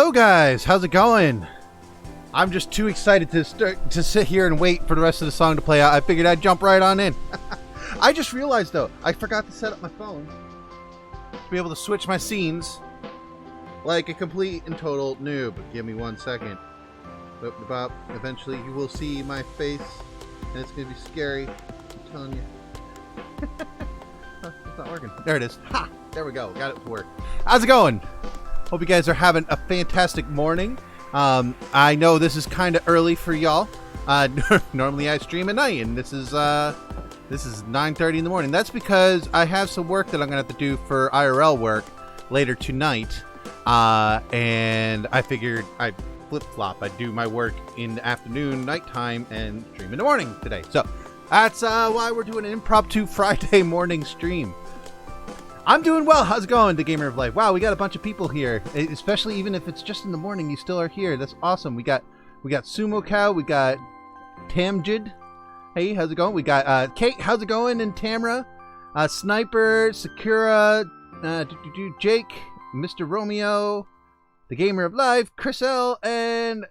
Hello guys, how's it going? I'm just too excited to sit here and wait for the rest of the song to play out. I figured I'd jump right on in. I just realized though, I forgot to set up my phone to be able to switch my scenes like a complete and total noob. Give me 1 second. Eventually you will see my face and it's going to be scary. I'm telling you. It's not working. There it is. Ha! There we go. Got it to work. How's it going? Hope you guys are having a fantastic morning. I know this is kind of early for y'all. Normally I stream at night, and this is 9:30 in the morning. That's because I have some work that I'm gonna have to do for IRL work later tonight, and I figured I flip-flop. I do my work in the afternoon, nighttime, and stream in the morning today. So that's why we're doing an impromptu Friday morning stream. I'm doing well. How's it going, the Gamer of Life? Wow, we got a bunch of people here. Especially even if it's just in the morning, you still are here. That's awesome. We got Sumo Cow. We got Tamjid. Hey, how's it going? We got Kate. How's it going? And Tamra, Sniper, Sakura, Jake, Mr. Romeo, the Gamer of Life, Chris L, and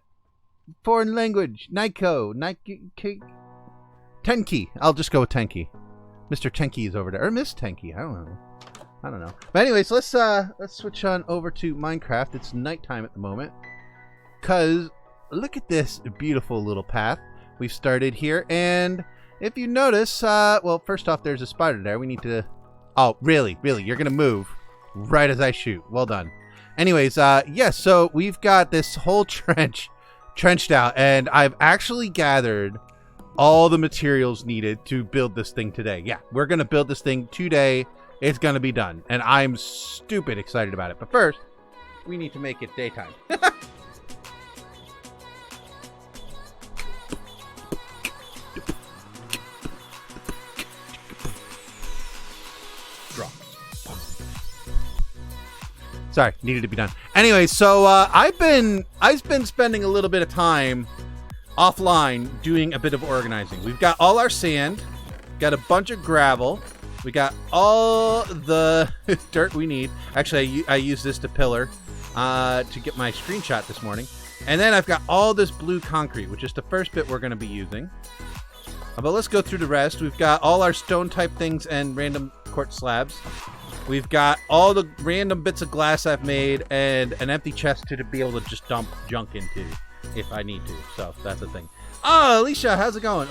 Foreign Language, Nico, Tenki. I'll just go with Tenki. Mr. Tenki is over there, or Miss Tenki. I don't know. But anyways, let's switch on over to Minecraft. It's nighttime at the moment. Cause look at this beautiful little path we've started here. And if you notice, well, first off, there's a spider there. We need to. Oh, really? You're gonna move right as I shoot. Well done. Anyways, yes. So we've got this whole trenched out, and I've actually gathered all the materials needed to build this thing today. Yeah, we're gonna build this thing today. It's going to be done, and I'm stupid excited about it. But first, we need to make it daytime. Draw. Sorry, needed to be done. Anyway, so I've been spending a little bit of time offline doing a bit of organizing. We've got all our sand, got a bunch of gravel. We got all the dirt we need. Actually, I use this to pillar to get my screenshot this morning. And then I've got all this blue concrete, which is the first bit we're going to be using. But let's go through the rest. We've got all our stone type things and random quartz slabs. We've got all the random bits of glass I've made and an empty chest to be able to just dump junk into if I need to. So that's the thing. Oh, Alicia, how's it going?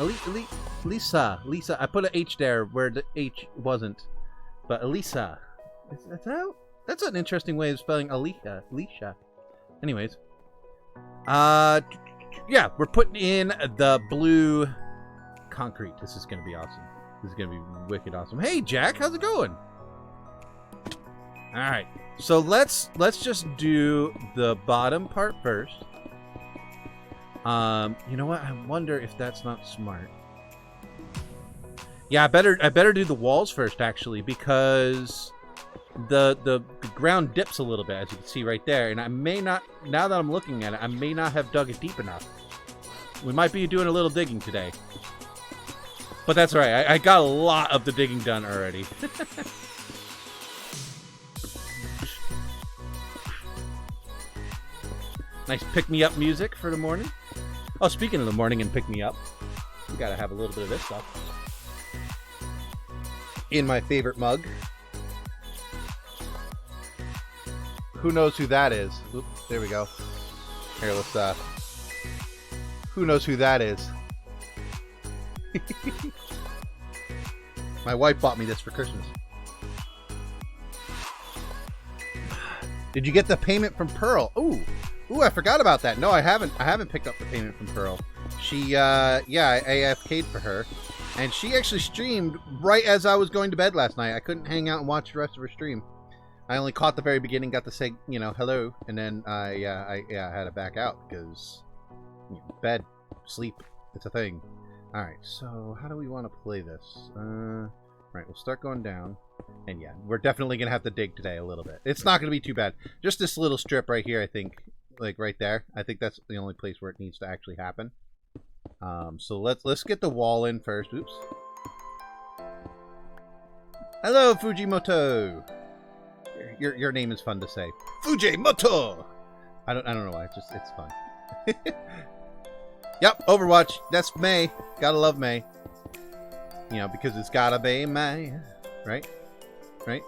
Lisa. I put an H there where the H wasn't. But Elisa. That's an interesting way of spelling Alicia. Anyways. Yeah, we're putting in the blue concrete. This is going to be awesome. This is going to be wicked awesome. Hey, Jack, how's it going? All right. So let's just do the bottom part first. You know what? I wonder if that's not smart. Yeah, I better do the walls first, actually, because the ground dips a little bit, as you can see right there, and I may not, now that I'm looking at it, I may not have dug it deep enough. We might be doing a little digging today. But that's all right. I got a lot of the digging done already. Nice pick-me-up music for the morning. Oh, speaking of the morning and pick-me-up, we gotta have a little bit of this stuff. In my favorite mug. Who knows who that is? Oops, there we go. Here, let's, who knows who that is? My wife bought me this for Christmas. Did you get the payment from Pearl? Ooh, I forgot about that. No, I haven't picked up the payment from Pearl. She, yeah, I AFK'd for her. And she actually streamed right as I was going to bed last night. I couldn't hang out and watch the rest of her stream. I only caught the very beginning, got to say, you know, hello, and then I had to back out because, you know, bed, sleep, it's a thing. All right, so how do we want to play this? Right, we'll start going down, and yeah, we're definitely gonna have to dig today a little bit. It's not gonna be too bad. Just this little strip right here, I think, like right there. I think that's the only place where it needs to actually happen. So let's get the wall in first. Oops. Hello, Fujimoto. Your name is fun to say. Fujimoto. I don't know why. It's fun. Yep, Overwatch. That's May. Gotta love May. You know, because it's gotta be May. Right? Right?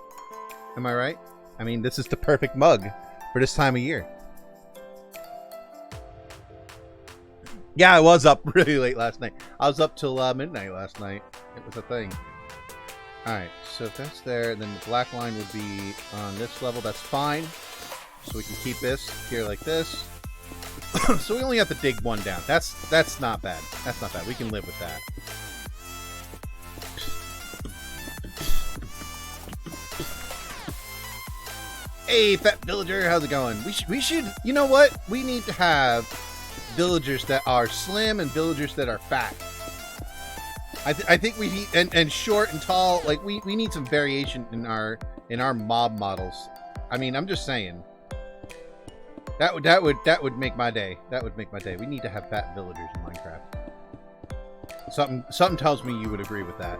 Am I right? I mean, this is the perfect mug for this time of year. Yeah, I was up really late last night. I was up till midnight last night. It was a thing. Alright, so if that's there, then the black line would be on this level. That's fine. So we can keep this here like this. So we only have to dig one down. That's not bad. That's not bad. We can live with that. Hey, fat villager, how's it going? We should. You know what? We need to have villagers that are slim and villagers that are fat. I think we need and short and tall. Like we need some variation in our mob models. I mean, I'm just saying. That would make my day. That would make my day. We need to have fat villagers in Minecraft. Something tells me you would agree with that.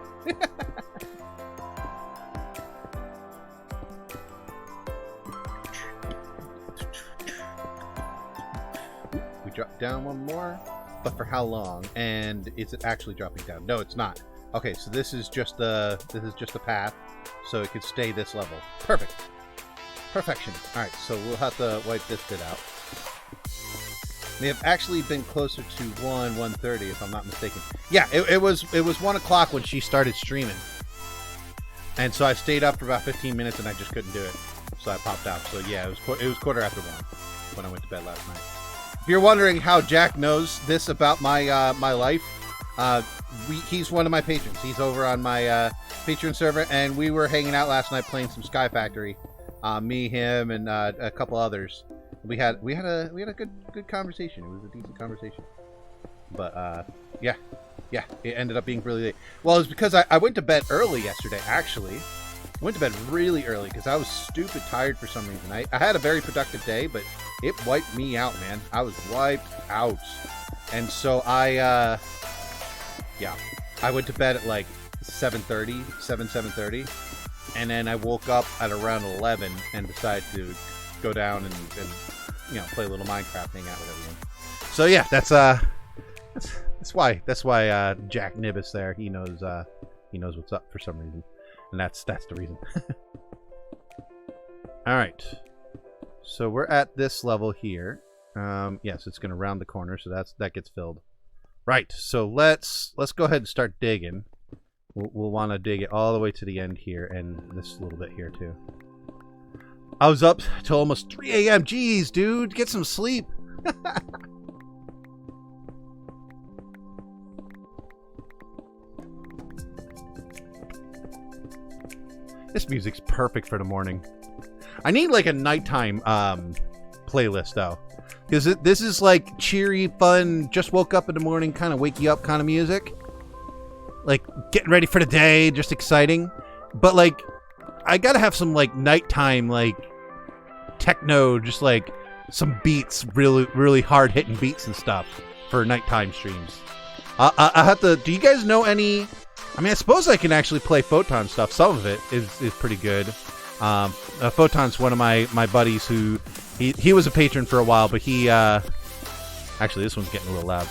We drop down one more, but for how long? And is it actually dropping down? No, it's not. Okay, so this is just the path, so it could stay this level. Perfect. Perfection. Alright, so we'll have to wipe this bit out. They have actually been closer to 1:30 if I'm not mistaken. Yeah, it was 1 o'clock when she started streaming. And so I stayed up for about 15 minutes and I just couldn't do it. So I popped out. So yeah, it was quarter after 1 when I went to bed last night. If you're wondering how Jack knows this about my my life, he's one of my patrons. He's over on my Patreon server, and we were hanging out last night playing some Sky Factory. Me, him, and a couple others. We had a good conversation. It was a decent conversation. But yeah, it ended up being really late. Well, it's because I went to bed early yesterday. Actually, I went to bed really early because I was stupid tired for some reason. I had a very productive day, but it wiped me out, man. I was wiped out, and so I went to bed at like 7:30. And then I woke up at around 11 and decided to go down and you know, play a little Minecraft, hang out with everyone. So yeah, that's why Jack Nibbus there. He knows what's up for some reason, and that's the reason. All right, so we're at this level here. Yes, it's gonna round the corner, so that gets filled. Right. So let's go ahead and start digging. We'll want to dig it all the way to the end here, and this little bit here too. I was up till almost 3 a.m. Jeez, dude, get some sleep. This music's perfect for the morning. I need like a nighttime playlist though, because this is like cheery, fun, just woke up in the morning, kind of wake you up kind of music. Like getting ready for the day, just exciting. But like, I gotta have some like nighttime, like techno, just like some beats, really hard hitting beats and stuff for nighttime streams. I have to. Do you guys know any? I mean, I suppose I can actually play Photon stuff. Some of it is pretty good. Photon's one of my buddies who he was a patron for a while, but he actually this one's getting a little loud.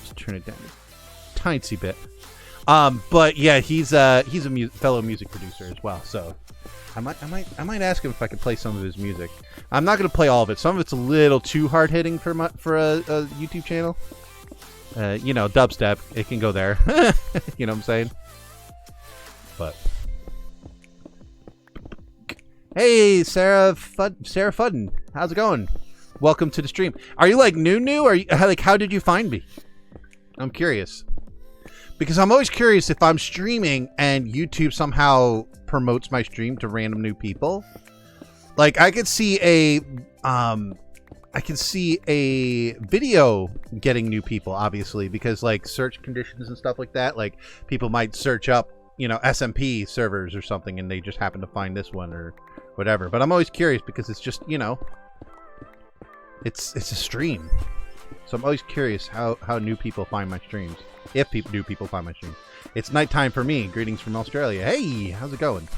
Just turn it down a tiny bit. But yeah, he's a fellow music producer as well. So I might ask him if I could play some of his music. I'm not gonna play all of it. Some of it's a little too hard hitting for a YouTube channel. You know, dubstep, it can go there. You know what I'm saying? But hey, Sarah Fudden, how's it going? Welcome to the stream. Are you like new? Are you like, how did you find me? I'm curious. Because I'm always curious if I'm streaming and YouTube somehow promotes my stream to random new people. Like I could see a video getting new people, obviously, because like search conditions and stuff like that. Like people might search up, you know, SMP servers or something, and they just happen to find this one or whatever. But I'm always curious because it's just, you know, it's a stream. So I'm always curious how new people find my streams. If new people find my streams. It's nighttime for me. Greetings from Australia. Hey, how's it going?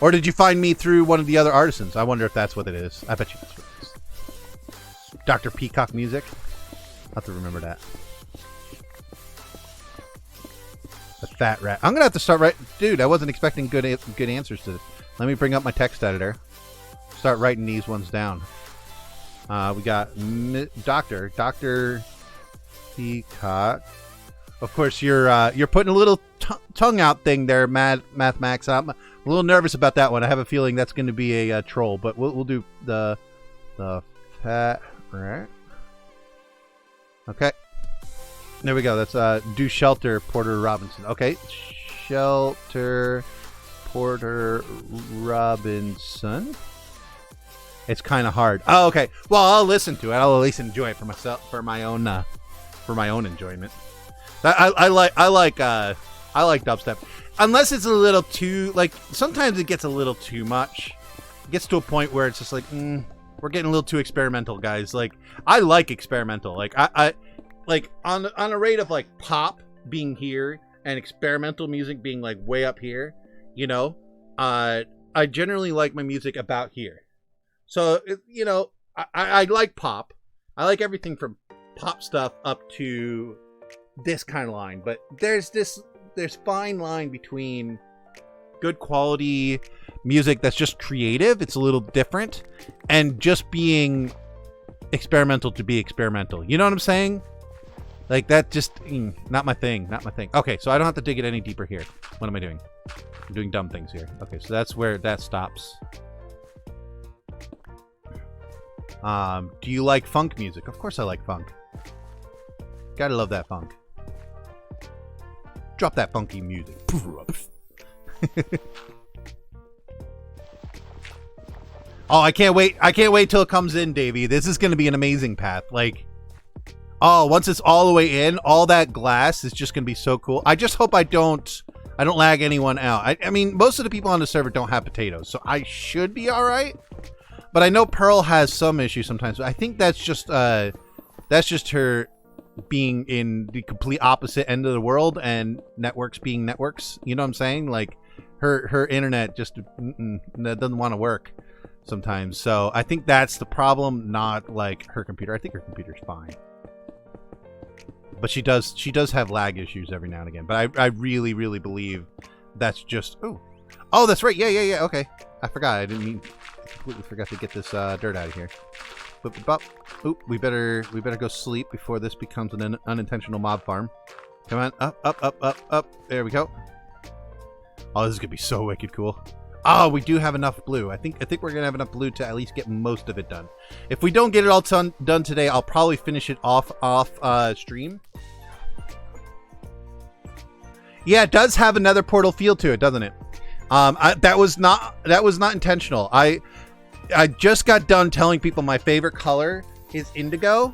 Or did you find me through one of the other artisans? I wonder if that's what it is. I bet you that's what it is. Dr. Peacock music. I'll have to remember that. The fat rat. I'm gonna have to start writing. Dude, I wasn't expecting good answers to this. Let me bring up my text editor. Start writing these ones down. We got Dr. Peacock. Of course, you're putting a little tongue out thing there, Math Max. I'm a little nervous about that one. I have a feeling that's going to be a troll, but we'll do the fat rat. Okay. There we go. That's Do Shelter Porter Robinson. Okay. Shelter Porter Robinson. It's kind of hard. Oh, okay. Well, I'll listen to it. I'll at least enjoy it for myself, for my own enjoyment. I like dubstep, unless it's a little too, like, sometimes it gets a little too much. It gets to a point where it's just like, we're getting a little too experimental, guys. Like, I like experimental. Like, I like on a rate of like pop being here and experimental music being like way up here. You know, I generally like my music about here. So, you know, I like pop. I like everything from pop stuff up to this kind of line. But there's fine line between good quality music that's just creative. It's a little different. And just being experimental to be experimental. You know what I'm saying? Like, that just, not my thing. Not my thing. Okay, so I don't have to dig it any deeper here. What am I doing? I'm doing dumb things here. Okay, so that's where that stops. Do you like funk music? Of course I like funk. Gotta love that funk. Drop that funky music. Oh, I can't wait. I can't wait till it comes in, Davey. This is gonna be an amazing path. Like, oh, once it's all the way in, all that glass is just gonna be so cool. I just hope I don't lag anyone out. I mean, most of the people on the server don't have potatoes, so I should be all right. But I know Pearl has some issues sometimes. I think that's just her being in the complete opposite end of the world and networks being networks. You know what I'm saying? Like, her internet just doesn't want to work sometimes. So I think that's the problem, not like her computer. I think her computer's fine. But she does have lag issues every now and again. But I really, really believe that's just... Oh, that's right. Yeah. Okay. I forgot. I completely forgot to get this dirt out of here. Oop, we better go sleep before this becomes an unintentional mob farm. Come on. Up. There we go. Oh, this is going to be so wicked cool. Oh, we do have enough blue. I think we're going to have enough blue to at least get most of it done. If we don't get it all done today, I'll probably finish it off stream. Yeah, it does have another portal feel to it, doesn't it? That was not intentional. I just got done telling people my favorite color is indigo,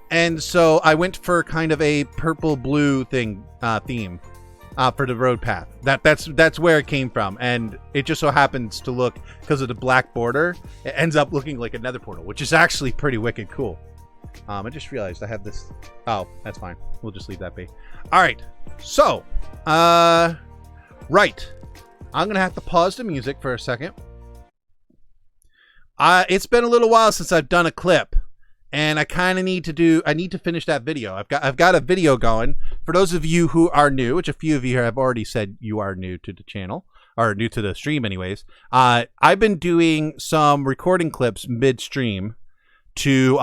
and so I went for kind of a purple blue theme for the road path. That's where it came from, and it just so happens to look, because of the black border, it ends up looking like another portal, which is actually pretty wicked cool. I just realized I have this. Oh, that's fine. We'll just leave that be. All right. So, right. I'm gonna have to pause the music for a second. It's been a little while since I've done a clip, and I kind of need to finish that video. I've got a video going. For those of you who are new, which a few of you have already said you are new to the channel, or new to the stream anyways. I've been doing some recording clips midstream to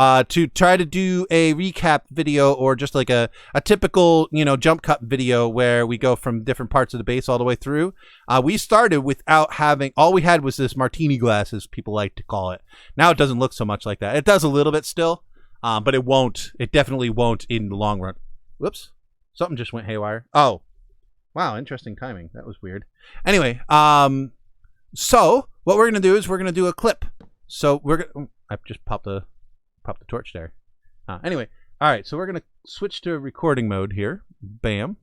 try to do a recap video, or just like a typical, jump cut video where we go from different parts of the base all the way through. We started without having, all we had was this martini glass, as people like to call it. Now it doesn't look so much like that. It does a little bit still, but it definitely won't in the long run. Whoops, something just went haywire. Oh, wow, interesting timing. That was weird. Anyway, so what we're gonna do is we're gonna do a clip. So I just popped the torch there. Anyway, all right, so we're gonna switch to recording mode here. Bam.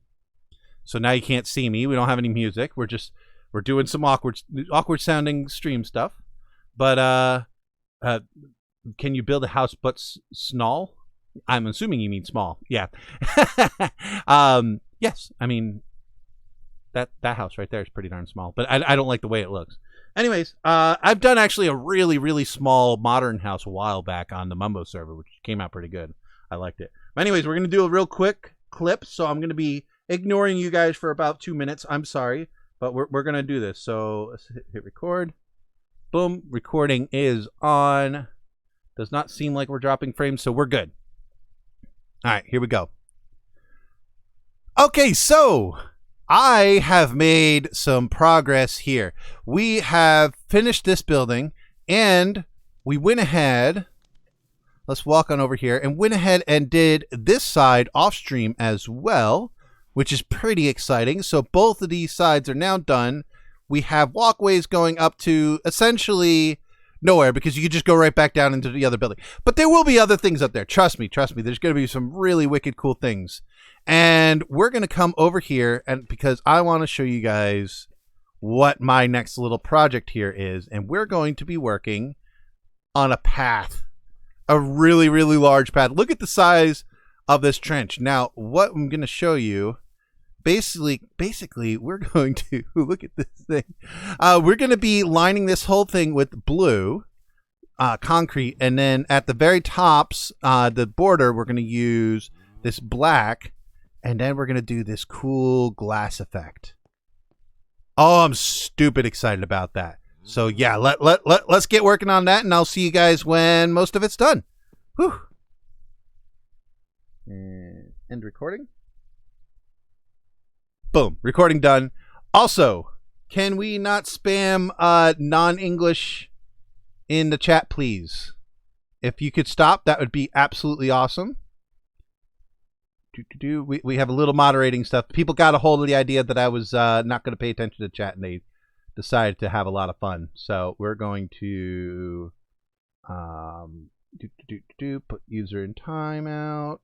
So now you can't see me. We don't have any music. We're doing some awkward sounding stream stuff. But can you build a house but small? I'm assuming you mean small. Yeah. Yes. I mean, that house right there is pretty darn small, but I don't like the way it looks. Anyways, I've done actually a really, really small modern house a while back on the Mumbo server, which came out pretty good. I liked it. Anyways, we're going to do a real quick clip, so I'm going to be ignoring you guys for about 2 minutes. I'm sorry, but we're going to do this. So let's hit record. Boom. Recording is on. Does not seem like we're dropping frames, so we're good. All right, here we go. Okay, so I have made some progress here. We have finished this building, and we went ahead. Let's walk on over here and went ahead and did this side off stream as well, which is pretty exciting. So both of these sides are now done. We have walkways going up to essentially nowhere because you can just go right back down into the other building. But there will be other things up there. Trust me. There's going to be some really wicked cool things. And we're going to come over here and because I want to show you guys what my next little project here is. And we're going to be working on a path. A really, really large path. Look at the size of this trench. Now, what I'm going to show you, basically, we're going to look at this thing. We're going to be lining this whole thing with blue concrete, and then at the very tops, the border, we're going to use this black, and then we're going to do this cool glass effect. Oh, I'm stupid excited about that. So yeah, let's get working on that, and I'll see you guys when most of it's done. Whew. And end recording. Boom, recording done. Also, can we not spam non-English in the chat, please? If you could stop, that would be absolutely awesome. We have a little moderating stuff. People got a hold of the idea that I was not going to pay attention to chat, and they decided to have a lot of fun. So we're going to put user in timeout.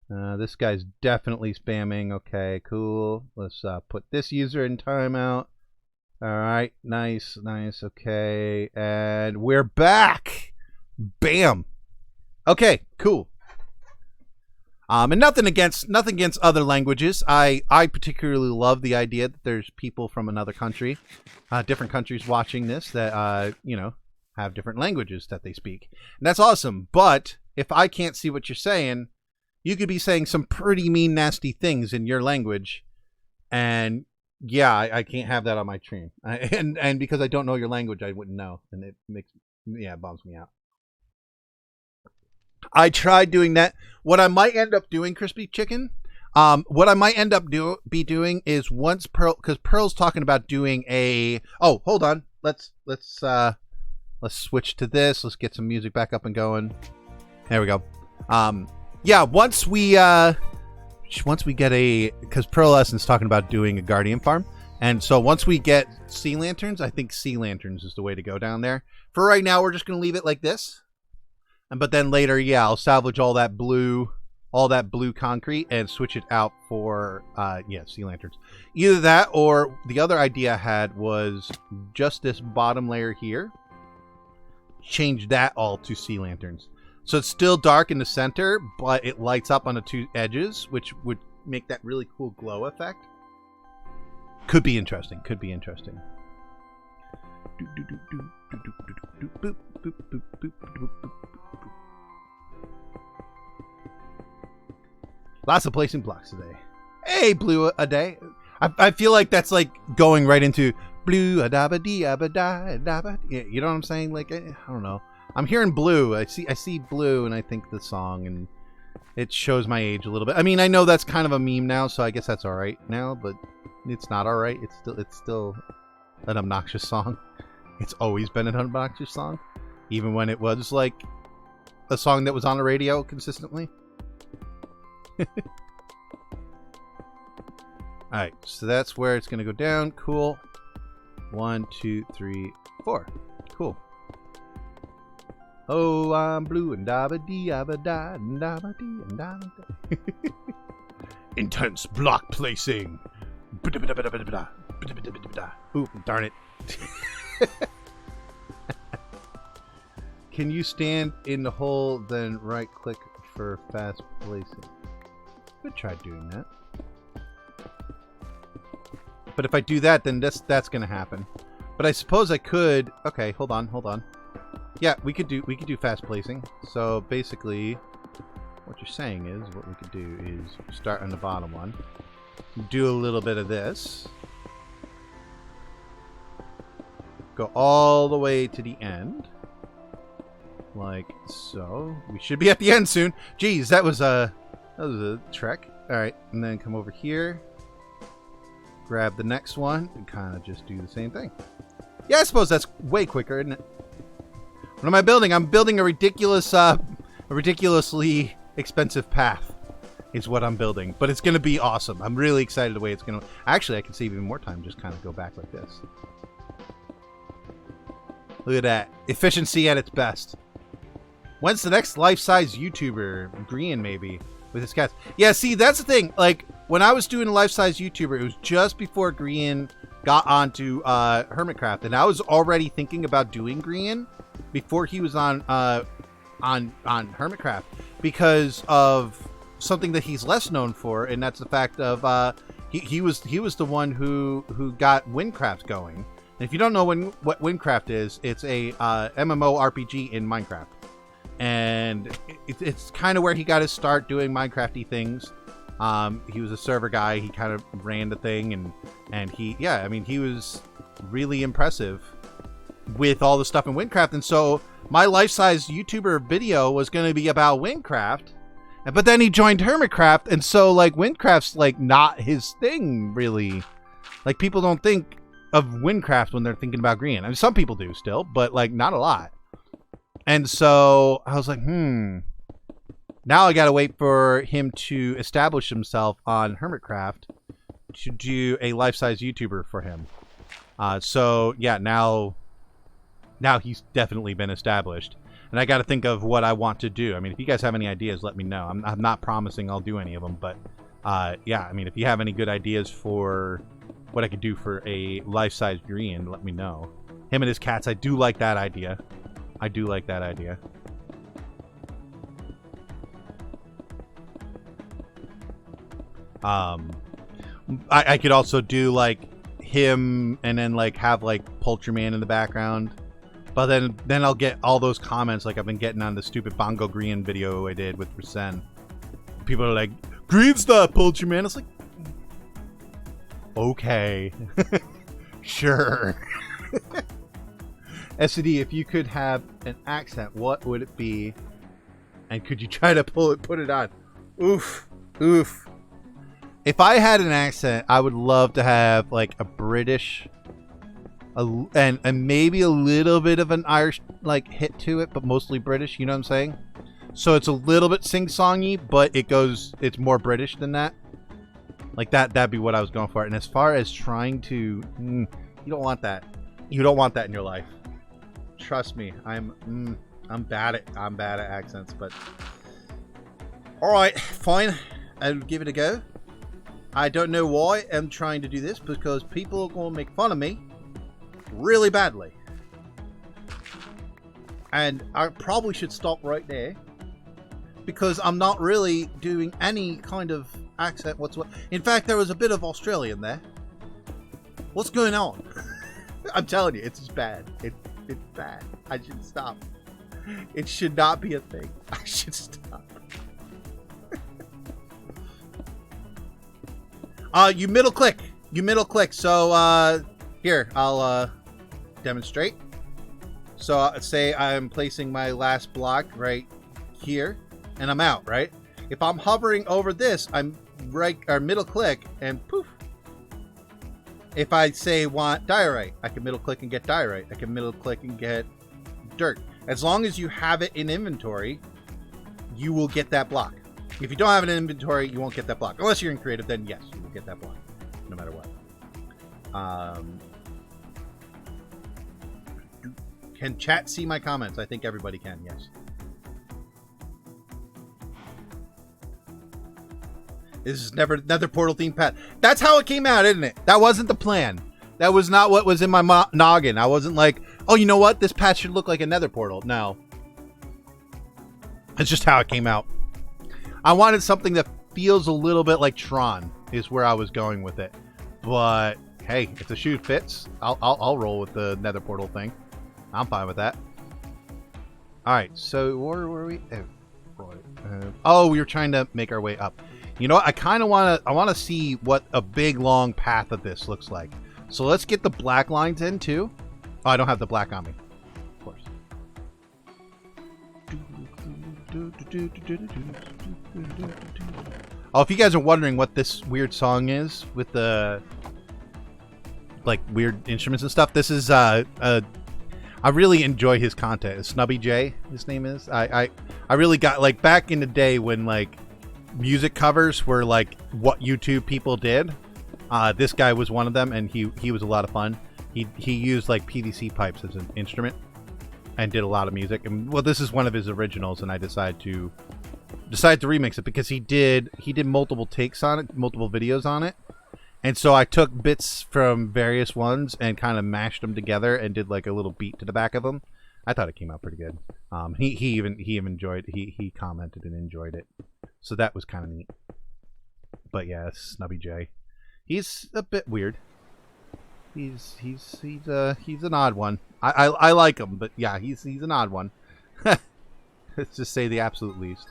This guy's definitely spamming. Okay, cool. Let's put this user in timeout. All right, nice. Okay, and we're back. Bam. Okay, cool. And nothing against other languages. I particularly love the idea that there's people from another country, different countries watching this that have different languages that they speak, and that's awesome. But if I can't see what you're saying, you could be saying some pretty mean, nasty things in your language, and yeah, I can't have that on my stream. And because I don't know your language, I wouldn't know, and it bums me out. I tried doing that. What I might end up doing, Crispy Chicken, what I might end up be doing is once Pearl, because Pearl's talking about doing a. Oh, hold on. Let's switch to this. Let's get some music back up and going. There we go. Yeah, once we get because Pearl Essence talking about doing a guardian farm, and so once we get sea lanterns, I think sea lanterns is the way to go down there. For right now, we're just gonna leave it like this. But then later, yeah, I'll salvage all that blue concrete and switch it out for, sea lanterns. Either that or the other idea I had was just this bottom layer here. Change that all to sea lanterns. So it's still dark in the center, but it lights up on the two edges, which would make that really cool glow effect. Could be interesting. Lots of placing blocks today. Hey, blue a day. I feel like that's like going right into blue a da ba dee a ba da da ba. Yeah, you know what I'm saying? Like I don't know. I'm hearing blue. I see blue, and I think the song, and it shows my age a little bit. I mean, I know that's kind of a meme now, so I guess that's all right now. But it's not all right. It's still an obnoxious song. It's always been an obnoxious song, even when it was like a song that was on the radio consistently. Alright, so that's where it's gonna go down. Cool. 1, 2, 3, 4. Cool. Oh, I'm blue and da ba dee da ba da da ba dee and da ba da. Intense block placing. Ooh, darn it. Can you stand in the hole, then right click for fast placing? Could try doing that. But if I do that, then that's going to happen. But I suppose I could. Okay, hold on. Yeah, we could do fast placing. So basically, what you're saying is what we could do is start on the bottom one, do a little bit of this, go all the way to the end, like so. We should be at the end soon. Geez, that was a trek. All right, and then come over here, grab the next one, and kind of just do the same thing. Yeah, I suppose that's way quicker, isn't it? What am I building? I'm building a ridiculously expensive path is what I'm building. But it's going to be awesome. I'm really excited the way it's going to... Actually, I can save even more time. Just kind of go back like this. Look at that. Efficiency at its best. When's the next life-size YouTuber? Green, maybe. With his cats. Yeah, see, that's the thing. Like, when I was doing a life-size YouTuber, it was just before Green got onto Hermitcraft. And I was already thinking about doing Green before he was on Hermitcraft, because of something that he's less known for, and that's the fact of he was the one who got Windcraft going. And if you don't know what Windcraft is, it's a MMORPG in Minecraft, and it's kind of where he got his start doing Minecrafty things. He was a server guy. He kind of ran the thing, and he was really impressive with all the stuff in Windcraft. And so my life-size YouTuber video was going to be about Windcraft, but then he joined Hermitcraft, and so like Windcraft's like not his thing really. Like, people don't think of Windcraft when they're thinking about Green. I mean, some people do still, but like not a lot. And so I was like, now I gotta wait for him to establish himself on Hermitcraft to do a life-size YouTuber for him. So yeah, now he's definitely been established, and I got to think of what I want to do. I mean, if you guys have any ideas, let me know. I'm not promising I'll do any of them, but yeah, I mean, if you have any good ideas for what I could do for a life-size Green, let me know. Him and his cats, I do like that idea. I could also do like him and then like have like Poultryman in the background. But then I'll get all those comments like I've been getting on the stupid Bongo Green video I did with Rasen. People are like, Green's not Poultryman. It's like, okay. Sure. SCD, if you could have an accent, what would it be? And could you try to put it on? Oof. If I had an accent, I would love to have like a British... and maybe a little bit of an Irish like hit to it, but mostly British, you know what I'm saying? So it's a little bit sing-songy, but it's more British than that. Like that'd be what I was going for. And as far as trying to, you don't want that. You don't want that in your life. Trust me, I'm bad at accents, but all right, fine. I'll give it a go. I don't know why I'm trying to do this, because people are going to make fun of me really badly, and I probably should stop right there, because I'm not really doing any kind of accent whatsoever. In fact, there was a bit of Australian there. What's going on? I'm telling you, it's just bad. It's bad. I should stop. It should not be a thing. I should stop. You middle click. So here, I'll demonstrate. So say I'm placing my last block right here, and I'm out, right? If I'm hovering over this, I'm right or middle click and poof. If I say want diorite, I can middle click and get diorite. I can middle click and get dirt. As long as you have it in inventory, you will get that block. If you don't have it in inventory, you won't get that block. Unless you're in creative, then yes, you will get that block, no matter what. Can chat see my comments? I think everybody can, yes. This is another portal themed path. That's how it came out, isn't it? That wasn't the plan. That was not what was in my noggin. I wasn't like, oh, you know what? This path should look like a nether portal. No. It's just how it came out. I wanted something that feels a little bit like Tron, is where I was going with it. But Hey, if the shoe fits, I'll roll with the nether portal thing. I'm fine with that. All right, so where were we? Oh, we were trying to make our way up. You know what? I want to see what a big long path of this looks like. So let's get the black lines in too. Oh, I don't have the black on me. Of course. Oh, if you guys are wondering what this weird song is with the like weird instruments and stuff, this is I really enjoy his content. Snubby J, his name is. I really got like back in the day when like music covers were like what YouTube people did. This guy was one of them, and he was a lot of fun. He used like PVC pipes as an instrument and did a lot of music. And well, this is one of his originals, and I decided to remix it because he did multiple takes on it, multiple videos on it. And so I took bits from various ones and kind of mashed them together and did like a little beat to the back of them. I thought it came out pretty good. He even enjoyed. He commented and enjoyed it, so that was kind of neat. But yeah, Snubby J, he's a bit weird. He's an odd one. I like him, but yeah, he's an odd one. Let's just say the absolute least.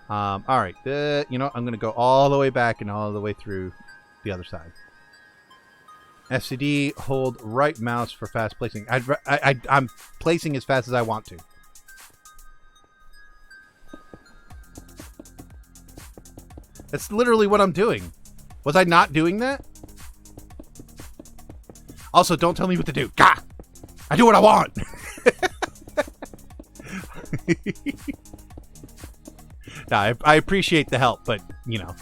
All right, you know, I'm gonna go all the way back and all the way through the other side. SCD, hold right mouse for fast placing. I'm placing as fast as I want to. That's literally what I'm doing. Was I not doing that? Also, don't tell me what to do. Gah! I do what I want. Nah, I appreciate the help, but you know,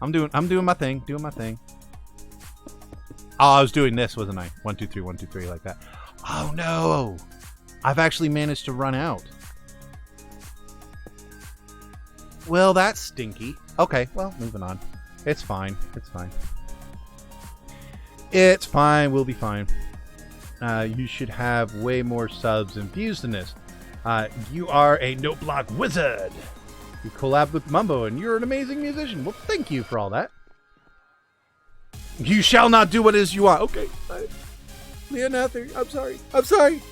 I'm doing my thing, Oh, I was doing this, wasn't I? 1, 2, 3, 1, 2, 3, like that. Oh no! I've actually managed to run out. Well, that's stinky. Okay, well, moving on. It's fine. It's fine. It's fine. We'll be fine. You should have way more subs and views than this. You are a note block wizard. You collab with Mumbo, and you're an amazing musician. Well, thank you for all that. You shall not do what it is you want. Okay. Leonardo, I'm sorry. I'm sorry.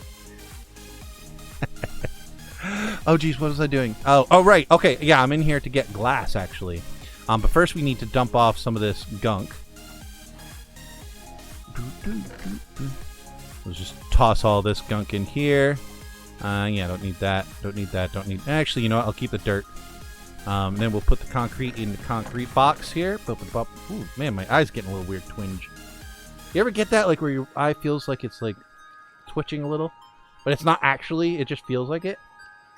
Oh, geez, what was I doing? Oh, right. Okay, yeah, I'm in here to get glass, actually. But first we need to dump off some of this gunk. Let's just toss all this gunk in here. Yeah, don't need that. Don't need that. Don't need... Actually, you know what? I'll keep the dirt. Then we'll put the concrete in the concrete box here. Ooh, man, my eye's getting a little weird twinge. You ever get that, like, where your eye feels like it's, like, twitching a little? But it's not actually. It just feels like it.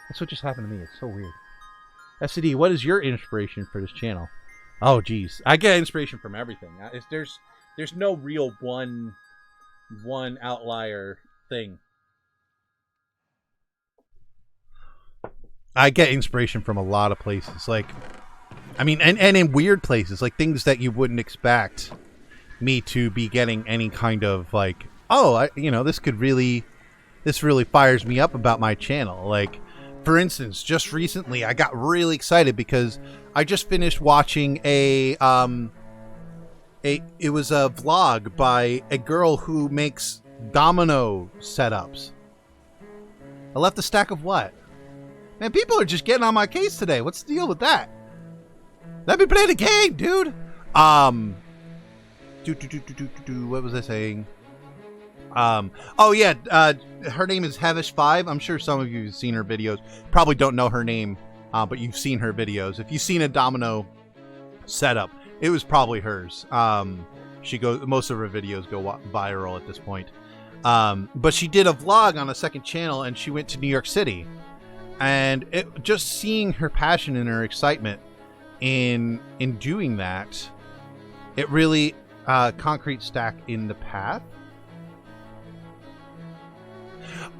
That's what just happened to me. It's so weird. SCD, what is your inspiration for this channel? Oh, geez. I get inspiration from everything. There's no real one outlier thing. I get inspiration from a lot of places. Like, I mean, and in weird places. Like, things that you wouldn't expect me to be getting any kind of, like, oh, you know, this really fires me up about my channel. Like, for instance, just recently I got really excited because I just finished watching it was a vlog by a girl who makes domino setups. I left a stack of what? Man, people are just getting on my case today. What's the deal with that? Let me play the game, dude. What was I saying? Oh yeah, her name is Hevish5. I'm sure some of you have seen her videos. Probably don't know her name, but you've seen her videos. If you've seen a domino setup, it was probably hers. Most of her videos go viral at this point. But she did a vlog on a second channel, and she went to New York City. And just seeing her passion and her excitement in doing that, it really concrete stack in the path.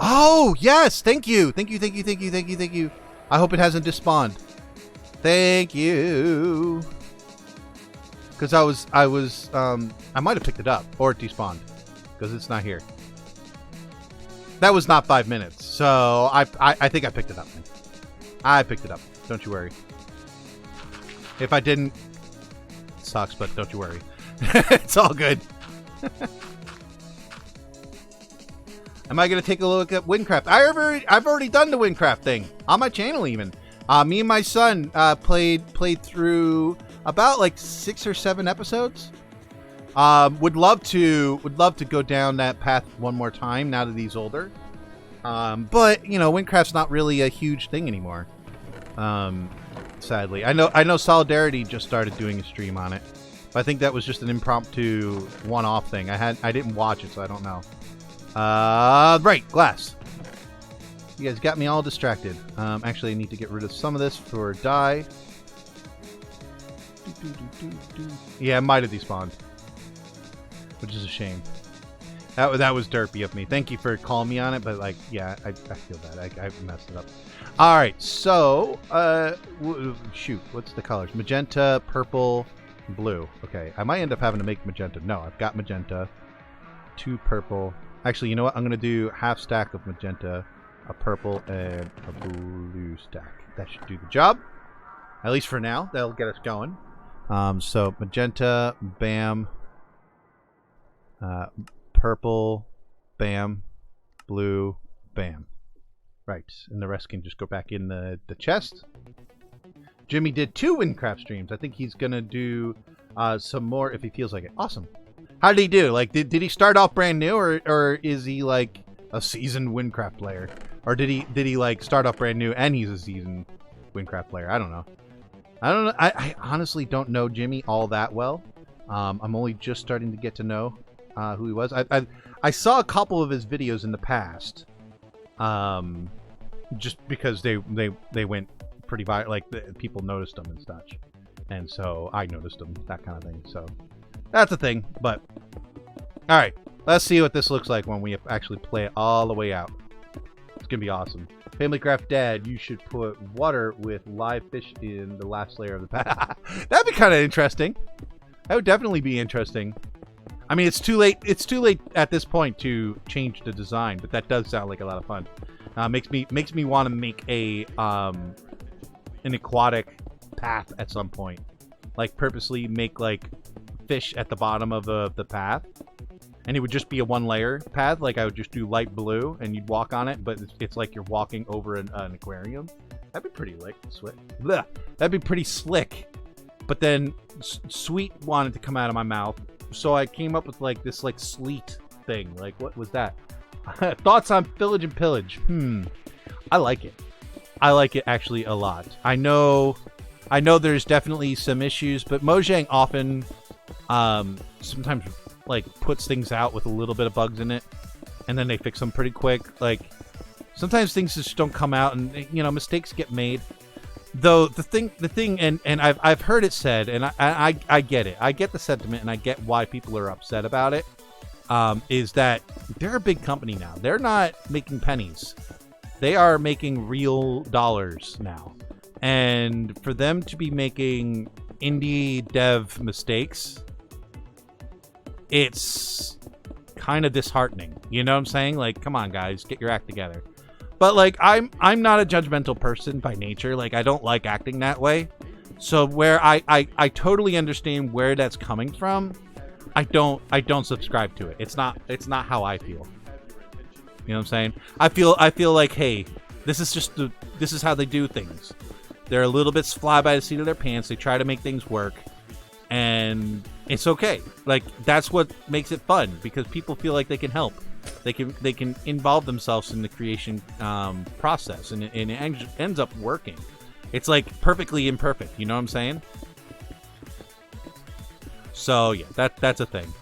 Oh yes, thank you. I hope it hasn't despawned. Thank you. Because I might have picked it up or it despawned because it's not here. That was not 5 minutes, so I think I picked it up. I picked it up. Don't you worry. If I didn't, it sucks, but don't you worry. It's all good. Am I going to take a look at Windcraft? I've already done the Windcraft thing on my channel even. Me and my son played through about like 6 or 7 episodes. Would love to go down that path one more time now that he's older. But you know, Windcraft's not really a huge thing anymore. Sadly, I know Solidarity just started doing a stream on it. But I think that was just an impromptu one-off thing. I didn't watch it, so I don't know. Right, glass. You guys got me all distracted. Actually, I need to get rid of some of this for dye. Yeah, it might have despawned, which is a shame. That was derpy of me. Thank you for calling me on it, but like, yeah, I feel bad. I messed it up. All right, so shoot, what's the colors? Magenta, purple, blue. Okay, I might end up having to make magenta. No, I've got magenta. 2 purple. Actually, you know what? I'm gonna do half stack of magenta, a purple, and a blue stack. That should do the job. At least for now. That'll get us going. So magenta, bam. Purple, bam. Blue, bam. Right, and the rest can just go back in the chest. Jimmy did 2 Windcraft streams. I think he's gonna do some more if he feels like it. Awesome. How did he do? Like, did he start off brand new, or is he like a seasoned Windcraft player, or did he like start off brand new and he's a seasoned Windcraft player? I don't know. I honestly don't know Jimmy all that well. I'm only just starting to get to know who he was. I saw a couple of his videos in the past, just because they went pretty viral. Like people noticed them and such, and so I noticed them, that kind of thing. So that's a thing. But all right, let's see what this looks like when we actually play it all the way out. It's gonna be awesome. FamilycraftDad, you should put water with live fish in the last layer of the path. That'd be kind of interesting. That would definitely be interesting. I mean, it's too late. It's too late at this point to change the design, but that does sound like a lot of fun. Makes me want to make a an aquatic path at some point, like purposely make like fish at the bottom of the path, and it would just be a 1-layer path. Like I would just do light blue, and you'd walk on it, but it's like you're walking over an aquarium. That'd be pretty That'd be pretty slick. But then sweet wanted to come out of my mouth. So I came up with like this like sleet thing. Like, what was that? Thoughts on Village and Pillage? I like it. I like it actually a lot. I know there's definitely some issues, but Mojang often sometimes like puts things out with a little bit of bugs in it, and then they fix them pretty quick. Like sometimes things just don't come out, and you know, mistakes get made. Though the thing, and I've heard it said, and I get it. I get the sentiment, and I get why people are upset about it. Is that they're a big company now. They're not making pennies. They are making real dollars now. And for them to be making indie dev mistakes, it's kind of disheartening. You know what I'm saying? Like, come on, guys, get your act together. But like, I'm not a judgmental person by nature. Like, I don't like acting that way. So where I totally understand where that's coming from, I don't subscribe to it. It's not how I feel. You know what I'm saying? I feel like, hey, this is how they do things. They're a little bit fly by the seat of their pants. They try to make things work, and it's okay. Like, that's what makes it fun, because people feel like they can help. They can involve themselves in the creation process, and it ends up working. It's like perfectly imperfect. You know what I'm saying? So yeah, that's a thing.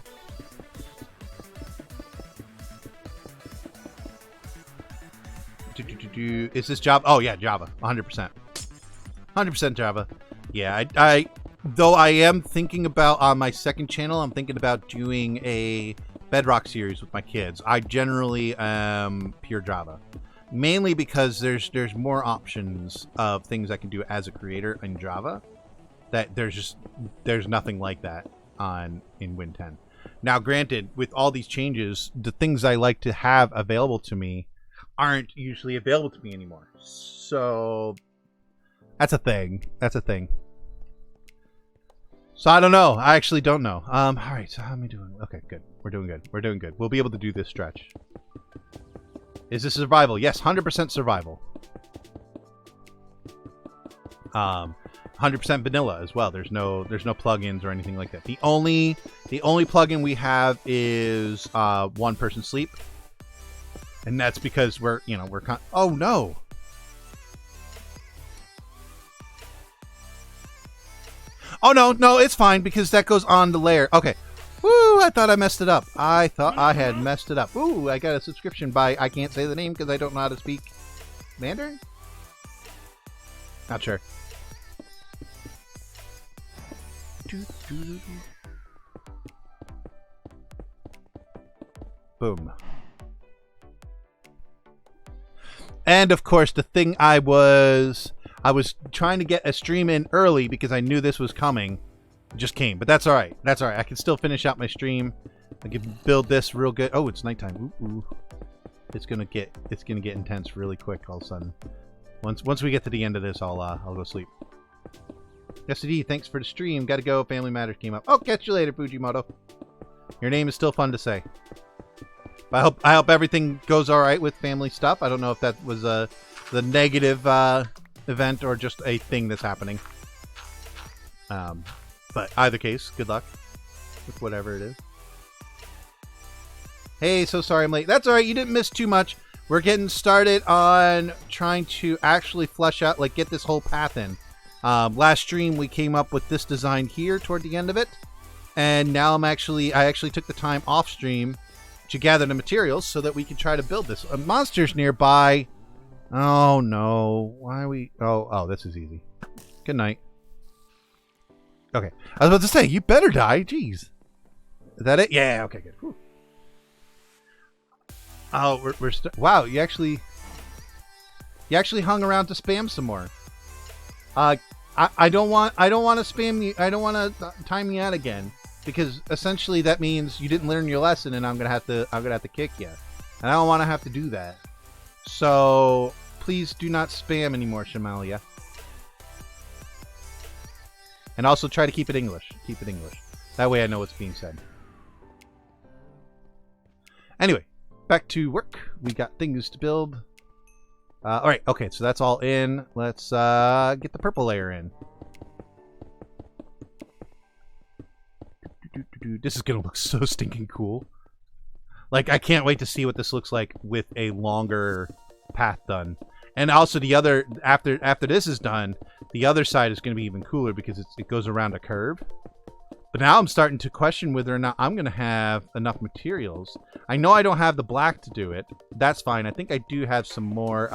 Is this Java? Oh yeah, Java, 100%. 100% Java. Yeah, I though I am thinking about, on my second channel, I'm thinking about doing a Bedrock series with my kids. I generally am pure Java, mainly because there's more options of things I can do as a creator in Java. That there's nothing like that in Win 10. Now, granted, with all these changes, the things I like to have available to me aren't usually available to me anymore. So that's a thing. So I don't know. I actually don't know. All right. So how am I doing? Okay, good. We're doing good. We'll be able to do this stretch. Is this survival? Yes, 100% survival. 100% vanilla as well. There's no plugins or anything like that. The only plugin we have is one person sleep, and that's because we're oh no. Oh no, it's fine because that goes on the layer. Okay. Woo, I thought I messed it up. I thought I had messed it up. Ooh, I got a subscription by, I can't say the name because I don't know how to speak Mandarin? Not sure. Boom. And of course, the thing I was trying to get a stream in early because I knew this was coming. It just came, but that's all right. That's all right. I can still finish out my stream. I can build this real good. Oh, it's nighttime. Ooh. It's gonna get intense really quick all of a sudden. Once we get to the end of this, I'll go sleep. SCD, thanks for the stream. Gotta go. Family Matters came up. Oh, catch you later, Fujimoto. Your name is still fun to say. I hope everything goes all right with family stuff. I don't know if that was the negative event or just a thing that's happening. But either case, good luck with whatever it is. Hey, so sorry I'm late. That's all right. You didn't miss too much. We're getting started on trying to actually flesh out, like, get this whole path in. Last stream, we came up with this design here toward the end of it. And now I actually took the time off stream to gather the materials so that we can try to build this. Monsters nearby. Oh, no. Why are we... Oh, this is easy. Good night. Okay. I was about to say, you better die. Jeez. Is that it? Yeah, okay, good. Whew. Oh, wow, you actually hung around to spam some more. I don't want to spam you. I don't want to time you out again because essentially that means you didn't learn your lesson, and I'm gonna have to kick you, and I don't want to have to do that. So please do not spam anymore, Shamalia. And also try to keep it English. Keep it English. That way I know what's being said. Anyway, back to work. We got things to build. All right, okay, so that's all in. Let's get the purple layer in. This is gonna look so stinking cool. Like, I can't wait to see what this looks like with a longer path done. And also the other, after this is done, the other side is going to be even cooler because it goes around a curve. But now I'm starting to question whether or not I'm going to have enough materials. I know I don't have the black to do it. That's fine. I think I do have some more,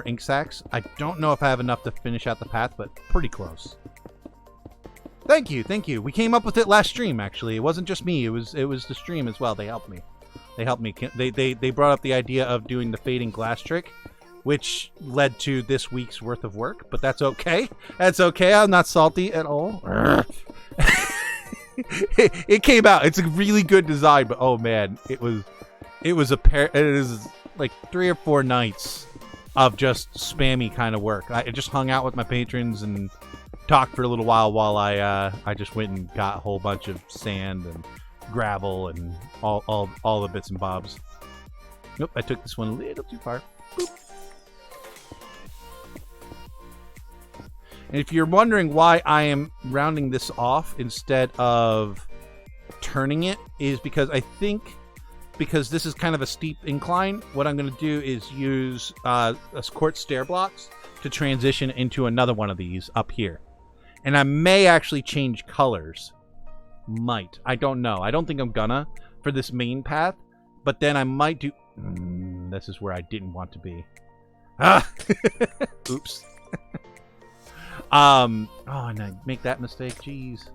ink sacks. I don't know if I have enough to finish out the path, but pretty close. Thank you, thank you. We came up with it last stream, actually. It wasn't just me. It was the stream as well. They helped me. They brought up the idea of doing the fading glass trick, which led to this week's worth of work, but that's okay. That's okay. I'm not salty at all. It came out. It's a really good design, but oh man, it is like 3 or 4 nights of just spammy kind of work. I just hung out with my patrons and talked for a little while I just went and got a whole bunch of sand and gravel and all the bits and bobs. Nope, I took this one a little too far. Boop. And if you're wondering why I am rounding this off instead of turning it, is because I think because this is kind of a steep incline, what I'm going to do is use quartz stair blocks to transition into another one of these up here. And I may actually change colors. Might. I don't know. I don't think I'm gonna for this main path, but then I might do... this is where I didn't want to be. Ah! Oops. Oh, and I make that mistake. Jeez.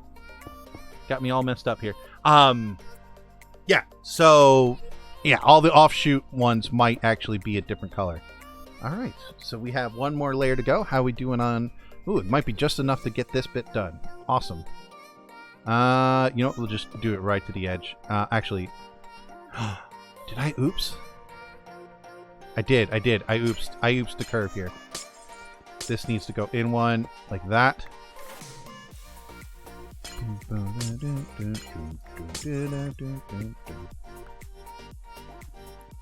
Got me all messed up here. Yeah, so... yeah, all the offshoot ones might actually be a different color. Alright, so we have one more layer to go. How are we doing on... ooh, it might be just enough to get this bit done. Awesome. You know what? We'll just do it right to the edge. Actually... did I oops? I did. I oopsed. I oopsed the curve here. This needs to go in one, like that.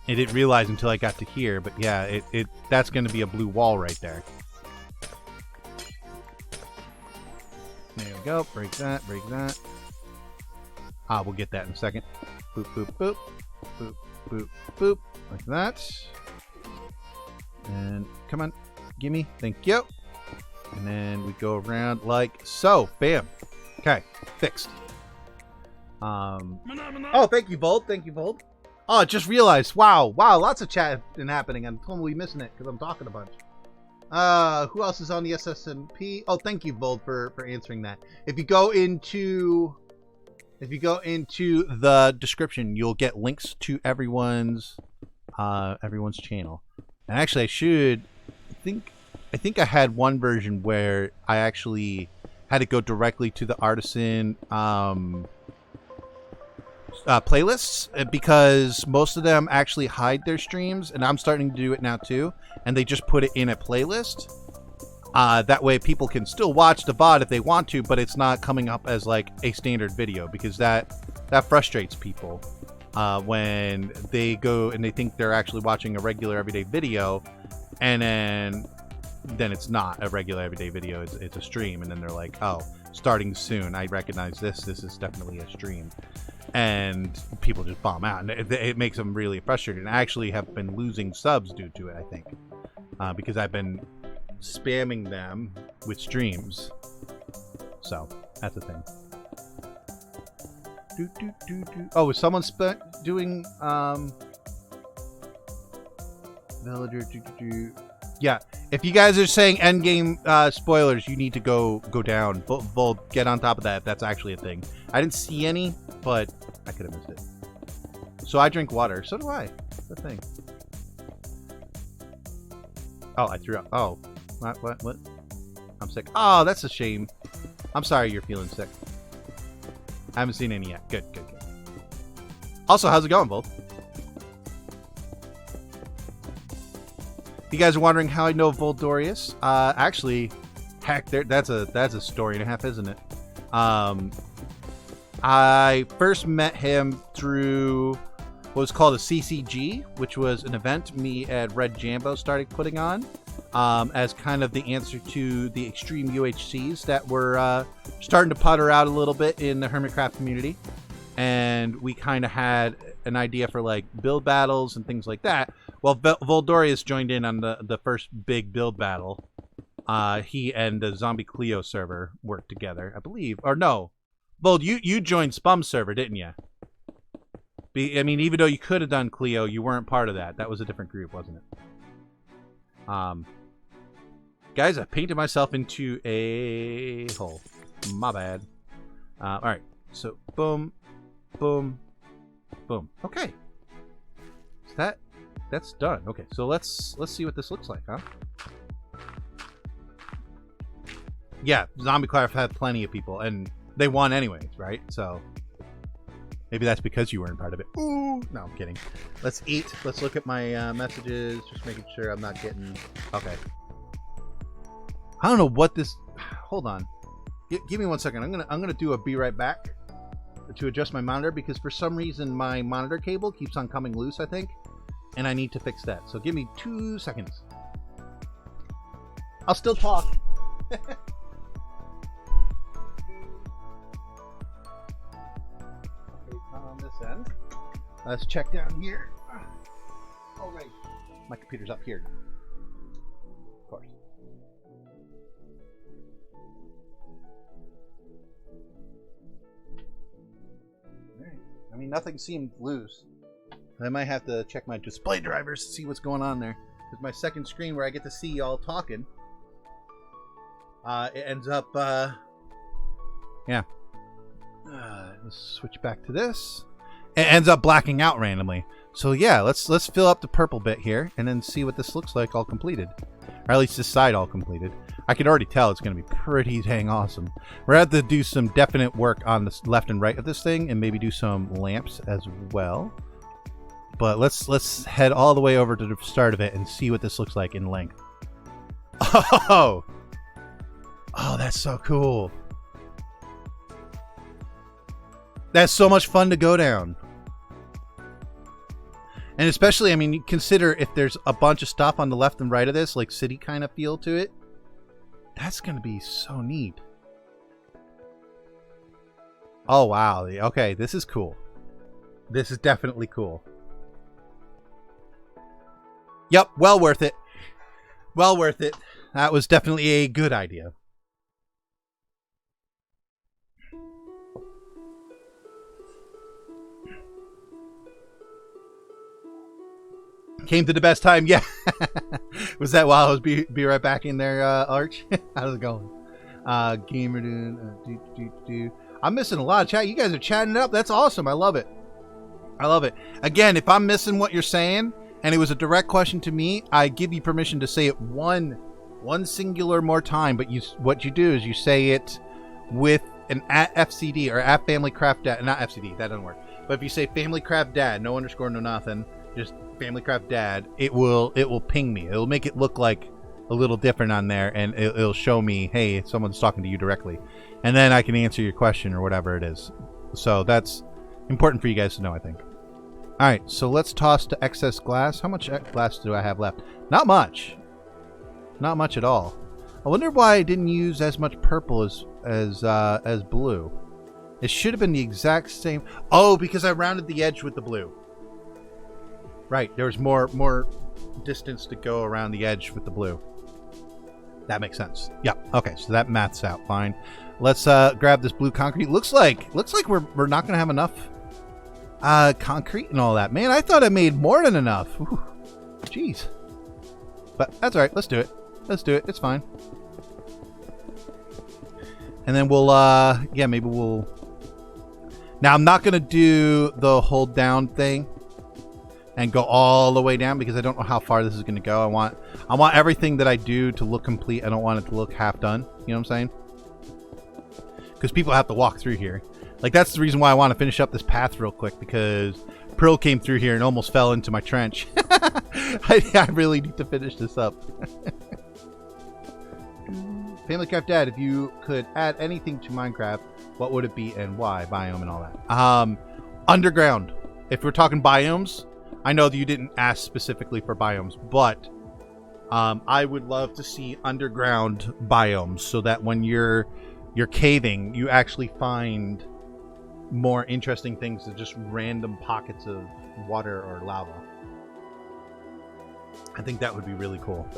I didn't realize until I got to here, but yeah, that's going to be a blue wall right there. There we go. Break that, break that. Ah, we'll get that in a second. Boop, boop, boop. Boop, boop, boop. Like that. And come on. Gimme. Thank you. And then we go around like so. Bam. Okay. Fixed. Oh, thank you, Bold. Thank you, Bold. Oh, I just realized. Wow. Wow. Lots of chat been happening. I'm totally missing it because I'm talking a bunch. Who else is on the SMP? Oh, thank you, Bold, for answering that. If you go into the description, you'll get links to everyone's channel. And actually, I think I had one version where I actually had to go directly to the Artisan playlists, because most of them actually hide their streams, and I'm starting to do it now too, and they just put it in a playlist. That way people can still watch the VOD if they want to, but it's not coming up as like a standard video, because that frustrates people when they go and they think they're actually watching a regular everyday video, and then it's not a regular everyday video, it's a stream, and then they're like, oh, starting soon, I recognize this is definitely a stream. And people just bomb out, and it makes them really frustrated. And I actually have been losing subs due to it, I think, because I've been spamming them with streams. So that's the thing. Oh, is someone doing villager? Yeah, if you guys are saying endgame spoilers, you need to go down. Bold, get on top of that. That's actually a thing. I didn't see any, but I could have missed it. So I drink water. So do I. That's the thing. Oh, I threw up. Oh, what? I'm sick. Oh, that's a shame. I'm sorry you're feeling sick. I haven't seen any yet. Good. Also, how's it going, Bold? If you guys are wondering how I know Voldorius, actually, heck, that's a story and a half, isn't it? I first met him through what was called a CCG, which was an event me and Red Jambo started putting on as kind of the answer to the extreme UHCs that were starting to putter out a little bit in the Hermitcraft community. And we kind of had an idea for like build battles and things like that. Well, Voldorius joined in on the first big build battle. He and the Zombie Cleo server worked together, I believe. Or no. Vold, you joined Spum server, didn't you? I mean, even though you could have done Cleo, you weren't part of that. That was a different group, wasn't it? Guys, I painted myself into a hole. My bad. All right. So, boom, boom, boom. Okay. So that's done. Okay. So let's see what this looks like, huh? Yeah, ZombieCraft had plenty of people, and they won anyways, right? So maybe that's because you weren't part of it. Ooh, no, I'm kidding. Let's eat. Let's look at my messages, just making sure I'm not getting. Okay. I don't know what this. Hold on. Give me 1 second. I'm gonna do a be right back to adjust my monitor, because for some reason my monitor cable keeps on coming loose, I think, and I need to fix that. So give me 2 seconds. I'll still talk. On this end, let's check down here. All right, my computer's up here now. Of course. All right. I mean, nothing seemed loose. I might have to check my display drivers to see what's going on there. Because my second screen, where I get to see y'all talking, it ends up, yeah. Let's switch back to this. It ends up blacking out randomly. So yeah, let's fill up the purple bit here and then see what this looks like all completed. Or at least this side all completed. I can already tell it's going to be pretty dang awesome. We're going to have to do some definite work on the left and right of this thing, and maybe do some lamps as well. But let's head all the way over to the start of it and see what this looks like in length. Oh, that's so cool. That's so much fun to go down. And especially, I mean, you consider if there's a bunch of stuff on the left and right of this, like city kind of feel to it. That's going to be so neat. Oh, wow. Okay, this is cool. This is definitely cool. Yep, well worth it. Well worth it. That was definitely a good idea. Came to the best time, yeah. Was that while I was be right back in there, Arch? How's it going? Gamer dude. I'm missing a lot of chat. You guys are chatting it up. That's awesome. I love it. I love it. Again, if I'm missing what you're saying, and it was a direct question to me, I give you permission to say it one singular more time. But what you do is you say it with an @FCD or @FamilycraftDad. Not FCD. That doesn't work. But if you say FamilycraftDad, no underscore, no nothing, just FamilycraftDad, it will ping me. It'll make it look like a little different on there, and it'll show me, hey, someone's talking to you directly, and then I can answer your question or whatever it is. So that's important for you guys to know, I think. All right, so let's toss to excess glass. How much glass do I have left? Not much. Not much at all. I wonder why I didn't use as much purple as blue. It should have been the exact same. Oh, because I rounded the edge with the blue. Right, there was more distance to go around the edge with the blue. That makes sense. Yep. Okay, so that maths out fine. Let's grab this blue concrete. Looks like we're not gonna have enough concrete and all that. Man, I thought I made more than enough. Whew. Jeez. But that's all right. Let's do it. Let's do it. It's fine. And then we'll yeah, maybe we'll. Now I'm not gonna do the hold down thing and go all the way down because I don't know how far this is going to go. I want everything that I do to look complete. I don't want it to look half done. You know what I'm saying? Because people have to walk through here. Like, that's the reason why I want to finish up this path real quick, because Pearl came through here and almost fell into my trench. I really need to finish this up. FamilycraftDad, if you could add anything to Minecraft, what would it be and why? Biome and all that. Underground. If we're talking biomes, I know that you didn't ask specifically for biomes, but I would love to see underground biomes so that when you're caving, you actually find more interesting things than just random pockets of water or lava. I think that would be really cool.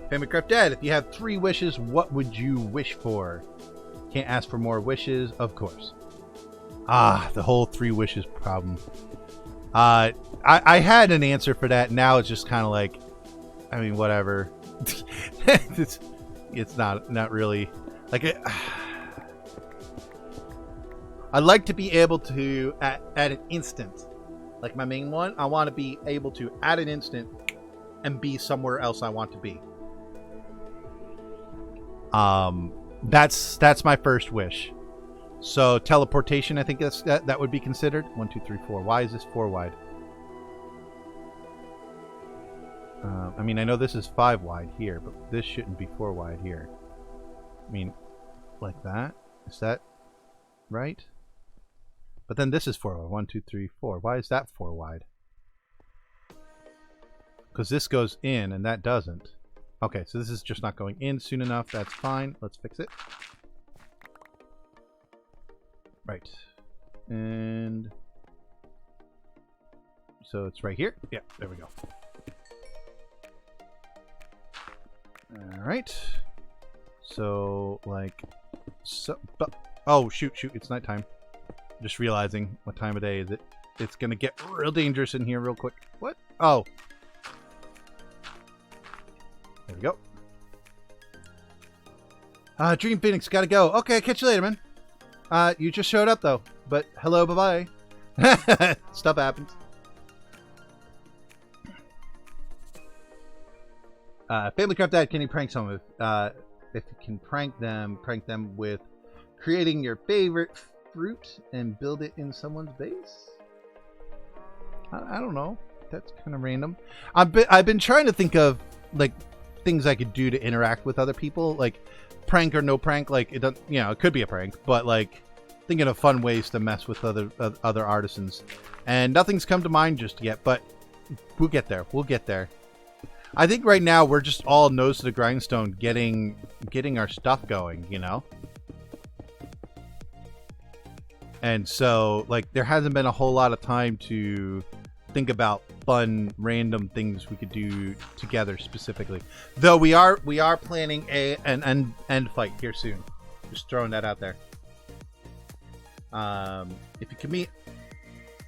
FamilycraftDad, if you have 3 wishes, what would you wish for? Can't ask for more wishes, of course. The whole 3 wishes problem. I had an answer for that. Now it's just kind of like, I mean, whatever. it's not really like it. I'd like to be able to at an instant, like my main one, I want to be able to at an instant and be somewhere else I want to be. That's my first wish. So teleportation, I think that would be considered. 1, 2, 3, 4. Why is this 4 wide? I mean, I know this is 5 wide here, but this shouldn't be 4 wide here. I mean, like that? Is that right? But then this is 4 wide. 1, 2, 3, 4. Why is that 4 wide? Because this goes in and that doesn't. Okay, so this is just not going in soon enough. That's fine. Let's fix it. Right. And so it's right here. Yeah, there we go. All right. So like so, but oh shoot, it's nighttime. Just realizing what time of day is it. It's gonna get real dangerous in here real quick. What? Oh. There we go. Dream Phoenix, gotta go. Okay, catch you later, man. You just showed up though. But hello, bye bye. Stuff happens. FamilycraftDad, can you prank someone? If you can prank them with creating your favorite fruit and build it in someone's base. I don't know. That's kind of random. I've been trying to think of like things I could do to interact with other people, like prank or no prank. Like it doesn't, it could be a prank, but like thinking of fun ways to mess with other artisans, and nothing's come to mind just yet. But we'll get there. We'll get there. I think right now we're just all nose to the grindstone, getting our stuff going, you know. And so, like, there hasn't been a whole lot of time to think about fun, random things we could do together specifically. Though we are planning an end fight here soon. Just throwing that out there. If you could meet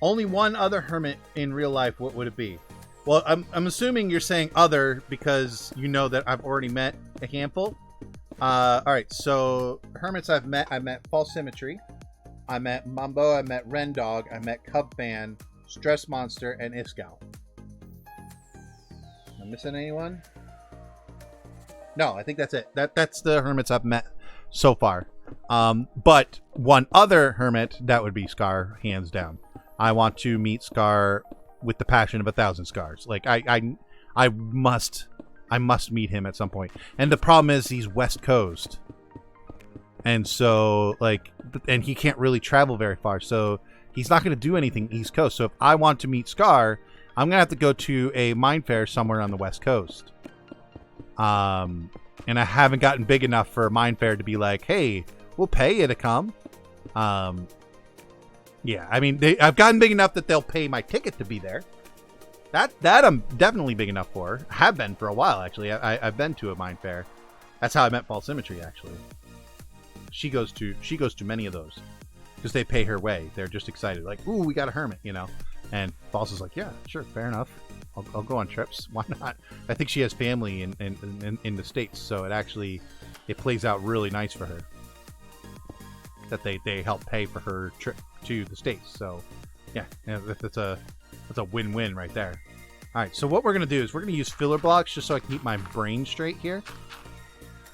only one other hermit in real life, what would it be? Well, I'm assuming you're saying other because you know that I've already met a handful. All right, so hermits I met False Symmetry, I met Mumbo, I met Rendog, I met Cubfan, Stress Monster, and Iskal. Am I missing anyone? No, I think that's it. That's the hermits I've met so far. But one other hermit, that would be Scar, hands down. I want to meet Scar with the passion of 1,000 scars. Like I must meet him at some point. And the problem is he's West Coast. And so and he can't really travel very far. So he's not going to do anything East Coast. So if I want to meet Scar, I'm going to have to go to a mine fair somewhere on the West Coast. And I haven't gotten big enough for a mine fair to be like, hey, we'll pay you to come. Yeah, I mean, I've gotten big enough that they'll pay my ticket to be there. That I'm definitely big enough for. Have been for a while, actually. I've been to a mine fair. That's how I met False Symmetry, actually. She goes to many of those because they pay her way. They're just excited, like, ooh, we got a hermit, you know. And False is like, yeah, sure, fair enough. I'll go on trips. Why not? I think she has family in the States, so it plays out really nice for her that they help pay for her trip to the States. So yeah, that's a win-win right there. All right, so what we're gonna do is we're gonna use filler blocks just so I can keep my brain straight here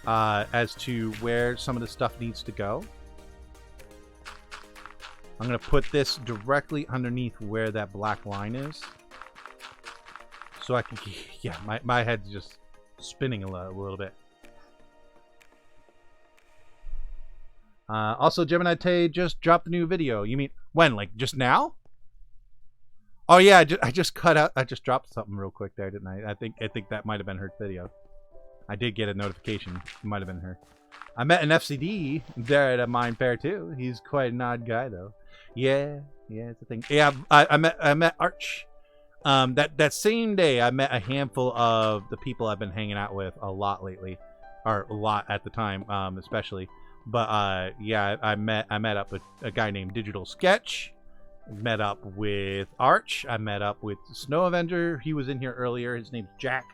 as to where some of the stuff needs to go. I'm gonna put this directly underneath where that black line is, so I can, yeah, my head's just spinning a little bit. Also, Gemini Tay just dropped a new video. You mean when? Like just now? Oh yeah, I just cut out. I just dropped something real quick there, didn't I? I think that might have been her video. I did get a notification. It might have been her. I met an FCD there at a mine fair too. He's quite an odd guy though. Yeah, it's a thing. Yeah, I met Arch. That same day, I met a handful of the people I've been hanging out with a lot lately, or a lot at the time, especially. But yeah, I met up with a guy named Digital Sketch. Met up with Arch. I met up with Snow Avenger. He was in here earlier. His name's Jack.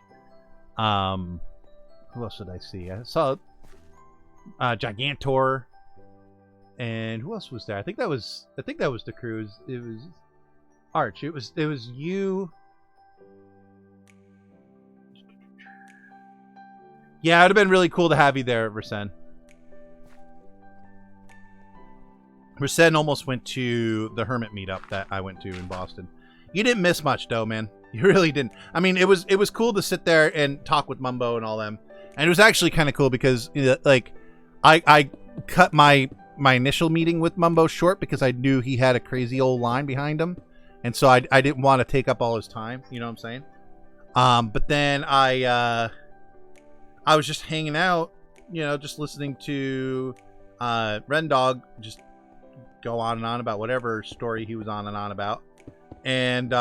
Who else did I see? I saw Gigantor. And who else was there? I think that was the crew. It was Arch. It was you. Yeah, it would have been really cool to have you there, Rasen. Rasen almost went to the Hermit meetup that I went to in Boston. You didn't miss much, though, man. You really didn't. I mean, it was cool to sit there and talk with Mumbo and all them, and it was actually kind of cool because, like, I cut my initial meeting with Mumbo short because I knew he had a crazy old line behind him, and so I didn't want to take up all his time. You know what I'm saying? But then I was just hanging out, just listening to Rendog just go on and on about whatever story he was on and on about, and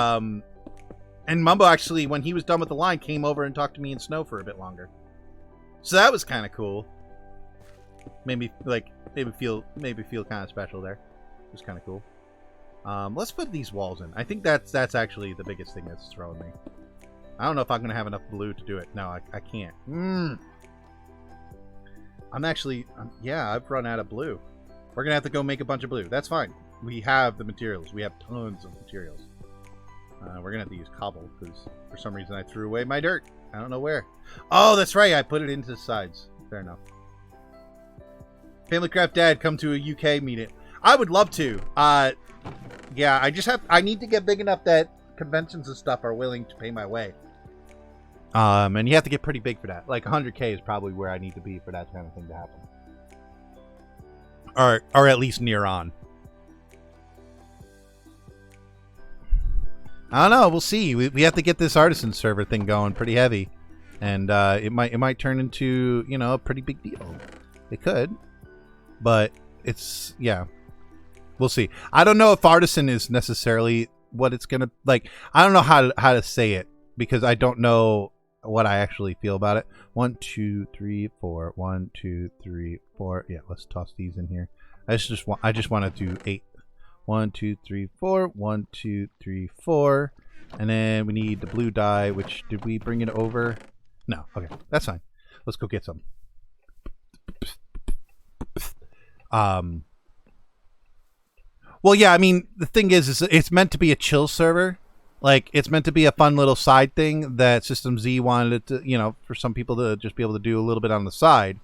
Mumbo actually, when he was done with the line, came over and talked to me and Snow for a bit longer. So that was kind of cool. Made me feel kind of special there. It was kind of cool. Let's put these walls in. I think that's actually the biggest thing that's throwing me. I don't know if I'm gonna have enough blue to do it. No, I can't. I've run out of blue. We're gonna have to go make a bunch of blue. That's fine. We have the materials. We have tons of materials. We're gonna have to use cobble because for some reason I threw away my dirt. I don't know where. Oh, that's right. I put it into the sides. Fair enough. FamilycraftDad, come to a UK meeting. I would love to. Yeah, I need to get big enough that conventions and stuff are willing to pay my way. And you have to get pretty big for that. Like 100K is probably where I need to be for that kind of thing to happen. Or at least near on. I don't know. We'll see. We have to get this artisan server thing going pretty heavy, and it might turn into, you know, a pretty big deal. It could, but it's, yeah. We'll see. I don't know if artisan is necessarily what it's gonna like. I don't know how to say it because I don't know what I actually feel about it. 1, 2, 3, 4. 1, 2, 3, 4. Yeah, let's toss these in here. I just want to do 8. 1, 2, 3, 4. 1, 2, 3, 4. And then we need the blue dye, which, did we bring it over? No. Okay, that's fine. Let's go get some. Well, yeah, I mean, the thing is it's meant to be a chill server. Like, it's meant to be a fun little side thing that System Z wanted it to, you know, for some people to just be able to do a little bit on the side.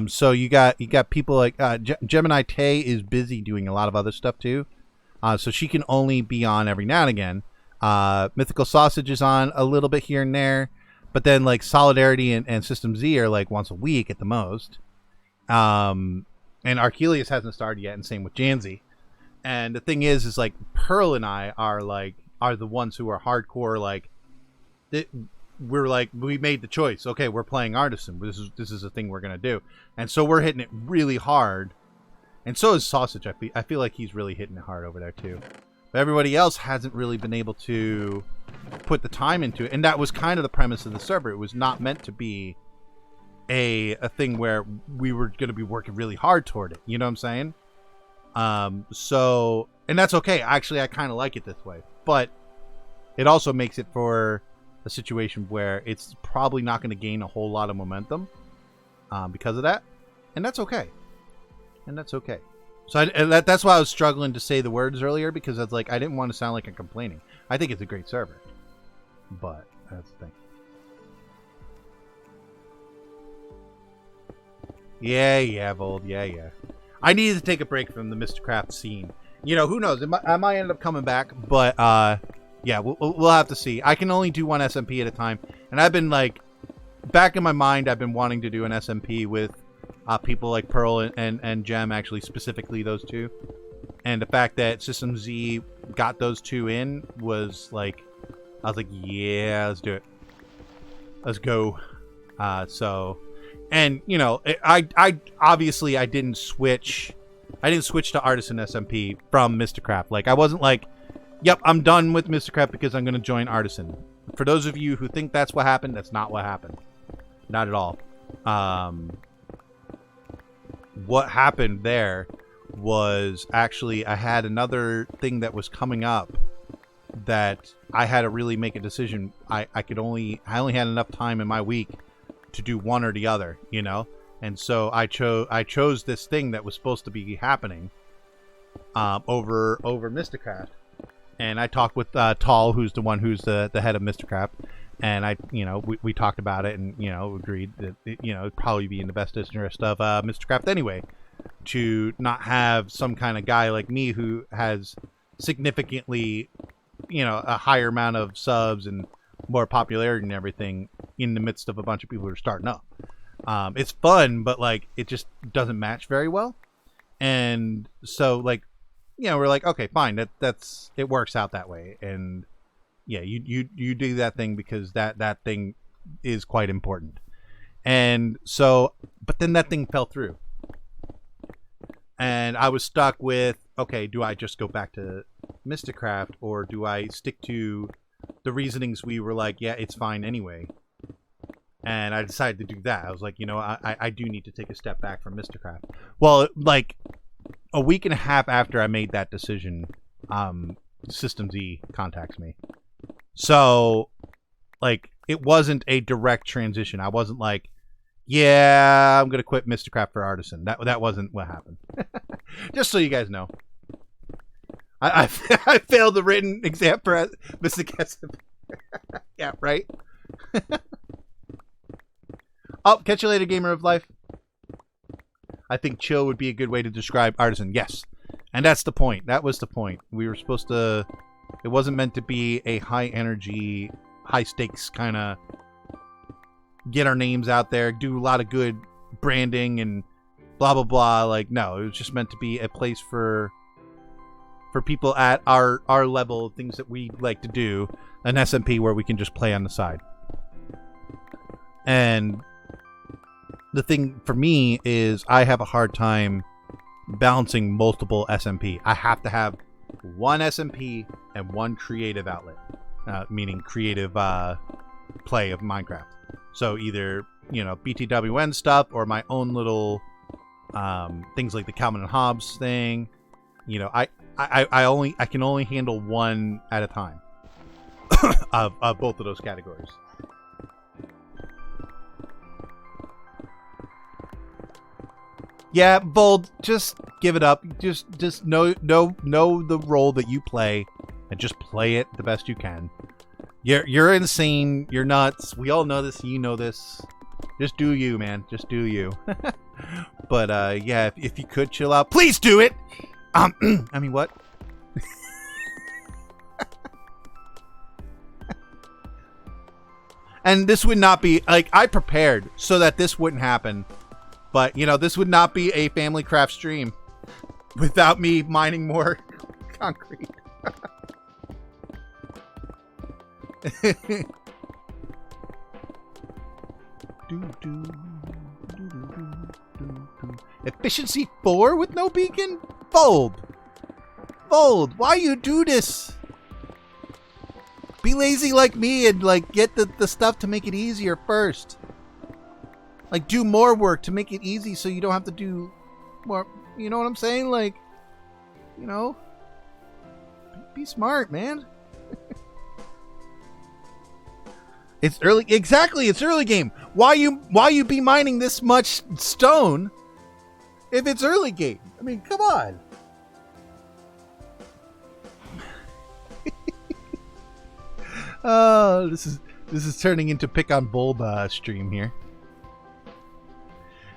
So you got people like Gemini Tay is busy doing a lot of other stuff too. So she can only be on every now and again. Mythical Sausage is on a little bit here and there, but then like Solidarity and System Z are like once a week at the most. And Archelius hasn't started yet, and same with Janzi. And the thing is like Pearl and I are the ones who are hardcore. Like, we're like, we made the choice. Okay, we're playing Artisan. This is a thing we're gonna do, and so we're hitting it really hard. And so is Sausage. I feel like he's really hitting it hard over there too. But everybody else hasn't really been able to put the time into it, and that was kind of the premise of the server. It was not meant to be a thing where we were going to be working really hard toward it. You know what I'm saying? So, and that's okay. Actually, I kind of like it this way, but it also makes it for a situation where it's probably not going to gain a whole lot of momentum because of that, and that's okay. So that's why I was struggling to say the words earlier, because I was like, I didn't want to sound like I'm complaining. I think it's a great server, but that's the thing. Yeah, Vold. Yeah. I needed to take a break from the Mr. Craft scene. You know, who knows? I might end up coming back, but yeah, we'll have to see. I can only do one SMP at a time, and I've been like, back in my mind, I've been wanting to do an SMP with people like Pearl and Gem, actually, specifically those two. And the fact that System Z got those two in was like, I was like, yeah, let's do it. Let's go. So, and you know, I obviously I didn't switch to Artisan SMP from Mr. Craft. Like, I wasn't like, yep, I'm done with Mr. Craft because I'm going to join Artisan. For those of you who think that's what happened, that's not what happened. Not at all. What happened there was actually I had another thing that was coming up that I had to really make a decision. I only had enough time in my week to do one or the other, you know? And so I chose this thing that was supposed to be happening over Mr. Craft. And I talked with Tall, who's the head of Mr. Craft, and we talked about it, and agreed that it'd probably be in the best interest of Mr. Craft anyway, to not have some kind of guy like me who has significantly a higher amount of subs and more popularity and everything in the midst of a bunch of people who are starting up. It's fun, but like it just doesn't match very well, and so like we're like, okay, fine, that's it works out that way. And yeah, you do that thing because that thing is quite important. And so, but then that thing fell through, and I was stuck with, okay, do I just go back to Mr. Craft, or do I stick to the reasonings we were like, yeah, it's fine anyway? And I decided to do that. I was like, I do need to take a step back from Mr. Craft. Well, like a week and a half after I made that decision, System Z contacts me. So, like, it wasn't a direct transition. I wasn't like, yeah, I'm going to quit Mr. Craft for Artisan. That wasn't what happened. Just so you guys know. I failed the written exam for Mr. Kesson. Yeah, right? Oh, catch you later, gamer of life. I think chill would be a good way to describe Artisan. Yes. And that's the point. That was the point. We were supposed to... It wasn't meant to be a high energy, high stakes kind of get our names out there, do a lot of good branding and blah, blah, blah. Like, no, it was just meant to be a place for for people at our level, things that we like to do, an SMP where we can just play on the side. And the thing for me is I have a hard time balancing multiple SMP. I have to have one SMP and one creative outlet, meaning creative play of Minecraft. So either, you know, BTWN stuff or my own little things like the Calvin and Hobbes thing. You know, I can only handle one at a time of both of those categories. Yeah, Bold, just give it up. Just know the role that you play and just play it the best you can. You're insane. You're nuts. We all know this. You know this. Just do you, man. Just do you. But yeah, if you could chill out, please do it. I mean, what? And this would not be like, I prepared so that this wouldn't happen. But, you know, this would not be a Family Craft stream without me mining more concrete. Efficiency 4 with no beacon? Fold, why you do this? Be lazy like me and like get the stuff to make it easier first. Like, do more work to make it easy so you don't have to do more. You know what I'm saying? Like, you know, be smart, man. It's early. Exactly. It's early game. Why you be mining this much stone if it's early game? I mean, come on. Oh, this is turning into pick on Bold stream here.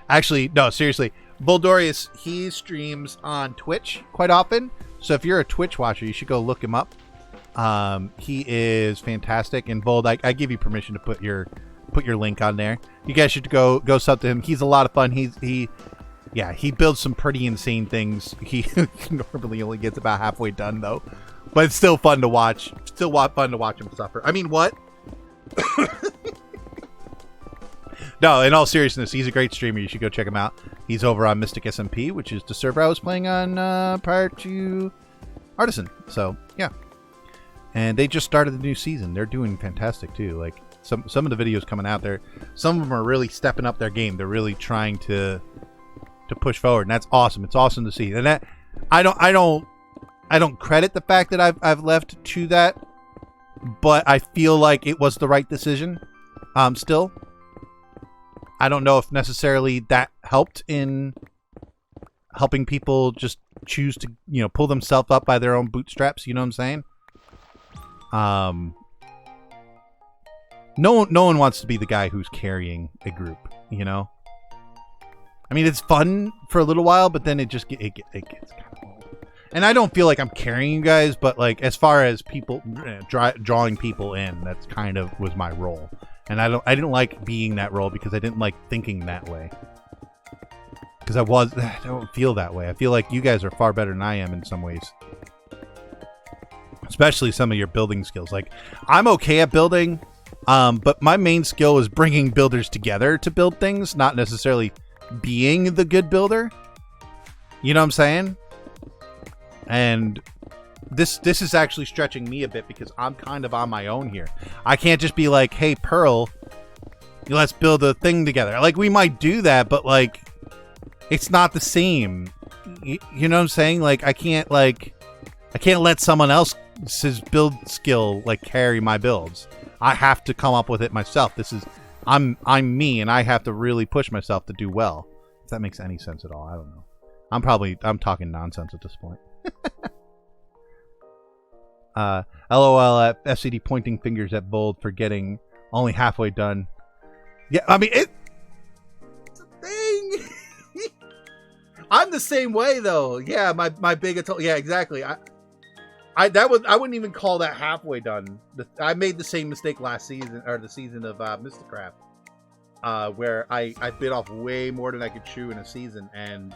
Actually, no, seriously. Buldorius, he streams on Twitch quite often. So if you're a Twitch watcher, you should go look him up. He is fantastic. And Bold, I give you permission to put your link on there. You guys should go sub to him. He's a lot of fun. He builds some pretty insane things. He normally only gets about halfway done though, but it's still fun to watch. Still fun to watch him suffer. I mean, what? No, in all seriousness, he's a great streamer. You should go check him out. He's over on Mystic SMP, which is the server I was playing on prior to Artisan. So, yeah. And they just started the new season. They're doing fantastic, too. Like, some of the videos coming out there, some of them are really stepping up their game. They're really trying to push forward, and that's awesome. It's awesome to see. And that I don't credit the fact that I've left to that, but I feel like it was the right decision. Still. I don't know if necessarily that helped in helping people just choose to, you know, pull themselves up by their own bootstraps. You know what I'm saying? No one wants to be the guy who's carrying a group, you know? I mean, it's fun for a little while, but then it gets kind of old. And I don't feel like I'm carrying you guys, but like as far as people drawing people in, that's kind of was my role. And I didn't like being that role because I didn't like thinking that way. Because I don't feel that way. I feel like you guys are far better than I am in some ways. Especially some of your building skills. Like, I'm okay at building, but my main skill is bringing builders together to build things, not necessarily being the good builder. You know what I'm saying? And this is actually stretching me a bit because I'm kind of on my own here. I can't just be like, hey, Pearl, let's build a thing together. Like, we might do that, but like, it's not the same. You know what I'm saying? Like, I can't let someone else's build skill like carry my builds. I have to come up with it myself. I'm me, and I have to really push myself to do well. If that makes any sense at all, I don't know. I'm talking nonsense at this point. LOL at FCD pointing fingers at Bold for getting only halfway done. Yeah, I mean, it's a thing. I'm the same way though. Yeah, my big yeah, exactly. I wouldn't even call that halfway done. I made the same mistake last season, or the season of Mysticraft, where I bit off way more than I could chew in a season, and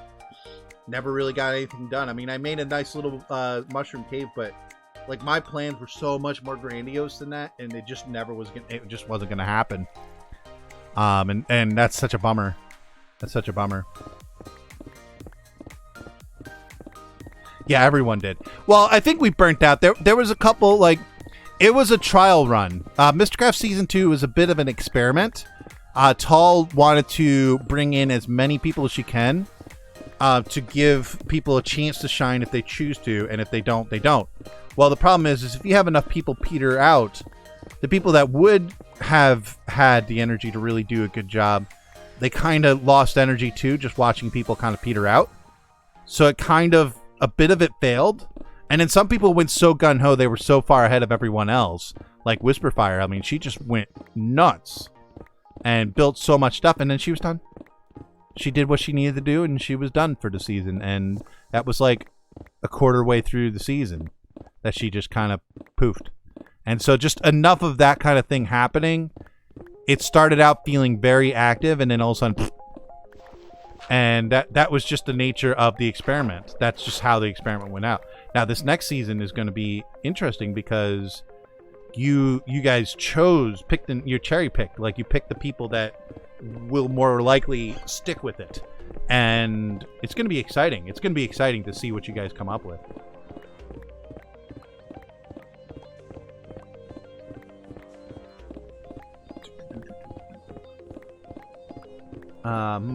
never really got anything done. I mean, I made a nice little mushroom cave, but like my plans were so much more grandiose than that, and it just never was gonna, it just wasn't gonna happen. And that's such a bummer. That's such a bummer. Yeah, everyone did. Well, I think we burnt out. There was a couple, like, it was a trial run. Mr. Craft Season 2 was a bit of an experiment. Tall wanted to bring in as many people as she can to give people a chance to shine if they choose to, and if they don't, they don't. Well, the problem is if you have enough people peter out, the people that would have had the energy to really do a good job, they kind of lost energy too, just watching people kind of peter out. So it kind of, a bit of it failed. And then some people went so gung-ho, they were so far ahead of everyone else. Like Whisperfire, I mean, she just went nuts and built so much stuff, and then she was done. She did what she needed to do, and she was done for the season. And that was like a quarter way through the season that she just kind of poofed. And so just enough of that kind of thing happening, it started out feeling very active, and then all of a sudden, and that was just the nature of the experiment. That's just how the experiment went out. Now, this next season is going to be interesting because you guys picked your cherry picked. Like, you picked the people that will more likely stick with it. And it's going to be exciting. It's going to be exciting to see what you guys come up with.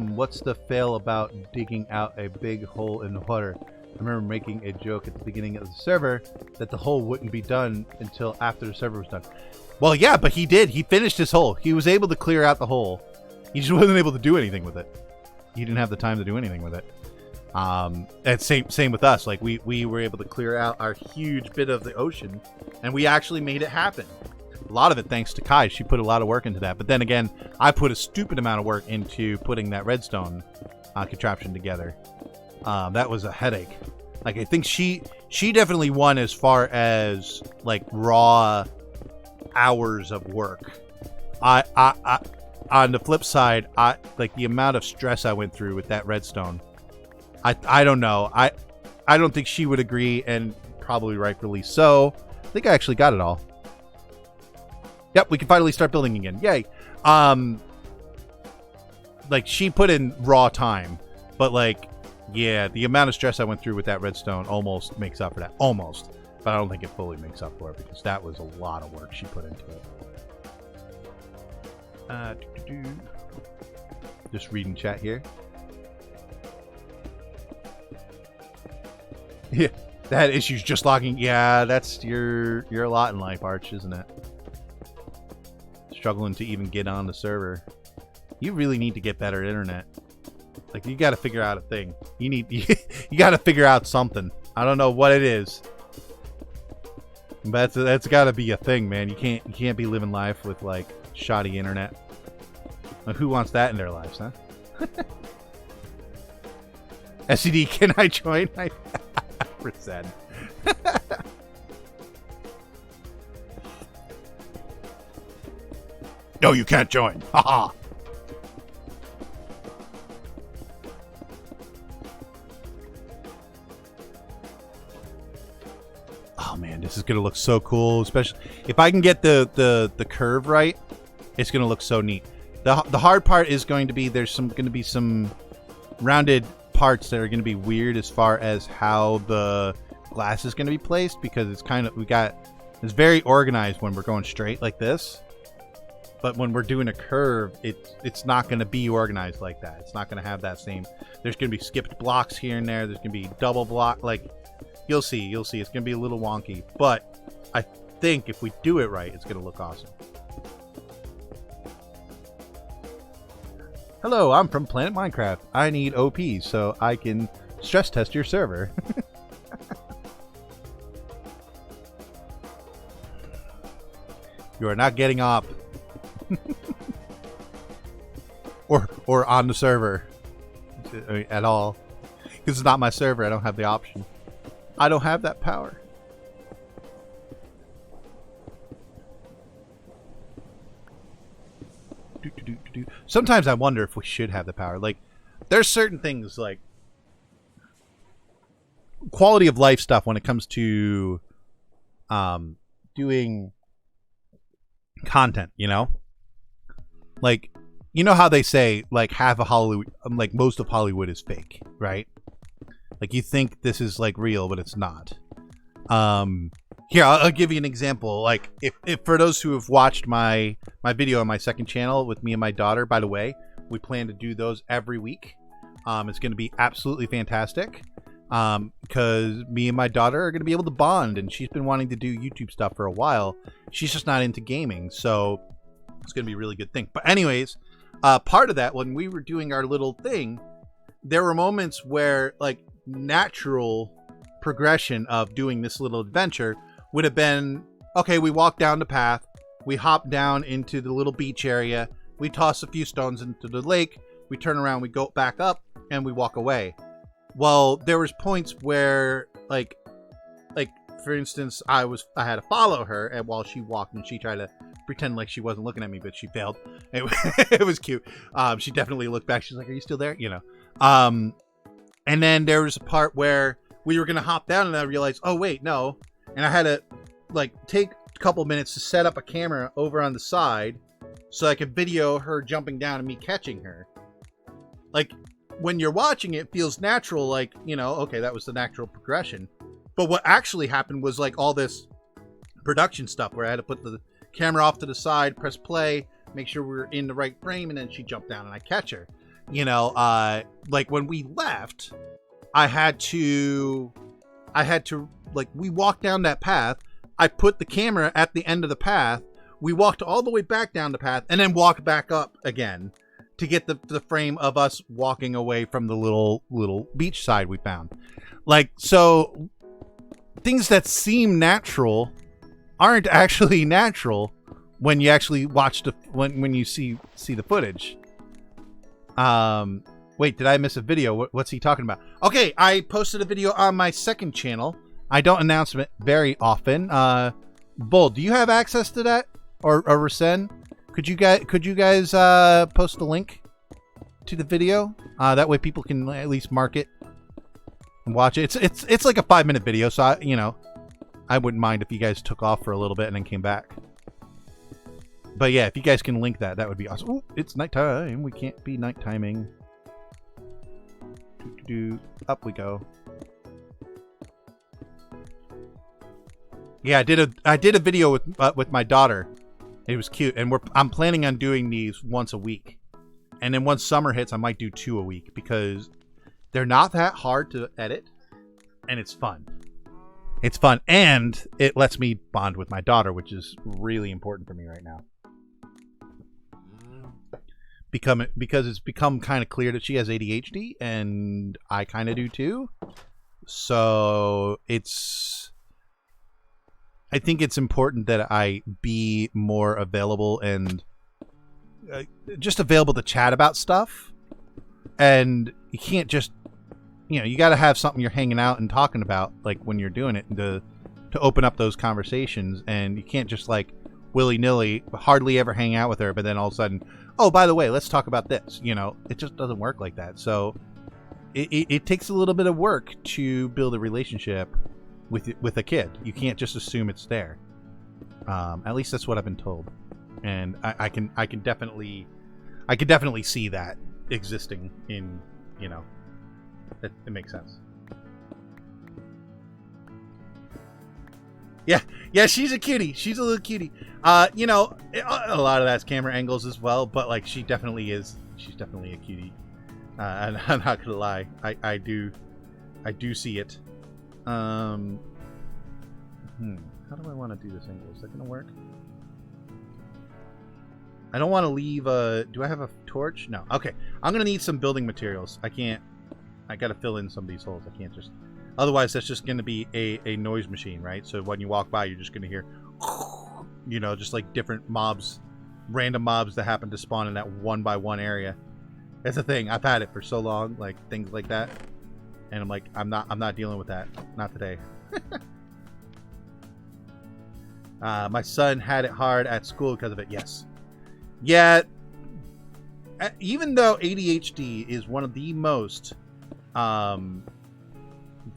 What's the fail about digging out a big hole in the water? I remember making a joke at the beginning of the server that the hole wouldn't be done until after the server was done. Well, yeah, but he did. He finished his hole. He was able to clear out the hole. He just wasn't able to do anything with it. He didn't have the time to do anything with it. And same with us. Like, we were able to clear out our huge bit of the ocean, and we actually made it happen. A lot of it thanks to Kai. She put a lot of work into that. But then again, I put a stupid amount of work into putting that redstone contraption together. That was a headache. Like, I think she definitely won as far as like raw hours of work. I on the flip side, like the amount of stress I went through with that redstone. I don't know. I don't think she would agree, and probably rightfully so. I think I actually got it all. Yep, we can finally start building again. Yay. Like, she put in raw time, but like, yeah, the amount of stress I went through with that redstone almost makes up for that. Almost. But I don't think it fully makes up for it, because that was a lot of work she put into it. Just reading chat here. Yeah, that issue's just logging. Yeah, that's your lot in life, Arch, isn't it? Struggling to even get on the server. You really need to get better internet. Like, you got to figure out a thing. You got to figure out something. I don't know what it is, but that's got to be a thing, man. You can't be living life with like shoddy internet. Like, who wants that in their lives, huh? SCD, can I join? Percent. No, you can't join. Haha. Oh man, this is gonna look so cool. Especially if I can get the curve right, it's gonna look so neat. The hard part is going to be there's gonna be some rounded parts that are gonna be weird as far as how the glass is gonna be placed, because it's kind of it's very organized when we're going straight like this. But when we're doing a curve, it's not going to be organized like that. It's not going to have that same... There's going to be skipped blocks here and there. There's going to be double block. Like, you'll see. It's going to be a little wonky. But I think if we do it right, it's going to look awesome. Hello, I'm from Planet Minecraft. I need OPs so I can stress test your server. You are not getting op. or on the server at all, because it's not my server. I don't have the option. I don't have that power. Sometimes I wonder if we should have the power. Like, there's certain things like quality of life stuff when it comes to doing content, you know? Like, you know how they say like half of Hollywood, like most of Hollywood is fake, right? Like you think this is like real, but it's not. Here, I'll give you an example. Like if for those who have watched my video on my second channel with me and my daughter, by the way, we plan to do those every week. It's going to be absolutely fantastic. Because me and my daughter are going to be able to bond, and she's been wanting to do YouTube stuff for a while. She's just not into gaming, so it's going to be a really good thing. But anyways, part of that, when we were doing our little thing, there were moments where like natural progression of doing this little adventure would have been, okay, we walk down the path, we hop down into the little beach area, we toss a few stones into the lake, we turn around, we go back up, and we walk away. Well, there was points where, like for instance, I had to follow her, and while she walked, and she tried to pretend like she wasn't looking at me, but she failed. It was cute. She definitely looked back. She's like, "Are you still there?" You know. And then there was a part where we were gonna hop down, and I realized, oh wait, no, and I had to like take a couple minutes to set up a camera over on the side so I could video her jumping down and me catching her. Like, when you're watching it, feels natural, like, you know, okay, that was the natural progression. But what actually happened was like all this production stuff where I had to put the camera off to the side, press play, make sure we were in the right frame, and then she jumped down and I catch her. You know, like when we left, I had to like, we walked down that path. I put the camera at the end of the path. We walked all the way back down the path and then walked back up again to get the frame of us walking away from the little beach side we found. Like, so things that seem natural aren't actually natural when you actually watch when you see the footage. Wait, did I miss a video? What's he talking about? Okay, I posted a video on my second channel. I don't announce it very often. Bull, do you have access to that? Or Rasen? Could you guys post a link to the video? That way people can at least mark it and watch it. It's like a 5-minute video, so I wouldn't mind if you guys took off for a little bit and then came back. But yeah, if you guys can link that would be awesome. Ooh, it's nighttime. We can't be nighttiming. Up we go. Yeah, I did a video with my daughter. It was cute, and I'm planning on doing these once a week, and then once summer hits, I might do 2 a week because they're not that hard to edit, and it's fun. It's fun, and it lets me bond with my daughter, which is really important for me right now. Because it's become kind of clear that she has ADHD, and I kind of do too. So I think it's important that I be more available and just available to chat about stuff. And you can't just, you got to have something you're hanging out and talking about, like when you're doing it, to open up those conversations. And you can't just like willy-nilly hardly ever hang out with her, but then all of a sudden, oh, by the way, let's talk about this. It just doesn't work like that. So it takes a little bit of work to build a relationship with a kid. You can't just assume it's there. At least that's what I've been told, and I can definitely see that existing in it makes sense. Yeah, she's a kitty. She's a little kitty. A lot of that's camera angles as well, but like she definitely is. She's definitely a cutie. And I'm not gonna lie, I do see it. How do I want to do this angle? Is that gonna work? I don't want to leave a... Do I have a torch? No. Okay. I'm gonna need some building materials. I gotta fill in some of these holes. I can't just... Otherwise, that's just gonna be a noise machine, right? So when you walk by, you're just gonna hear... just like different mobs, random mobs that happen to spawn in that 1x1 area. That's the thing. I've had it for so long, like things like that. And I'm like, I'm not dealing with that. Not today. My son had it hard at school because of it. Yes. Yeah. Even though ADHD is one of the most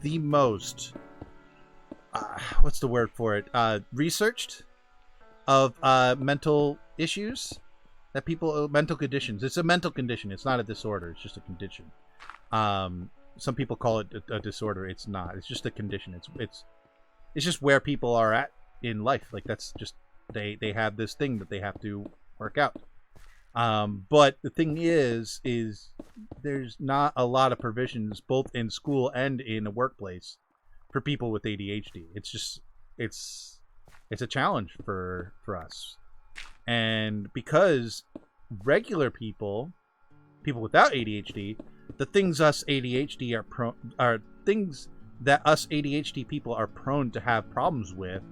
the most, what's the word for it? Researched of mental issues that people, mental conditions. It's a mental condition. It's not a disorder. It's just a condition. Some people call it a disorder. It's not. It's just a condition. It's just where people are at in life. Like, that's just, they have this thing that they have to work out. But the thing is there's not a lot of provisions both in school and in the workplace for people with ADHD. It's just, it's a challenge for us. And because regular people without ADHD, the things us ADHD are things that us ADHD people are prone to have problems with,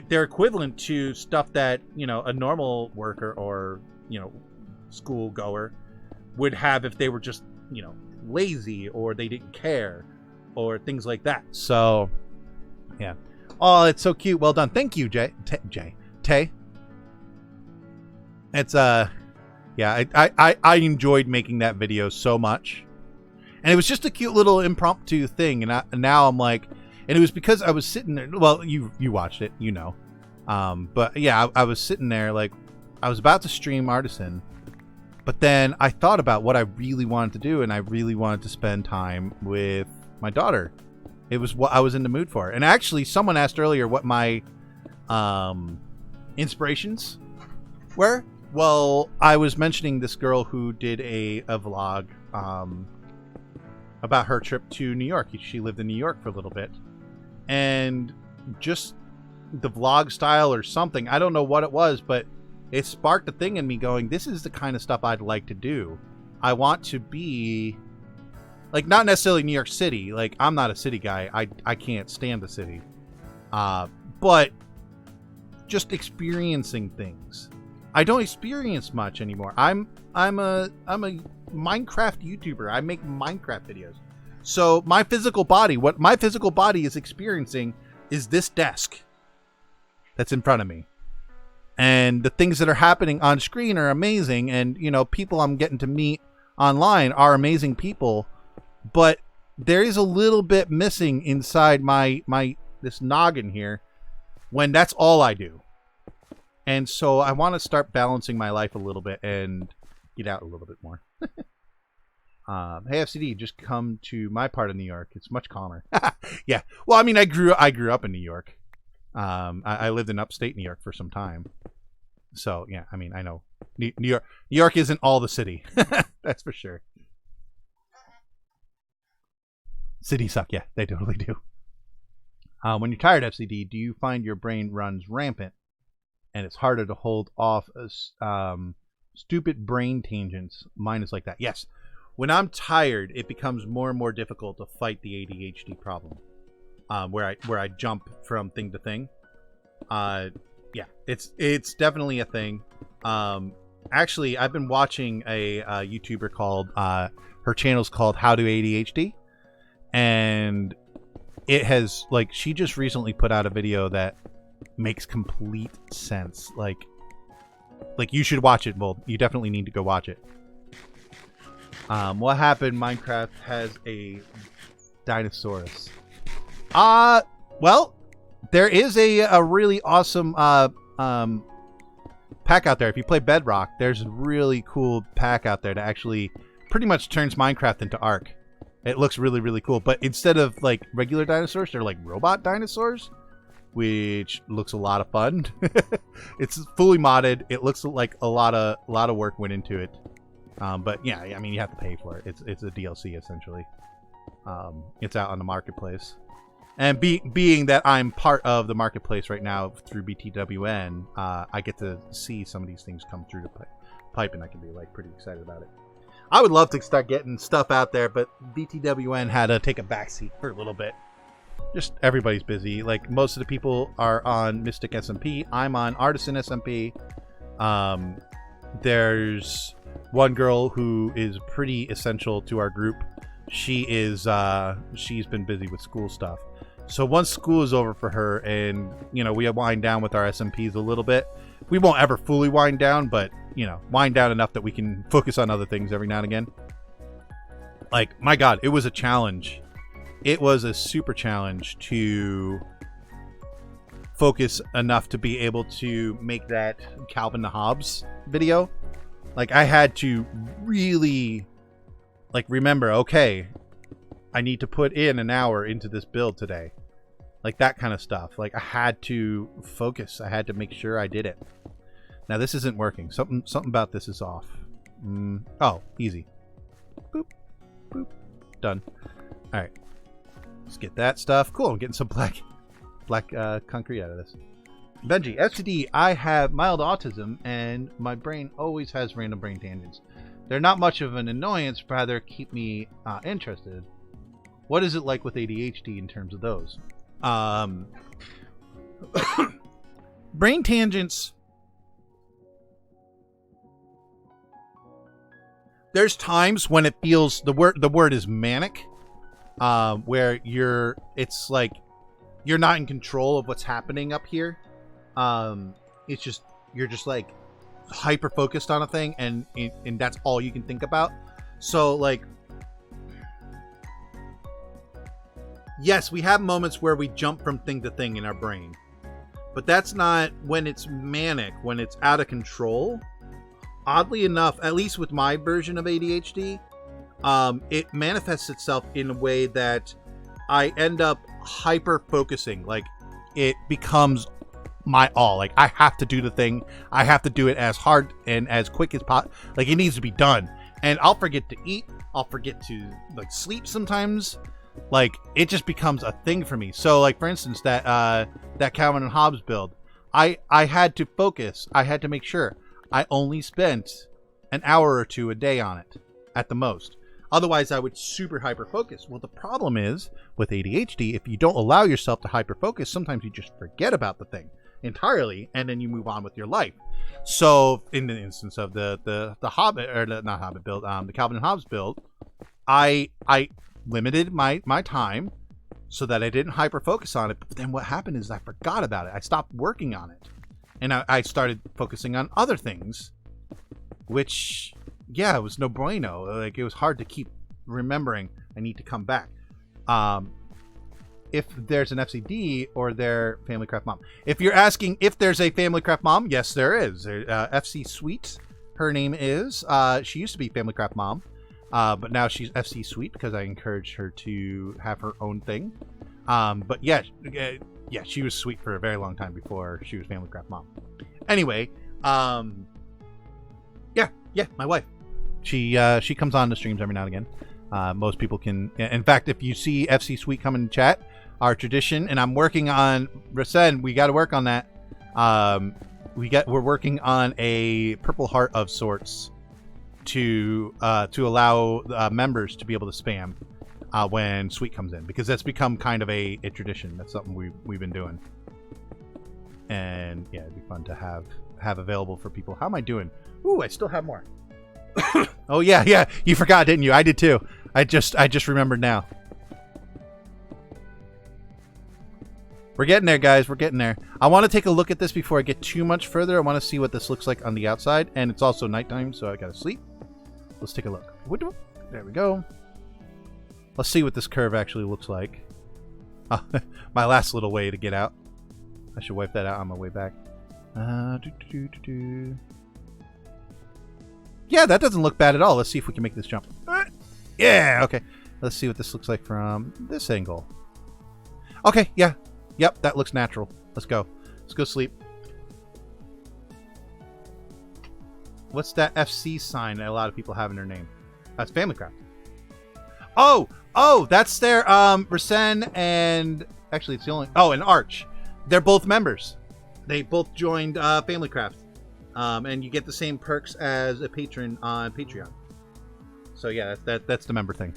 they're equivalent to stuff that, you know, a normal worker or, you know, school goer would have if they were just, you know, lazy or they didn't care or things like that. So yeah. Oh, it's so cute. Well done. Thank you, Tay. It's yeah, I enjoyed making that video so much. And it was just a cute little impromptu thing, and now I'm like, and it was because I was sitting there. Well, you watched it, you know. But yeah, I was sitting there like I was about to stream Artisan, but then I thought about what I really wanted to do, and I really wanted to spend time with my daughter. It was what I was in the mood for. And actually, someone asked earlier what my inspirations were. Well, I was mentioning this girl who did a vlog about her trip to New York. She lived in New York for a little bit. And just the vlog style or something, I don't know what it was, but it sparked a thing in me going, this is the kind of stuff I'd like to do. I want to be, like, not necessarily New York City. Like, I'm not a city guy. I can't stand the city. But just experiencing things. I don't experience much anymore. I'm a Minecraft YouTuber. I make Minecraft videos. So my physical body, what my physical body is experiencing is this desk that's in front of me. And the things that are happening on screen are amazing. And, you know, people I'm getting to meet online are amazing people. But there is a little bit missing inside my this noggin here when that's all I do. And so I want to start balancing my life a little bit and get out a little bit more. Hey, FCD, just come to my part of New York. It's much calmer. Yeah. Well, I mean, I grew up in New York. I lived in upstate New York for some time. So, yeah, I mean, I know. New York isn't all the city. That's for sure. Cities suck. Yeah, they totally do. When you're tired, FCD, do you find your brain runs rampant and it's harder to hold off stupid brain tangents? Mine is like that. Yes. When I'm tired, it becomes more and more difficult to fight the ADHD problem. Where I jump from thing to thing. Yeah, it's definitely a thing. Actually, I've been watching a YouTuber called her channel's called How to ADHD, and it has, like, she just recently put out a video that makes complete sense. Like you should watch it. Well, you definitely need to go watch it. What happened? Minecraft has a dinosaurus. Well, there is a really awesome pack out there. If you play Bedrock, there's a really cool pack out there that actually pretty much turns Minecraft into Ark. It looks really, really cool. But instead of like regular dinosaurs, they're like robot dinosaurs, which looks a lot of fun. It's fully modded. It looks like a lot of work went into it. But yeah, I mean, you have to pay for it. It's a DLC essentially. It's out on the marketplace. And being that I'm part of the marketplace right now through BTWN, I get to see some of these things come through the pipe, and I can be like pretty excited about it. I would love to start getting stuff out there, but BTWN had to take a backseat for a little bit. Just everybody's busy. Like, most of the people are on Mystic SMP. I'm on Artisan SMP. There's one girl who is pretty essential to our group. She's been busy with school stuff. So once school is over for her and, you know, we wind down with our SMPs a little bit, we won't ever fully wind down, but, you know, wind down enough that we can focus on other things every now and again. Like, my God, it was a challenge. It was a super challenge to focus enough to be able to make that Calvin to Hobbes video. Like, I had to really, like, remember, okay, I need to put in an hour into this build today. Like, that kind of stuff. Like, I had to focus. I had to make sure I did it. Now, this isn't working. Something about this is off. Oh, easy. Boop. Boop. Done. All right. Let's get that stuff. Cool. I'm getting some black concrete out of this. Benji, FCD, I have mild autism, and my brain always has random brain tangents. They're not much of an annoyance, rather keep me interested. What is it like with ADHD in terms of those? Brain tangents. There's times when it feels the word is manic, where it's like you're not in control of what's happening up here. It's just you're just like hyper focused on a thing, and that's all you can think about. So like, yes, we have moments where we jump from thing to thing in our brain, but that's not when it's manic, when it's out of control. Oddly enough, at least with my version of ADHD, it manifests itself in a way that I end up hyper focusing. Like, it becomes my all. Like, I have to do the thing. I have to do it as hard and as quick as possible. Like, it needs to be done. And I'll forget to eat. I'll forget to like sleep sometimes. Like, it just becomes a thing for me. So like, for instance, that Calvin and Hobbes build, I had to focus. I had to make sure I only spent an hour or two a day on it at the most. Otherwise, I would super hyper focus. Well, the problem is with ADHD, if you don't allow yourself to hyper focus, sometimes you just forget about the thing entirely, and then you move on with your life. So, in the instance of the Hobbit, or not Hobbit build, the Calvin and Hobbes build, I limited my time so that I didn't hyper focus on it. But then what happened is I forgot about it. I stopped working on it, and I started focusing on other things, which, yeah, it was no bueno. Like, it was hard to keep remembering I need to come back. If there's an FCD or their FamilyCraft mom. If you're asking if there's a FamilyCraft mom, yes, there is. FC Sweet, her name is. She used to be FamilyCraft mom, but now she's FC Sweet because I encouraged her to have her own thing. But yeah, she was Sweet for a very long time before she was FamilyCraft mom. Anyway, yeah, my wife. She comes on the streams every now and again. Most people can. In fact, if you see FC Sweet come in chat, our tradition, and I'm working on Rasen, we got to work on that. We're working on a purple heart of sorts to allow members to be able to spam when Sweet comes in, because that's become kind of a tradition. That's something we've been doing, and yeah, it'd be fun to have available for people. How am I doing? Ooh, I still have more. Oh yeah, you forgot, didn't you? I did too. I just remembered now. We're getting there, guys. We're getting there. I want to take a look at this before I get too much further. I want to see what this looks like on the outside, and it's also nighttime, so I gotta sleep. Let's take a look. There we go. Let's see what this curve actually looks like. My last little way to get out. I should wipe that out on my way back. Yeah, that doesn't look bad at all. Let's see if we can make this jump. Yeah, okay. Let's see what this looks like from this angle. Okay, yeah. Yep, that looks natural. Let's go. Let's go sleep. What's that FC sign that a lot of people have in their name? That's FamilyCraft. Oh, that's their Rasen, and actually it's the only, and Arch. They're both members. They both joined FamilyCraft. And you get the same perks as a patron on Patreon. So yeah, that's the member thing.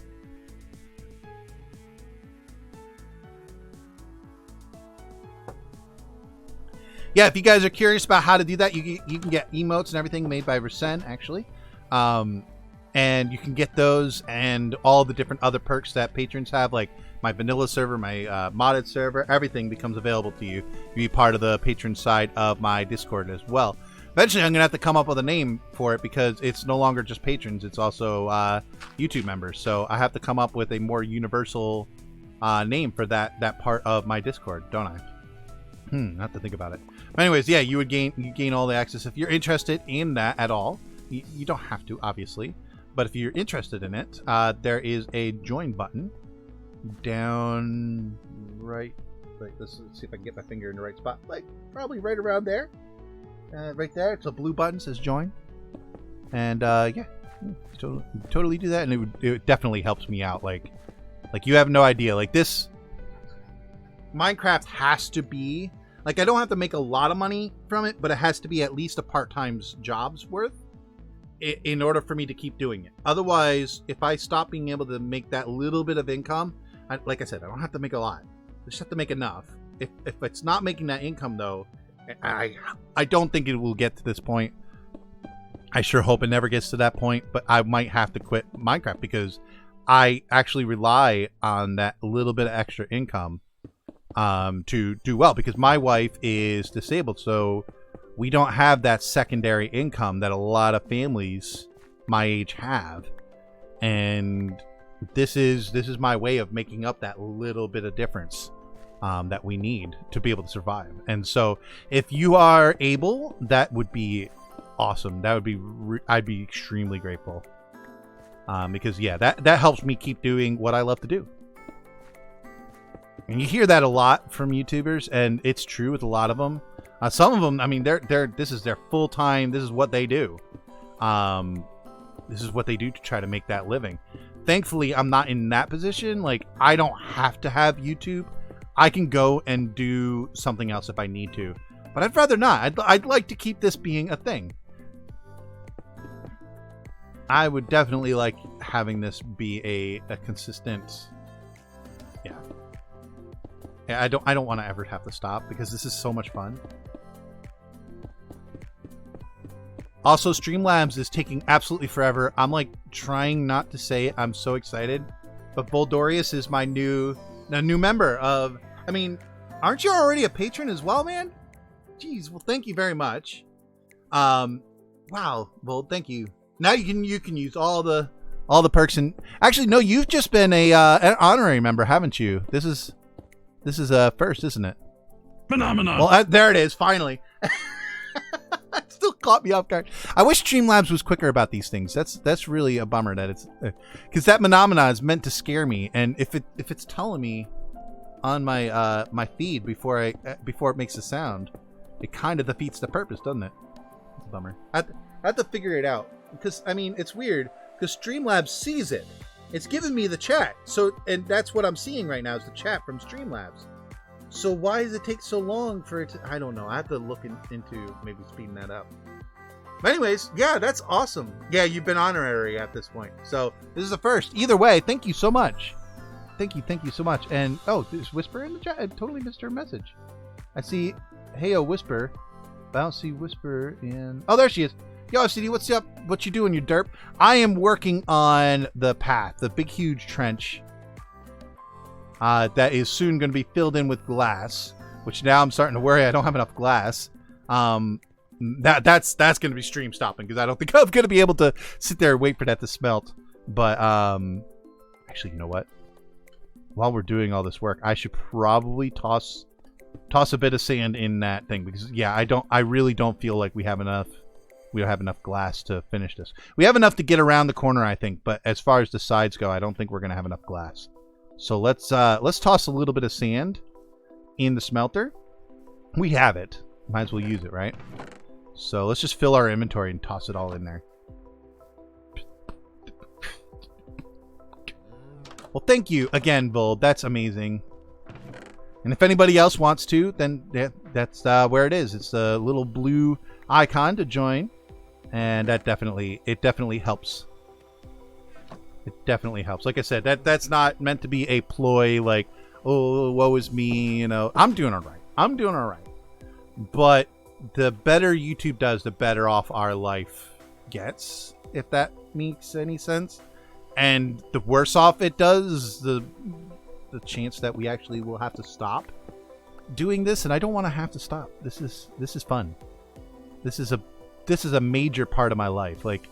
Yeah, if you guys are curious about how to do that, you can get emotes and everything made by Rasen, actually. And you can get those and all the different other perks that patrons have, like my vanilla server, my modded server. Everything becomes available to you. You be part of the patron side of my Discord as well. Eventually, I'm gonna have to come up with a name for it because it's no longer just patrons; it's also YouTube members. So I have to come up with a more universal name for that part of my Discord, don't I? I have to think about it. But anyways, yeah, you gain all the access if you're interested in that at all. You don't have to, obviously, but if you're interested in it, there is a join button down right. Like, let's see if I can get my finger in the right spot. Like, probably right around there. Right there. It's a blue button, says join. And, yeah. Totally do that, and it definitely helps me out. Like, you have no idea. Like, this... Minecraft has to be... Like, I don't have to make a lot of money from it, but it has to be at least a part-time job's worth in order for me to keep doing it. Otherwise, if I stop being able to make that little bit of income, like I said, I don't have to make a lot. I just have to make enough. If it's not making that income, though, I don't think it will get to this point. I sure hope it never gets to that point, but I might have to quit Minecraft because I actually rely on that little bit of extra income to do well, because my wife is disabled, so we don't have that secondary income that a lot of families my age have, and this is my way of making up that little bit of difference that we need to be able to survive. And so if you are able, that would be awesome. That would be I'd be extremely grateful, because yeah, that helps me keep doing what I love to do. And you hear that a lot from YouTubers, and it's true with a lot of them. Some of them, I mean, this is their full time. This is what they do. This is what they do to try to make that living. Thankfully, I'm not in that position. Like, I don't have to have YouTube. I can go and do something else if I need to, but I'd rather not. I'd like to keep this being a thing. I would definitely like having this be a consistent. Yeah. I don't want to ever have to stop because this is so much fun. Also, Streamlabs is taking absolutely forever. I'm like trying not to say it. I'm so excited, but Boldorius is my new member of. I mean, aren't you already a patron as well, man? Jeez, well, thank you very much. Wow, Bold, thank you. Now you can use all the perks, and actually, no, you've just been an honorary member, haven't you? This is first, isn't it? Phenomenon. Well, there it is, finally. It still caught me off guard. I wish Streamlabs was quicker about these things. That's really a bummer that it's because that phenomena is meant to scare me, and if it's telling me on my my feed before it makes a sound, it kind of defeats the purpose, doesn't it? It's a bummer. I have to figure it out, because I mean, it's weird because Streamlabs sees it. It's giving me the chat, and that's what I'm seeing right now is the chat from Streamlabs. So why does it take so long for it to... I don't know. I have to look into maybe speeding that up. But anyways, yeah, that's awesome. Yeah, you've been honorary at this point. So this is the first. Either way, thank you so much. Thank you so much. And, oh, there's Whisper in the chat. I totally missed her message. I see Heyo Whisper, but I don't see Whisper in... Oh, there she is. Yo, FCD, what's up? What you doing, you derp? I am working on the path, the big, huge trench. That is soon going to be filled in with glass, which now I'm starting to worry I don't have enough glass. That's going to be stream stopping because I don't think I'm going to be able to sit there and wait for that to smelt. But actually, you know what? While we're doing all this work, I should probably toss a bit of sand in that thing because yeah, I really don't feel like we have enough. We don't have enough glass to finish this. We have enough to get around the corner, I think, but as far as the sides go, I don't think we're going to have enough glass. So let's toss a little bit of sand in the smelter. We have it. Might as well use it, right? So let's just fill our inventory and toss it all in there. Well, thank you again, Bold. That's amazing. And if anybody else wants to, then that's where it is. It's a little blue icon to join, and it definitely helps. It definitely helps. Like I said, that's not meant to be a ploy like, oh, woe is me, you know. I'm doing all right. But the better YouTube does, the better off our life gets, if that makes any sense. And the worse off it does, the chance that we actually will have to stop doing this, and I don't want to have to stop. This is fun. This is this is a major part of my life. Like,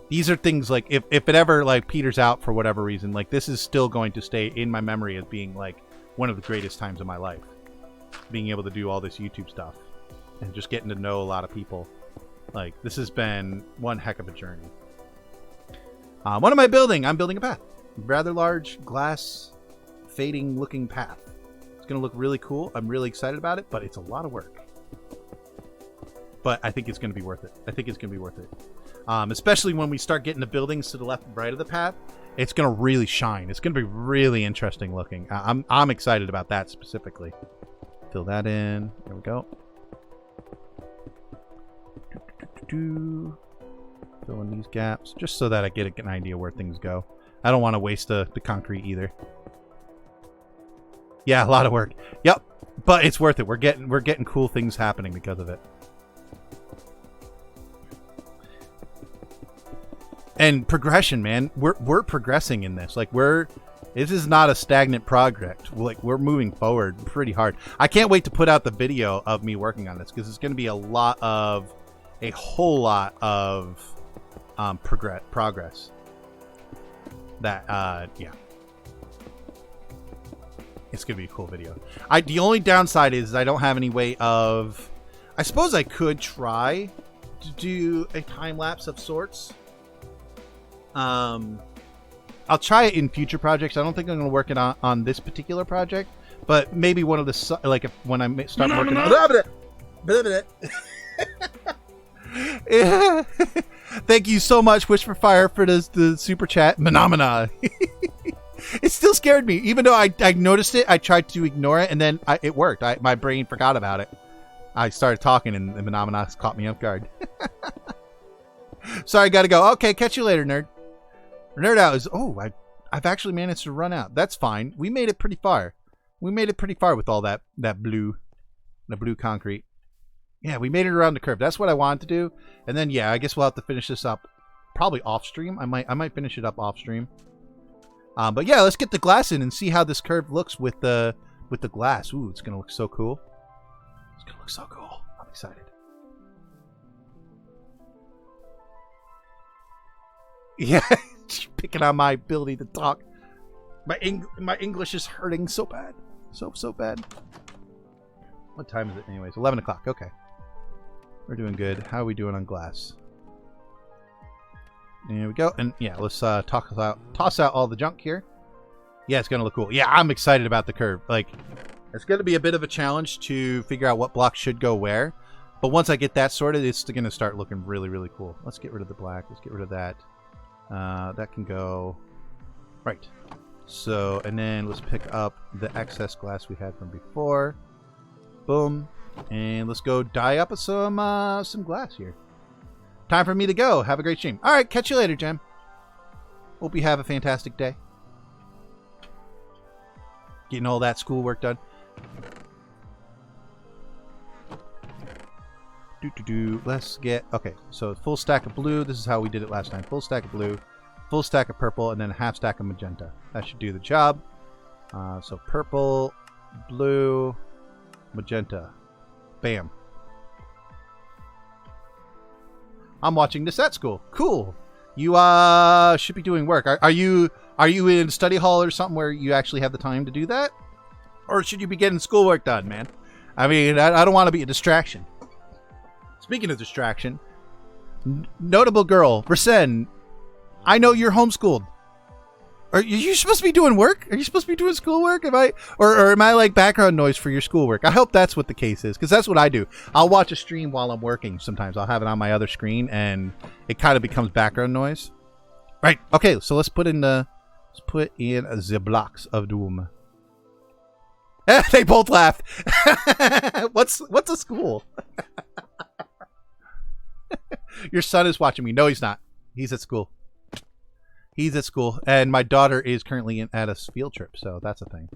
these are things like if it ever like peters out for whatever reason, like this is still going to stay in my memory as being like one of the greatest times of my life. Being able to do all this YouTube stuff and just getting to know a lot of people. Like, this has been one heck of a journey. What am I building? I'm building a path. Rather large, glass, fading looking path. It's going to look really cool. I'm really excited about it, but it's a lot of work. But I think it's going to be worth it. I think it's going to be worth it. Especially when we start getting the buildings to the left and right of the path. It's going to really shine. It's going to be really interesting looking. I'm excited about that specifically. Fill that in. There we go. Fill in these gaps just so that I get an idea where things go. I don't want to waste the concrete either. Yeah, a lot of work. Yep, but it's worth it. We're getting cool things happening because of it. And progression, man. We're progressing in this. Like, this is not a stagnant project. Like, we're moving forward pretty hard. I can't wait to put out the video of me working on this because it's going to be a whole lot of progress. That yeah, it's gonna be a cool video. The only downside is I don't have any way of. I suppose I could try to do a time lapse of sorts. I'll try it in future projects. I don't think I'm going to work it on this particular project, but maybe one of the like when I start working on. Thank you so much, Wish for Fire, for the super chat. Phenomena. It still scared me, even though I noticed it. I tried to ignore it, and then it worked. My brain forgot about it. I started talking, and the Phenomena caught me off guard. Sorry, gotta go. Okay, catch you later, nerd. Nerd out is I've actually managed to run out. That's fine. We made it pretty far. We made it pretty far with all that blue concrete. Yeah, we made it around the curve. That's what I wanted to do. And then yeah, I guess we'll have to finish this up probably off stream. I might finish it up off stream. But yeah, let's get the glass in and see how this curve looks with the glass. Ooh, it's gonna look so cool. It's gonna look so cool. I'm excited. Yeah, picking on my ability to talk. My English is hurting so bad. So bad. What time is it anyways? 11 o'clock. Okay. We're doing good. How are we doing on glass? There we go. And yeah, let's toss out all the junk here. Yeah, it's going to look cool. Yeah, I'm excited about the curve. Like, it's going to be a bit of a challenge to figure out what blocks should go where. But once I get that sorted, it's going to start looking really, really cool. Let's get rid of the black. Let's get rid of that. That can go right. So, and then let's pick up the excess glass we had from before. Boom. And let's go dye up some glass here. Time for me to go. Have a great stream. All right, catch you later, Jem. Hope you have a fantastic day. Getting all that schoolwork done. Let's get... Okay, so full stack of blue. This is how we did it last time. Full stack of blue, full stack of purple, and then a half stack of magenta. That should do the job. So purple, blue, magenta. Bam. I'm watching this at school. Cool. You should be doing work. Are you in study hall or something where you actually have the time to do that? Or should you be getting schoolwork done, man? I mean, I don't want to be a distraction. Speaking of distraction, notable girl, Rasen, I know you're homeschooled. Are you supposed to be doing work? Are you supposed to be doing schoolwork? Or am I like background noise for your schoolwork? I hope that's what the case is, because that's what I do. I'll watch a stream while I'm working sometimes. I'll have it on my other screen, and it kind of becomes background noise. Right. Okay, so let's put in the blocks of doom. They both laughed. What's a school? Your son is watching me. No, he's not. He's at school. He's at school, and my daughter is currently at a field trip, so that's a thing.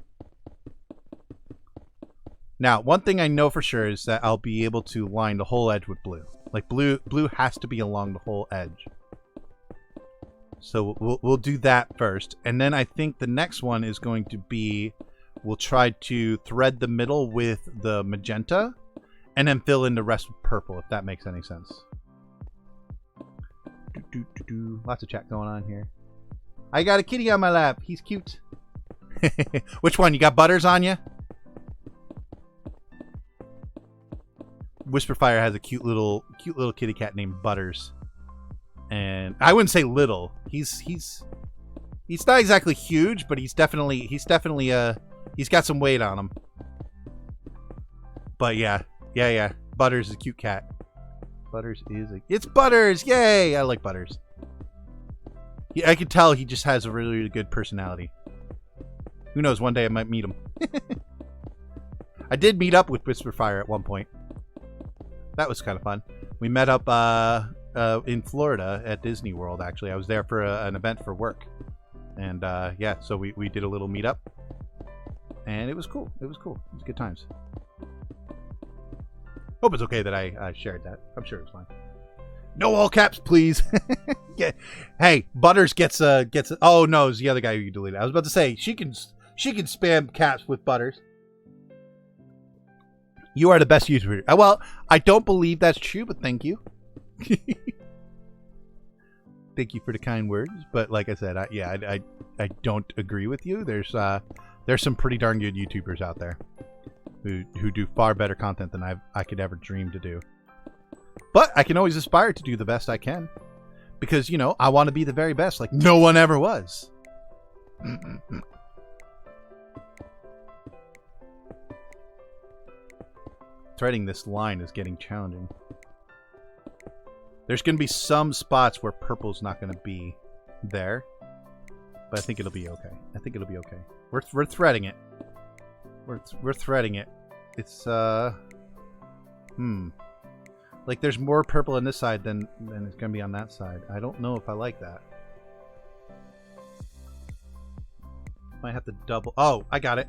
Now, one thing I know for sure is that I'll be able to line the whole edge with blue. Like blue has to be along the whole edge. So we'll do that first, and then I think the next one is going to be we'll try to thread the middle with the magenta, and then fill in the rest with purple, if that makes any sense. Lots of chat going on here. I got a kitty on my lap. He's cute. Which one? You got Butters on you? Whisperfire has a cute little kitty cat named Butters. And I wouldn't say little. He's not exactly huge, but he's definitely he's got some weight on him. But yeah. Butters is a cute cat. It's Butters! Yay! I like Butters. I can tell he just has a really, really good personality. Who knows, one day I might meet him. I did meet up with Whisperfire at one point. That was kind of fun. We met up in Florida at Disney World, actually. I was there for an event for work. And yeah, so we did a little meetup. And it was cool. It was good times. Hope it's okay that I shared that. I'm sure it's fine. No all caps, please. Yeah. Hey, Butters gets oh no, it's the other guy who you deleted. I was about to say she can spam caps with Butters. You are the best YouTuber. Well, I don't believe that's true, but thank you. Thank you for the kind words. But like I said, I don't agree with you. There's some pretty darn good YouTubers out there who do far better content than I could ever dream to do. But I can always aspire to do the best I can. Because, you know, I want to be the very best like no one ever was. Threading this line is getting challenging. There's going to be some spots where purple's not going to be there. But I think it'll be okay. We're threading it. We're threading it. It's like there's more purple on this side than it's gonna be on that side. I don't know if I like that. Might have to double. Oh, I got it.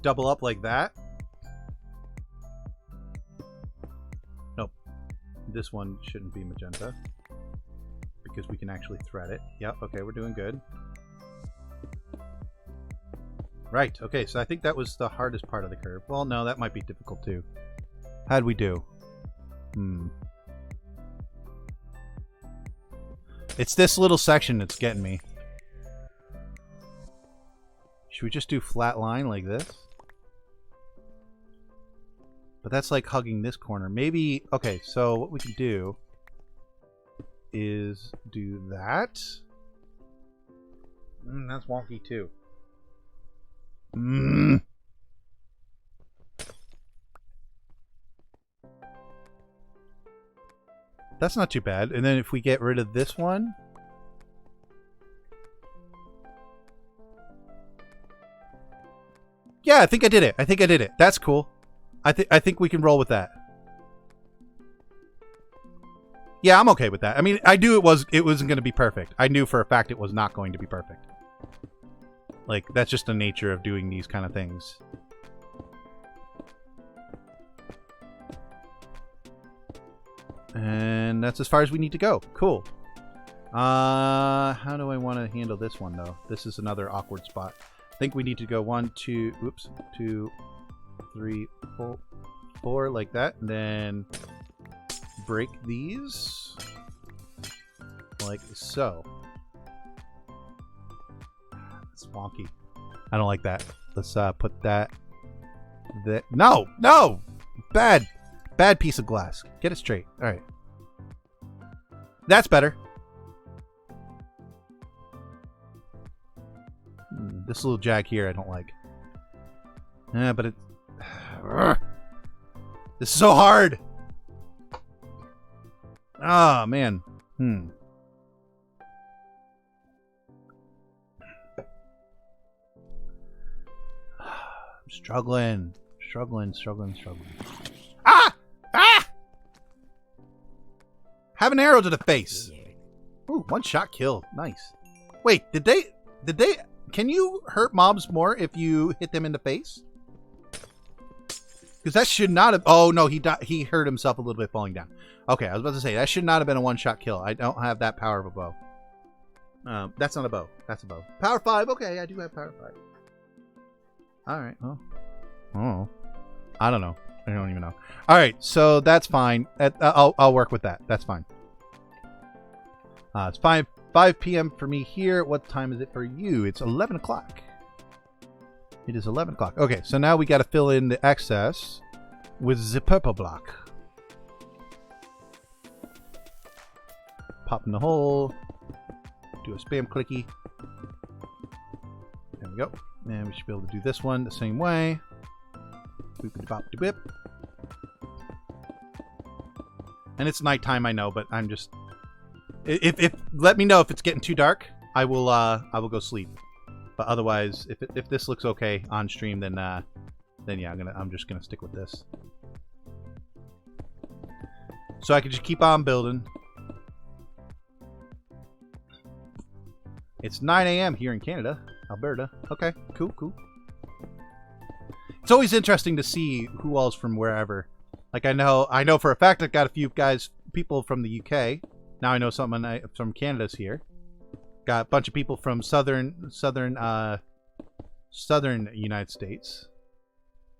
Double up like that. Nope. This one shouldn't be magenta because we can actually thread it. Yep. Okay, we're doing good. Right, okay, so I think that was the hardest part of the curve. Well, no, that might be difficult too. How'd we do? It's this little section that's getting me. Should we just do flat line like this? But that's like hugging this corner. Maybe, okay, so what we can do is do that. That's wonky too. That's not too bad. And then if we get rid of this one, yeah, I think I did it. That's cool. I think we can roll with that. Yeah, I'm okay with that. I mean, I knew it wasn't going to be perfect. I knew for a fact it was not going to be perfect. Like, that's just the nature of doing these kind of things. And that's as far as we need to go. Cool. How do I want to handle this one, though? This is another awkward spot. I think we need to go 1, 2, oops, 2, 3, 4, like that. And then break these. Like so. It's wonky. I don't like that. Let's put that there. No! No! Bad piece of glass. Get it straight. Alright. That's better. This little jag here I don't like. Yeah, but it... This is so hard! Oh, man. I'm struggling. Ah! Ah! Have an arrow to the face. Ooh, 1-shot kill. Nice. Wait, did they... Can you hurt mobs more if you hit them in the face? Because that should not have... Oh, no, he hurt himself a little bit falling down. Okay, I was about to say, that should not have been a 1-shot kill. I don't have that power of a bow. That's not a bow. That's a bow. Power 5. Okay, I do have power 5. Alright, well. Oh. I don't know. I don't even know. Alright, so that's fine. I'll work with that. That's fine. It's 5 p.m. for me here. What time is it for you? It's 11 o'clock. It is 11 o'clock. Okay, so now we got to fill in the excess with the purple block. Pop in the hole. Do a spam clicky. There we go. And we should be able to do this one the same way. Boop-a-bop-de-bip. And it's nighttime, I know, but I'm just... If let me know if it's getting too dark. I will go sleep. But otherwise, if this looks okay on stream, then yeah, I'm just gonna stick with this. So I can just keep on building. It's 9 a.m. here in Canada, Alberta. Okay, cool. It's always interesting to see who all's from wherever. Like I know for a fact I've got a few people from the UK. Now I know someone from Canada's here. Got a bunch of people from southern United States.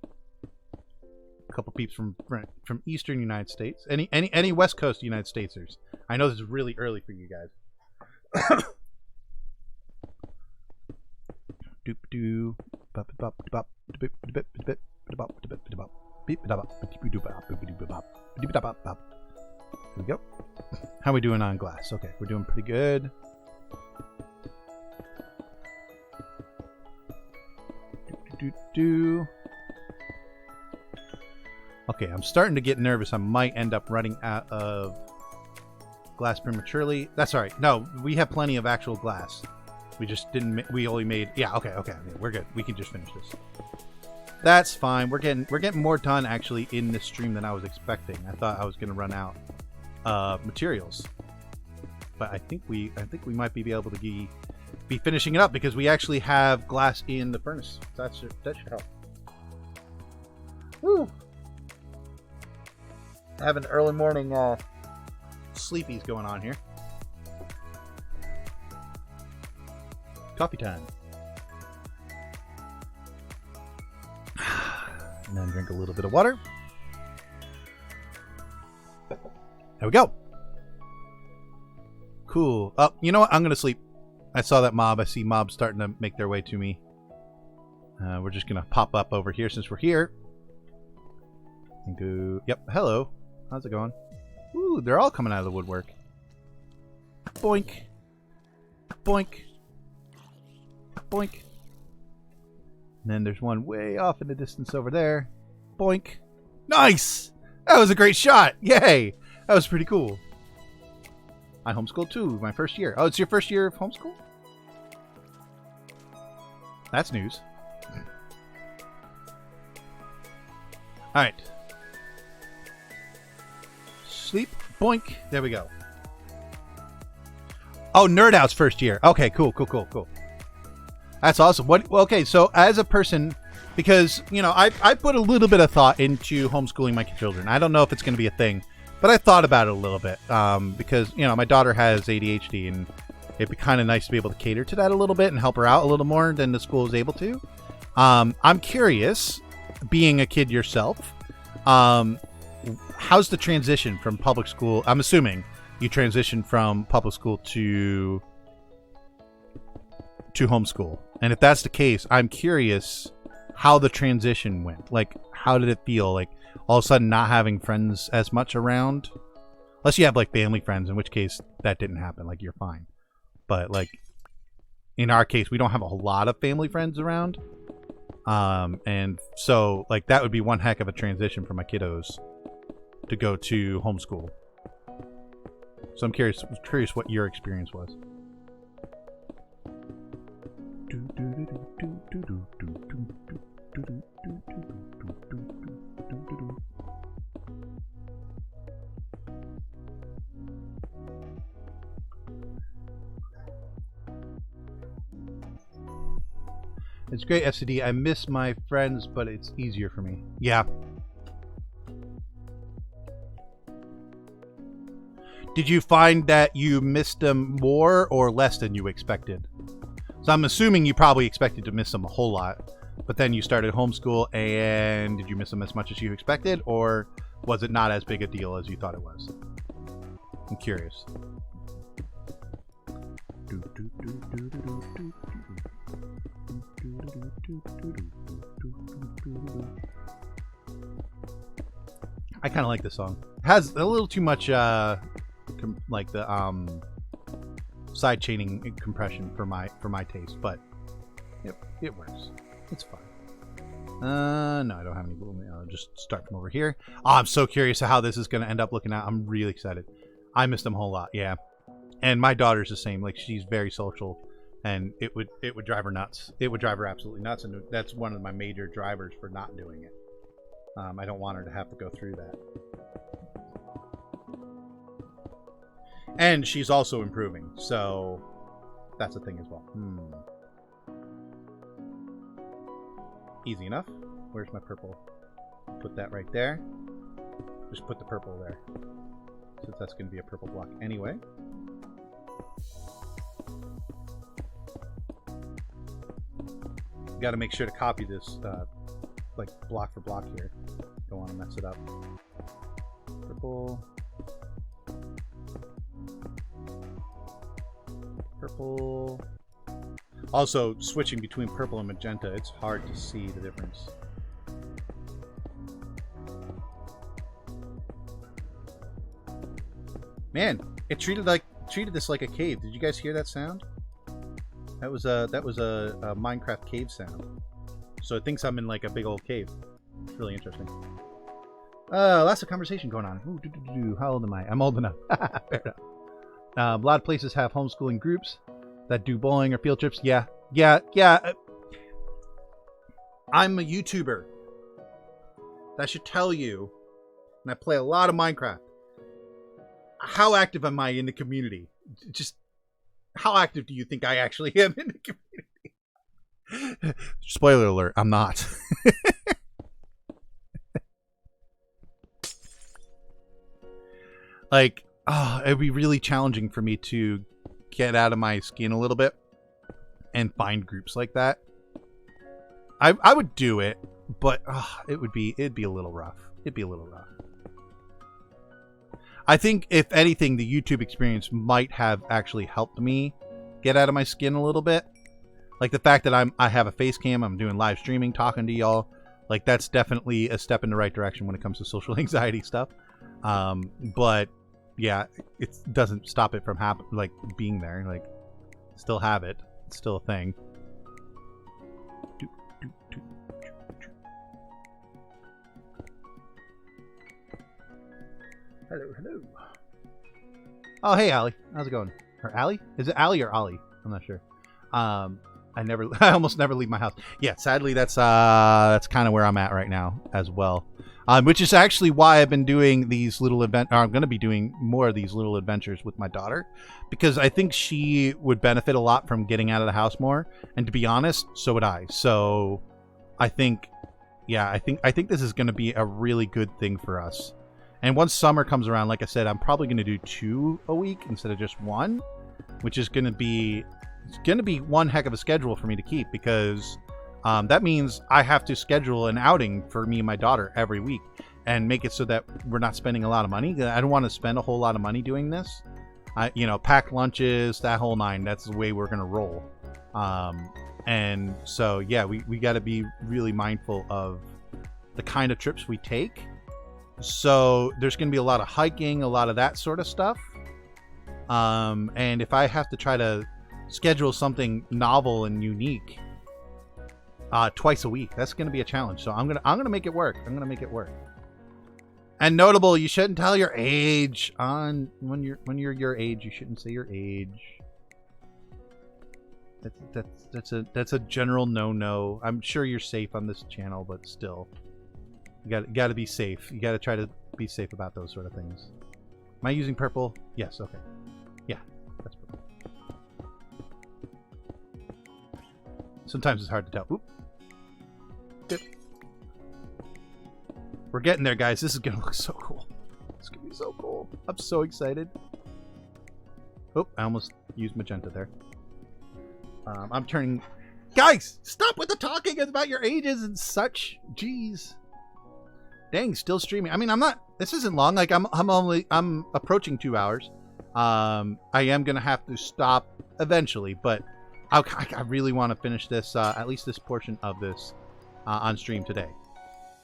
A couple peeps from eastern United States. Any West Coast United Statesers. I know this is really early for you guys. Here we go. How are we doing on glass? Okay, we're doing pretty good. Okay, I'm starting to get nervous. I might end up running out of glass prematurely. That's all right. No, we have plenty of actual glass. We just didn't. We only made. Yeah. Okay. We're good. We can just finish this. That's fine. We're getting more done actually in this stream than I was expecting. I thought I was gonna run out materials, but I think we might be able to be finishing it up because we actually have glass in the furnace. That should help. Woo! Having early morning sleepies going on here. Coffee time. And then drink a little bit of water. There we go. Cool. Oh, you know what? I'm going to sleep. I saw that mob. I see mobs starting to make their way to me. We're just going to pop up over here since we're here. And go... Yep. Hello. How's it going? Ooh, they're all coming out of the woodwork. Boink. Boink. Boink. And then there's one way off in the distance over there. Boink. Nice! That was a great shot! Yay! That was pretty cool. I homeschooled too, my first year. Oh, it's your first year of homeschool? That's news. Alright. Sleep. Boink. There we go. Oh, Nerd Out's first year. Okay, cool. That's awesome. Okay, so as a person, because, you know, I put a little bit of thought into homeschooling my children. I don't know if it's going to be a thing, but I thought about it a little bit because, you know, my daughter has ADHD and it'd be kind of nice to be able to cater to that a little bit and help her out a little more than the school is able to. I'm curious, being a kid yourself, how's the transition from public school? I'm assuming you transitioned from public school to homeschool. And if that's the case, I'm curious how the transition went. Like, how did it feel? Like, all of a sudden not having friends as much around? Unless you have, like, family friends, in which case that didn't happen. Like, you're fine. But, like, in our case, we don't have a whole lot of family friends around. And so, like, that would be one heck of a transition for my kiddos to go to homeschool. So I'm curious what your experience was. It's great, FCD. I miss my friends, but it's easier for me. Yeah. Did you find that you missed them more or less than you expected? So I'm assuming you probably expected to miss them a whole lot, but then you started homeschool, and did you miss them as much as you expected, or was it not as big a deal as you thought it was? I'm curious. I kind of like this song. It has a little too much like the side chaining compression for my taste, but it works. It's fine. No, I don't have any blue. I'll just start from over here. Oh, I'm so curious how this is going to end up looking out. I'm really excited. I missed them a whole lot, yeah. And my daughter's the same. Like, she's very social, and it would drive her nuts. It would drive her absolutely nuts, and that's one of my major drivers for not doing it. I don't want her to have to go through that. And she's also improving, so that's a thing as well. Easy enough. Where's my purple? Put that right there. Just put the purple there, since that's going to be a purple block anyway. Got to make sure to copy this like block for block here. Don't want to mess it up. Purple. Purple. Also, switching between purple and magenta, it's hard to see the difference. Man, it treated this like a cave. Did you guys hear that sound? That was a Minecraft cave sound. So it thinks I'm in like a big old cave. It's really interesting. Lots of conversation going on. Ooh, how old am I? I'm old enough. Fair enough. A lot of places have homeschooling groups that do bowling or field trips. Yeah. I'm a YouTuber. That should tell you, and I play a lot of Minecraft. How active am I in the community? Just how active do you think I actually am in the community? Spoiler alert, I'm not. Like, it'd be really challenging for me to get out of my skin a little bit and find groups like that. I would do it, but it'd be a little rough. It'd be a little rough. I think, if anything, the YouTube experience might have actually helped me get out of my skin a little bit. Like the fact that I have a face cam, I'm doing live streaming, talking to y'all. Like, that's definitely a step in the right direction when it comes to social anxiety stuff. But yeah, it doesn't stop it from being there. Like, still have it. It's still a thing. Hello. Oh, hey, Allie. How's it going? Or Allie? Is it Allie or Ollie? I'm not sure. I almost never leave my house. Yeah, sadly, that's kind of where I'm at right now as well. Which is actually why I've been doing these little I'm going to be doing more of these little adventures with my daughter, because I think she would benefit a lot from getting out of the house more. And to be honest, so would I. So I think this is going to be a really good thing for us. And once summer comes around, like I said, I'm probably going to do 2 a week instead of just 1, which is going to be one heck of a schedule for me to keep, because that means I have to schedule an outing for me and my daughter every week and make it so that we're not spending a lot of money. I don't want to spend a whole lot of money doing this. Pack lunches, that whole 9. That's the way we're going to roll. And so, yeah, we got to be really mindful of the kind of trips we take. So there's going to be a lot of hiking, a lot of that sort of stuff. And if I have to try to schedule something novel and unique twice a week, that's going to be a challenge. So I'm gonna make it work. And notable, you shouldn't tell your age when you're your age. You shouldn't say your age. That's a general no. I'm sure you're safe on this channel, but still. You got to be safe. You got to try to be safe about those sort of things. Am I using purple? Yes. Okay. Yeah, that's purple. Sometimes it's hard to tell. Oop. Dip. We're getting there, guys. This is gonna look so cool. It's gonna be so cool. I'm so excited. Oh, I almost used magenta there. I'm turning. Guys, stop with the talking about your ages and such. Jeez. Dang, still streaming. I mean, I'm not. This isn't long. Like I'm approaching 2 hours. I am going to have to stop eventually, but I really want to finish this, at least this portion of this on stream today.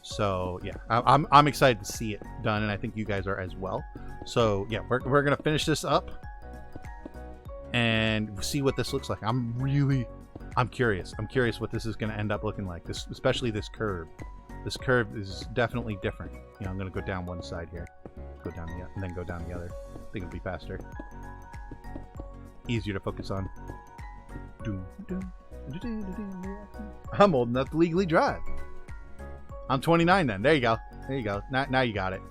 So yeah, I'm excited to see it done, and I think you guys are as well. So yeah, we're going to finish this up and see what this looks like. I'm curious. I'm curious what this is going to end up looking like. This, especially this curve. This curve is definitely different. You know, I'm going to go down one side here, go down the and then go down the other. I think it'll be faster, easier to focus on. I'm old enough to legally drive. I'm 29 then. There you go. There you go. Now you got it.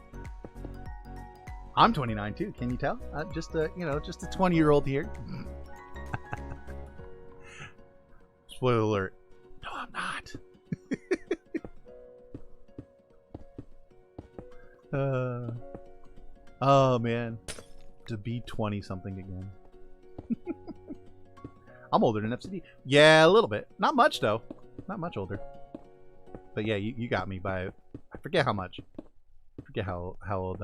I'm 29 too. Can you tell? Just a 20-year-old here. Spoiler alert. No, I'm not. Oh man, to be 20 something again. I'm older than FCD. Yeah, a little bit. Not much though. Not much older. But yeah, you got me by, I forget how much. I forget how old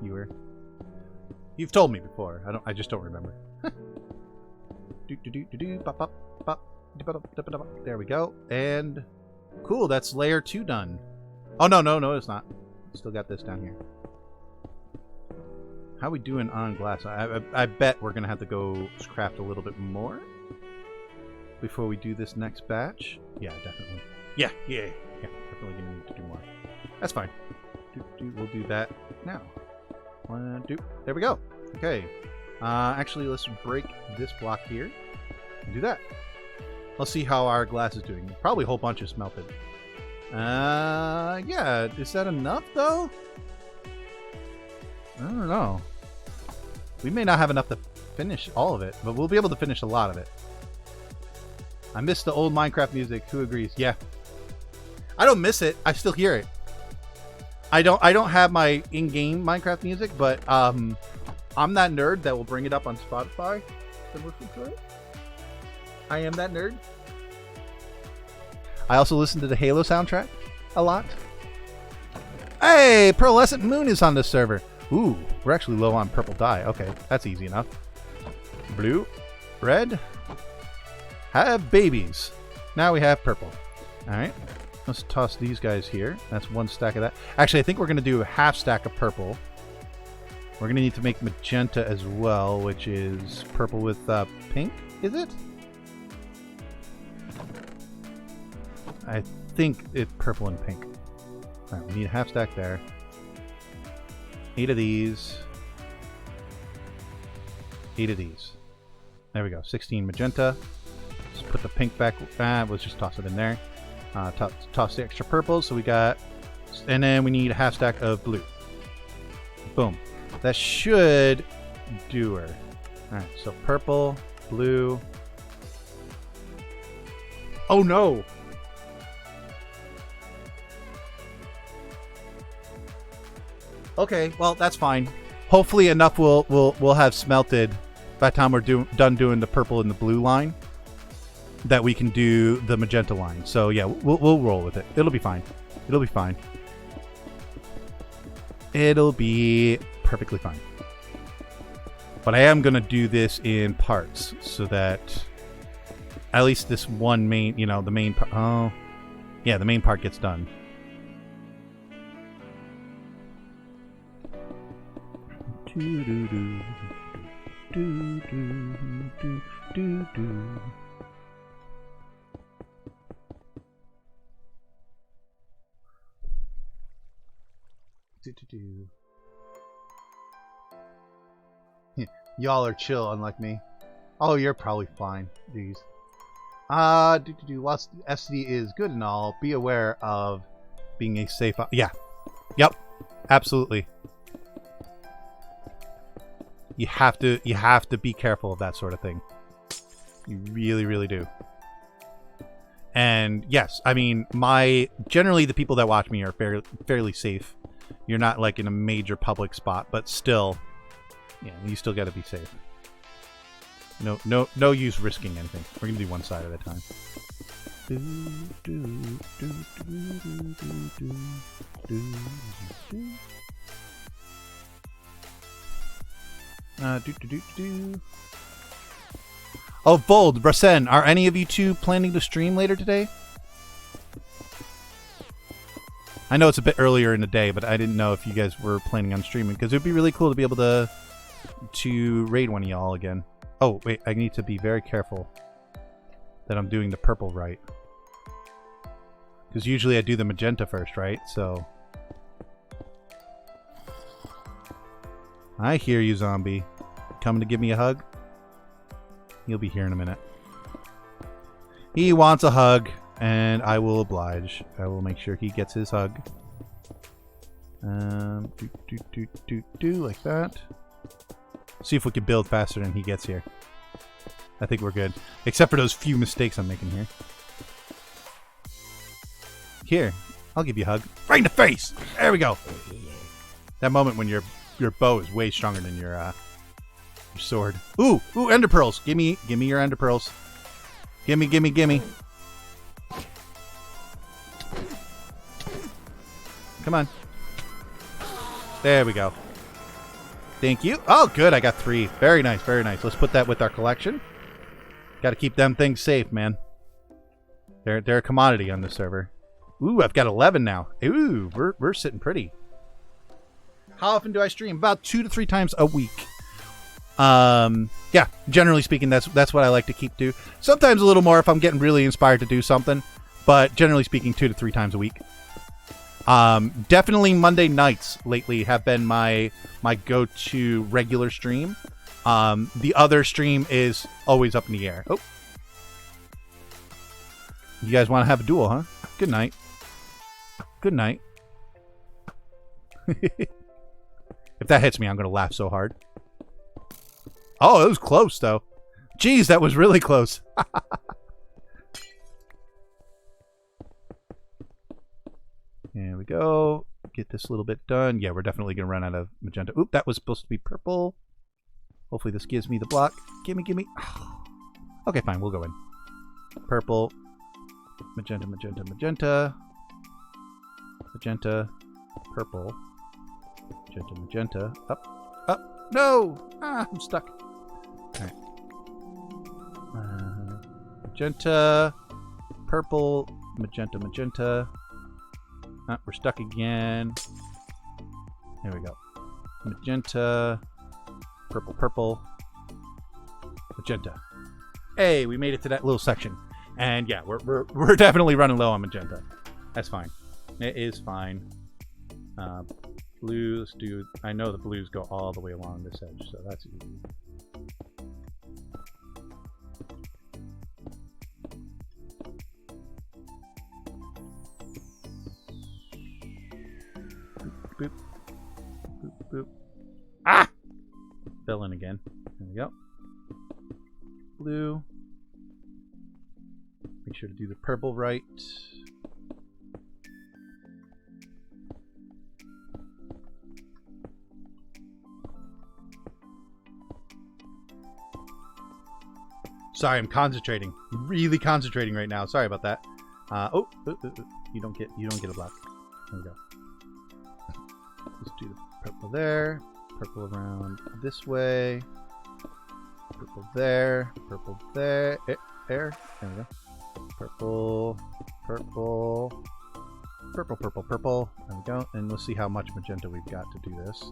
you were. You've told me before. I just don't remember. There we go. And cool, that's layer 2 done. Oh no, it's not. Still got this down here. How we doing on glass? I bet we're gonna have to go craft a little bit more before we do this next batch. Yeah, definitely. Yeah, definitely gonna need to do more. That's fine. We'll do that now. There we go. Okay. Actually, let's break this block here and do that. Let's see how our glass is doing. Probably a whole bunch is smelted. Yeah. Is that enough though? I don't know. We may not have enough to finish all of it, but we'll be able to finish a lot of it. I miss the old Minecraft music. Who agrees? Yeah. I don't miss it. I still hear it. I don't have my in-game Minecraft music, but I'm that nerd that will bring it up on Spotify to listen to it. I am that nerd. I also listen to the Halo soundtrack a lot. Hey, Pearlescent Moon is on this server. Ooh, we're actually low on purple dye. Okay, that's easy enough. Blue, red, have babies. Now we have purple. All right, let's toss these guys here. That's one stack of that. Actually, I think we're going to do a half stack of purple. We're going to need to make magenta as well, which is purple with pink, is it? I think it's purple and pink. All right, we need a half stack there. 8 of these. 8 of these. There we go. 16 magenta. Let's put the pink back. Let's just toss it in there. Toss the extra purple. So we got... And then we need a half stack of blue. Boom. That should do her. Alright, so purple, blue. Oh no! Okay, well that's fine. Hopefully enough we'll have smelted by the time we're done doing the purple and the blue line that we can do the magenta line. So yeah, we'll roll with it. It'll be fine. It'll be fine. It'll be perfectly fine. But I am gonna do this in parts so that at least this one main, the main part. Oh, yeah, the main part gets done. Y'all are chill, unlike me. Oh, you're probably fine. Jeez. Whilst SD is good and all, be aware of being a safe. Yeah. Yep. Absolutely. You have to be careful of that sort of thing. You really, really do. And yes, I mean, generally the people that watch me are fairly safe. You're not like in a major public spot, but still, yeah, you still got to be safe. No use risking anything. We're gonna do one side at a time. Oh, Bold, Brasen, are any of you two planning to stream later today? I know it's a bit earlier in the day, but I didn't know if you guys were planning on streaming, because it would be really cool to be able to raid one of y'all again. Oh, wait, I need to be very careful that I'm doing the purple right. Because usually I do the magenta first, right? So... I hear you, zombie. Coming to give me a hug? He'll be here in a minute. He wants a hug, and I will oblige. I will make sure he gets his hug. Like that. See if we can build faster than he gets here. I think we're good. Except for those few mistakes I'm making here. Here, I'll give you a hug. Right in the face! There we go! That moment when your bow is way stronger than your sword. Ooh, ender pearls. Gimme your ender pearls. Gimme. Come on. There we go. Thank you. Oh, good. I got 3. Very nice, very nice. Let's put that with our collection. Got to keep them things safe, man. They're a commodity on the server. Ooh, I've got 11 now. Ooh, we're sitting pretty. How often do I stream? About 2 to 3 times a week. Yeah, generally speaking, that's what I like to keep to. Sometimes a little more if I'm getting really inspired to do something, but generally speaking, 2 to 3 times a week. Definitely Monday nights lately have been my go-to regular stream. The other stream is always up in the air. Oh, you guys want to have a duel, huh? Good night. Good night. If that hits me, I'm gonna laugh so hard. Oh, it was close, though. Jeez, that was really close. There we go. Get this little bit done. Yeah, we're definitely going to run out of magenta. Oop, that was supposed to be purple. Hopefully this gives me the block. Gimme. Okay, fine. We'll go in. Purple. Magenta. Purple. Magenta. Up. No! Ah, I'm stuck. Alright. Magenta. Purple. Magenta. Ah, we're stuck again. There we go. Magenta. Purple. Magenta. Hey, we made it to that little section. And yeah, we're definitely running low on magenta. That's fine. It is fine. Blues do... I know the blues go all the way along this edge, so that's easy. Boop. Boop. Ah! Fell in again. There we go. Blue. Make sure to do the purple right. Sorry, I'm concentrating. Really concentrating right now. Sorry about that. You don't get a block. There we go. Let's do the purple there. Purple around this way. Purple there. Purple there. There we go. Purple. There we go. And let's see how much magenta we've got to do this.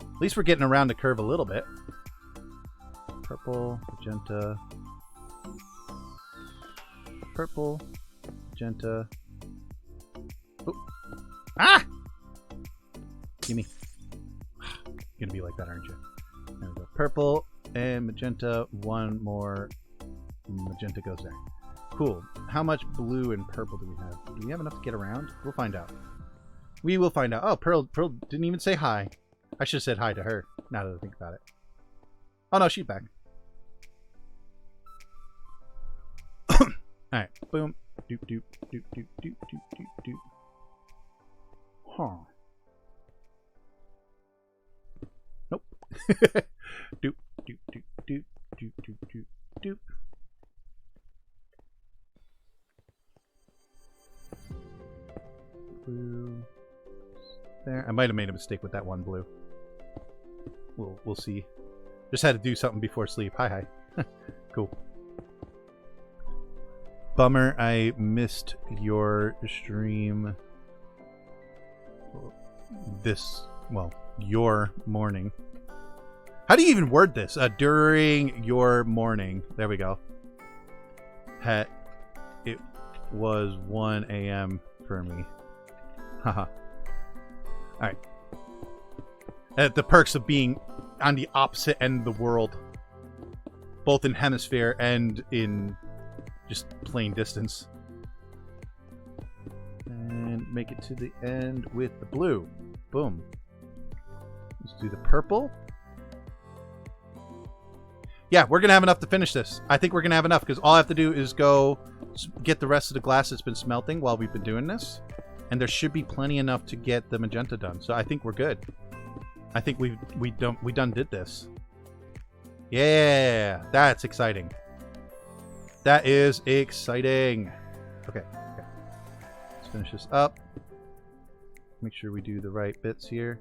At least we're getting around the curve a little bit. Purple, magenta. Purple, magenta. Oh. Ah! Gimme. You're gonna be like that, aren't you? There we go. Purple and magenta. One more magenta goes there. Cool. How much blue and purple do we have? Do we have enough to get around? We'll find out. We will find out. Oh, Pearl didn't even say hi. I should have said hi to her, now that I think about it. Oh no, she's back. Alright, boom. Doop. Huh. Nope. Doop. Blue. there. I might have made a mistake with that one blue. We'll see. Just had to do something before sleep. Hi. Cool. Bummer I missed your stream your morning. How do you even word this? During your morning. There we go. It was 1 a.m. for me. Haha. Alright. The perks of being on the opposite end of the world. Both in hemisphere and in just plain distance. And make it to the end with the blue. Boom. Let's do the purple. Yeah, we're going to have enough to finish this. I think we're going to have enough because all I have to do is go get the rest of the glass that's been smelting while we've been doing this. And there should be plenty enough to get the magenta done. So I think we're good. I think we done did this. Yeah, that's exciting. That is exciting. Okay. Let's finish this up. Make sure we do the right bits here.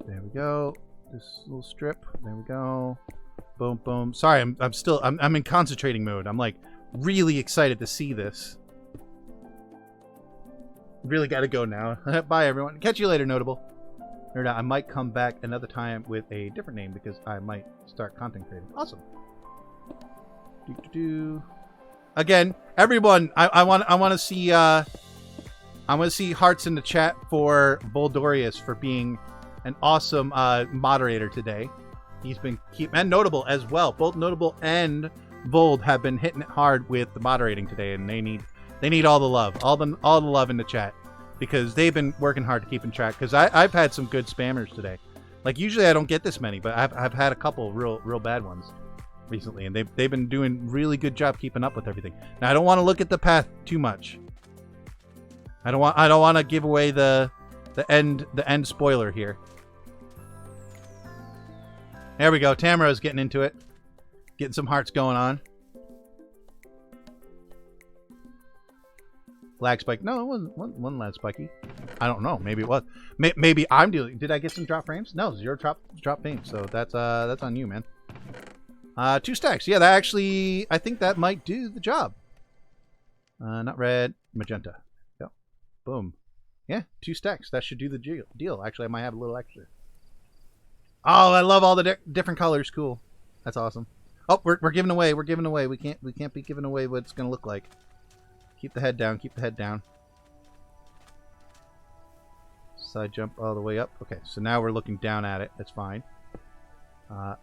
There we go. This little strip. There we go. Boom, boom. Sorry, I'm in concentrating mode. I'm like really excited to see this. Really got to go now. Bye, everyone. Catch you later, Notable. Or not, I might come back another time with a different name because I might start content creating. Awesome. Again, everyone, I want to see hearts in the chat for Boldorius for being an awesome moderator today. He's been and Notable as well. Both Notable and Bold have been hitting it hard with the moderating today, and they need all the love, all the love in the chat, because they've been working hard to keep in track. Because I've had some good spammers today. Like usually I don't get this many, but I've had a couple real bad ones recently, and they've been doing really good job keeping up with everything. Now I don't want to look at the path too much. I don't want to give away the end spoiler here. There we go. Tamara's getting into it. Getting some hearts going on. Lag spike. No, it wasn't lag spiky. I don't know. Maybe it was. Maybe I'm dealing. Did I get some drop frames? No, 0 drop frames. So that's on you, man. 2 stacks. Yeah, that actually, I think that might do the job. Not red, magenta. Yep. Boom. Yeah, 2 stacks. That should do the deal. Actually, I might have a little extra. Oh, I love all the different colors. Cool. That's awesome. Oh, we're giving away. We're giving away. We can't be giving away what it's gonna look like. Keep the head down. Keep the head down. Side jump all the way up. Okay, so now we're looking down at it. That's fine.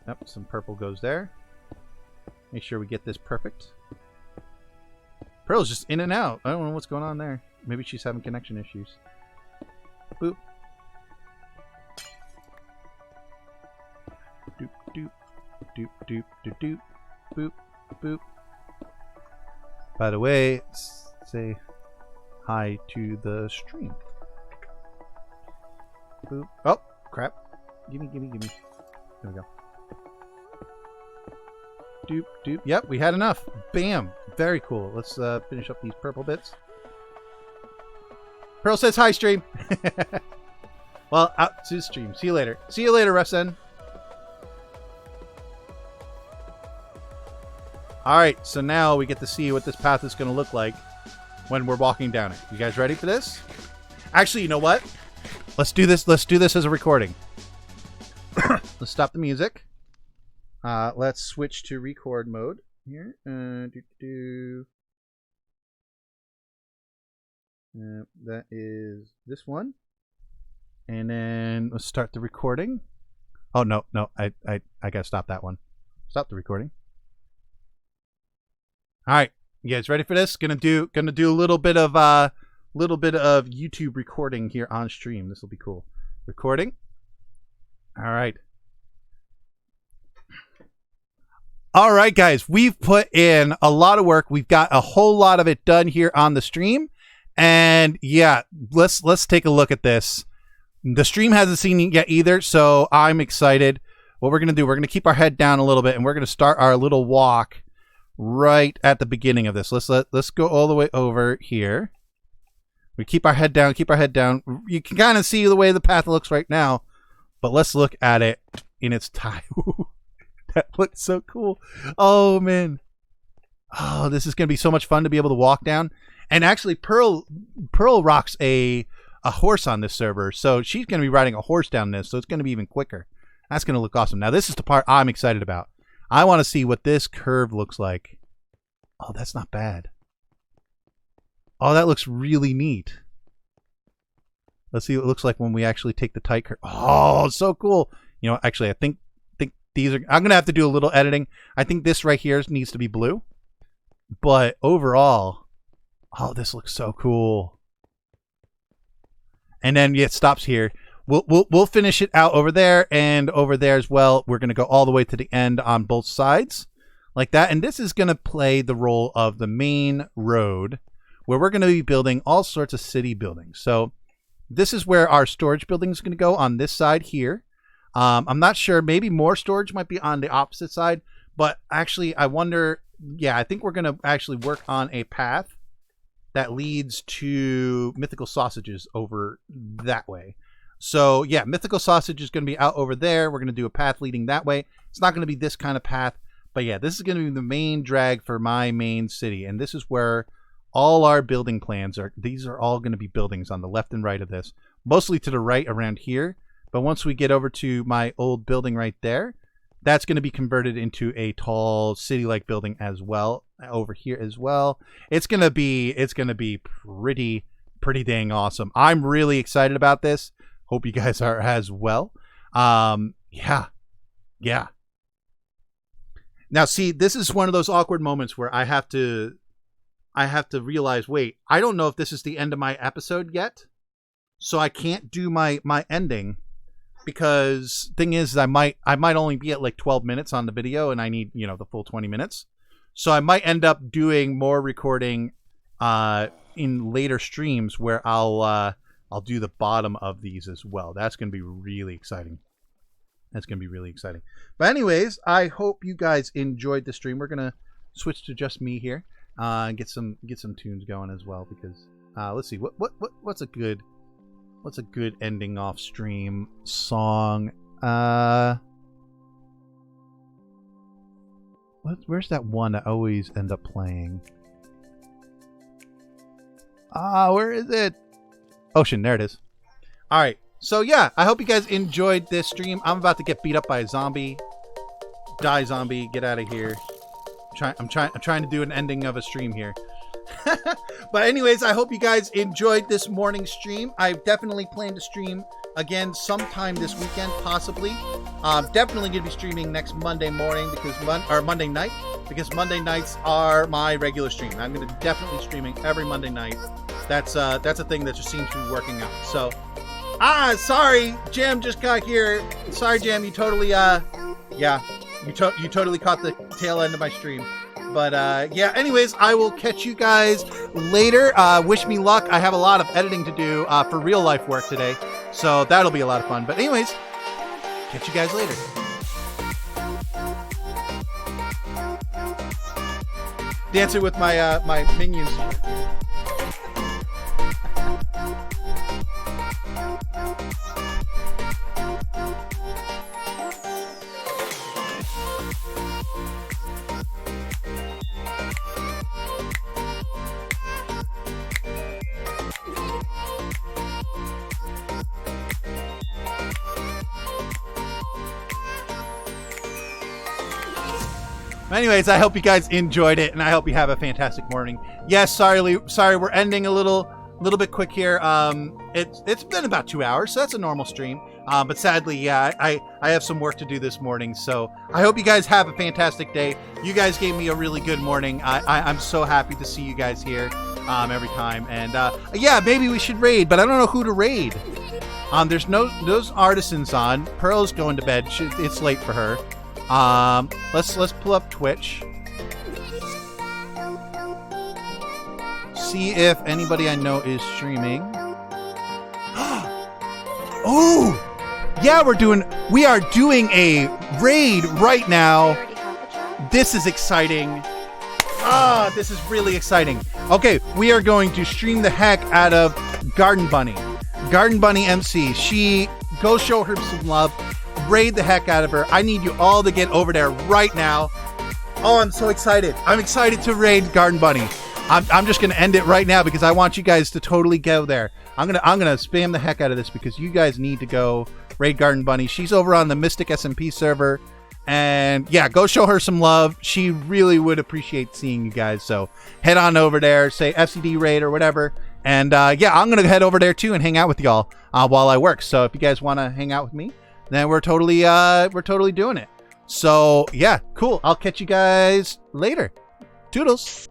Yep, some purple goes there. Make sure we get this perfect. Pearl's just in and out. I don't know what's going on there. Maybe she's having connection issues. Boop. Doop, doop. Doop, doop, doop, doop. Boop, boop. By the way, say hi to the stream. Boop. Oh, crap. Gimme. There we go. Doop, doop. Yep, we had enough. Bam. Very cool. Let's finish up these purple bits. Pearl says hi, stream. Well, out to the stream. See you later. See you later, Refsen. Alright, so now we get to see what this path is going to look like when we're walking down it. You guys ready for this? Actually, you know what? Let's do this. Let's do this as a recording. Let's stop the music. Let's switch to record mode here. That is this one. And then let's start the recording. Oh, no. I gotta stop that one. Stop the recording. All right, you guys ready for this? Gonna do a little bit of YouTube recording here on stream. This will be cool. Recording. All right. All right, guys. We've put in a lot of work. We've got a whole lot of it done here on the stream, and yeah, let's take a look at this. The stream hasn't seen it yet either, so I'm excited. what we're going to do, we're going to keep our head down a little bit, and we're going to start our little walk right at the beginning of this. Let's go all the way over here. We keep our head down, keep our head down. You can kind of see the way the path looks right now, but let's look at it in its time. That looks so cool. Oh, man. Oh, this is going to be so much fun to be able to walk down. And actually, Pearl rocks a horse on this server, so she's going to be riding a horse down this, so it's going to be even quicker. That's going to look awesome. Now, this is the part I'm excited about. I want to see what this curve looks like. Oh, that's not bad. Oh, that looks really neat. Let's see what it looks like when we actually take the tight curve. Oh, so cool. You know, actually, I think these are... I'm going to have to do a little editing. I think this right here needs to be blue. But overall... Oh, this looks so cool. And then it stops here. We'll finish it out over there and over there as well. We're going to go all the way to the end on both sides like that. And this is going to play the role of the main road where we're going to be building all sorts of city buildings. So this is where our storage building is going to go on this side here. I'm not sure. Maybe more storage might be on the opposite side. But actually, I wonder. Yeah, I think we're going to actually work on a path that leads to Mythical Sausages over that way. So yeah, Mythical Sausage is going to be out over there. We're going to do a path leading that way. It's not going to be this kind of path, but yeah, this is going to be the main drag for my main city. And this is where all our building plans are. These are all going to be buildings on the left and right of this, mostly to the right around here. But once we get over to my old building right there, that's going to be converted into a tall city-like building as well over here as well. It's going to be pretty dang awesome. I'm really excited about this. Hope you guys are as well. Yeah. Now, see, this is one of those awkward moments where I have to realize, wait, I don't know if this is the end of my episode yet, so I can't do my ending because thing is, I might only be at like 12 minutes on the video, and I need the full 20 minutes. So I might end up doing more recording in later streams where I'll do the bottom of these as well. That's going to be really exciting. But anyways, I hope you guys enjoyed the stream. We're going to switch to just me here and get some tunes going as well because let's see what's a good ending off stream song. Where's that one I always end up playing? Where is it? Ocean, there it is. All right, so yeah, I hope you guys enjoyed this stream. I'm about to get beat up by a zombie. Die, zombie! Get out of here. I'm trying to do an ending of a stream here. But anyways, I hope you guys enjoyed this morning's stream. I definitely plan to stream again sometime this weekend, possibly. Definitely gonna be streaming next Monday morning because Monday night, because Monday nights are my regular stream. I'm gonna be definitely streaming every Monday night. That's a thing that just seems to be working out. So, sorry, Jam just got here. Sorry, Jam, you totally you totally caught the tail end of my stream. But yeah, anyways, I will catch you guys later. Wish me luck. I have a lot of editing to do for real life work today, so that'll be a lot of fun. But anyways, catch you guys later. Dancing with my my minions. Anyways, I hope you guys enjoyed it, and I hope you have a fantastic morning. Yes, sorry, we're ending a little bit quick here. It's been about 2 hours, so that's a normal stream. But sadly, yeah, I have some work to do this morning, so I hope you guys have a fantastic day. You guys gave me a really good morning. I'm so happy to see you guys here every time. And yeah, maybe we should raid, but I don't know who to raid. There's those artisans on. Pearl's going to bed. It's late for her. Let's pull up Twitch. See if anybody I know is streaming. Oh, Yeah, we are doing a raid right now. This is exciting. Ah, this is really exciting. Okay, we are going to stream the heck out of Garden Bunny. Garden Bunny MC. Go show her some love. Raid the heck out of her. I need you all to get over there right now. Oh, I'm so excited. I'm excited to raid Garden Bunny. I'm just gonna end it right now because I want you guys to totally go there. I'm gonna spam the heck out of this because you guys need to go raid Garden Bunny. She's over on the Mystic SMP server. And yeah, go show her some love. She really would appreciate seeing you guys. So head on over there, say FCD raid or whatever. And yeah, I'm gonna head over there too and hang out with y'all while I work. So if you guys want to hang out with me, then we're totally doing it. So yeah, cool. I'll catch you guys later. Toodles.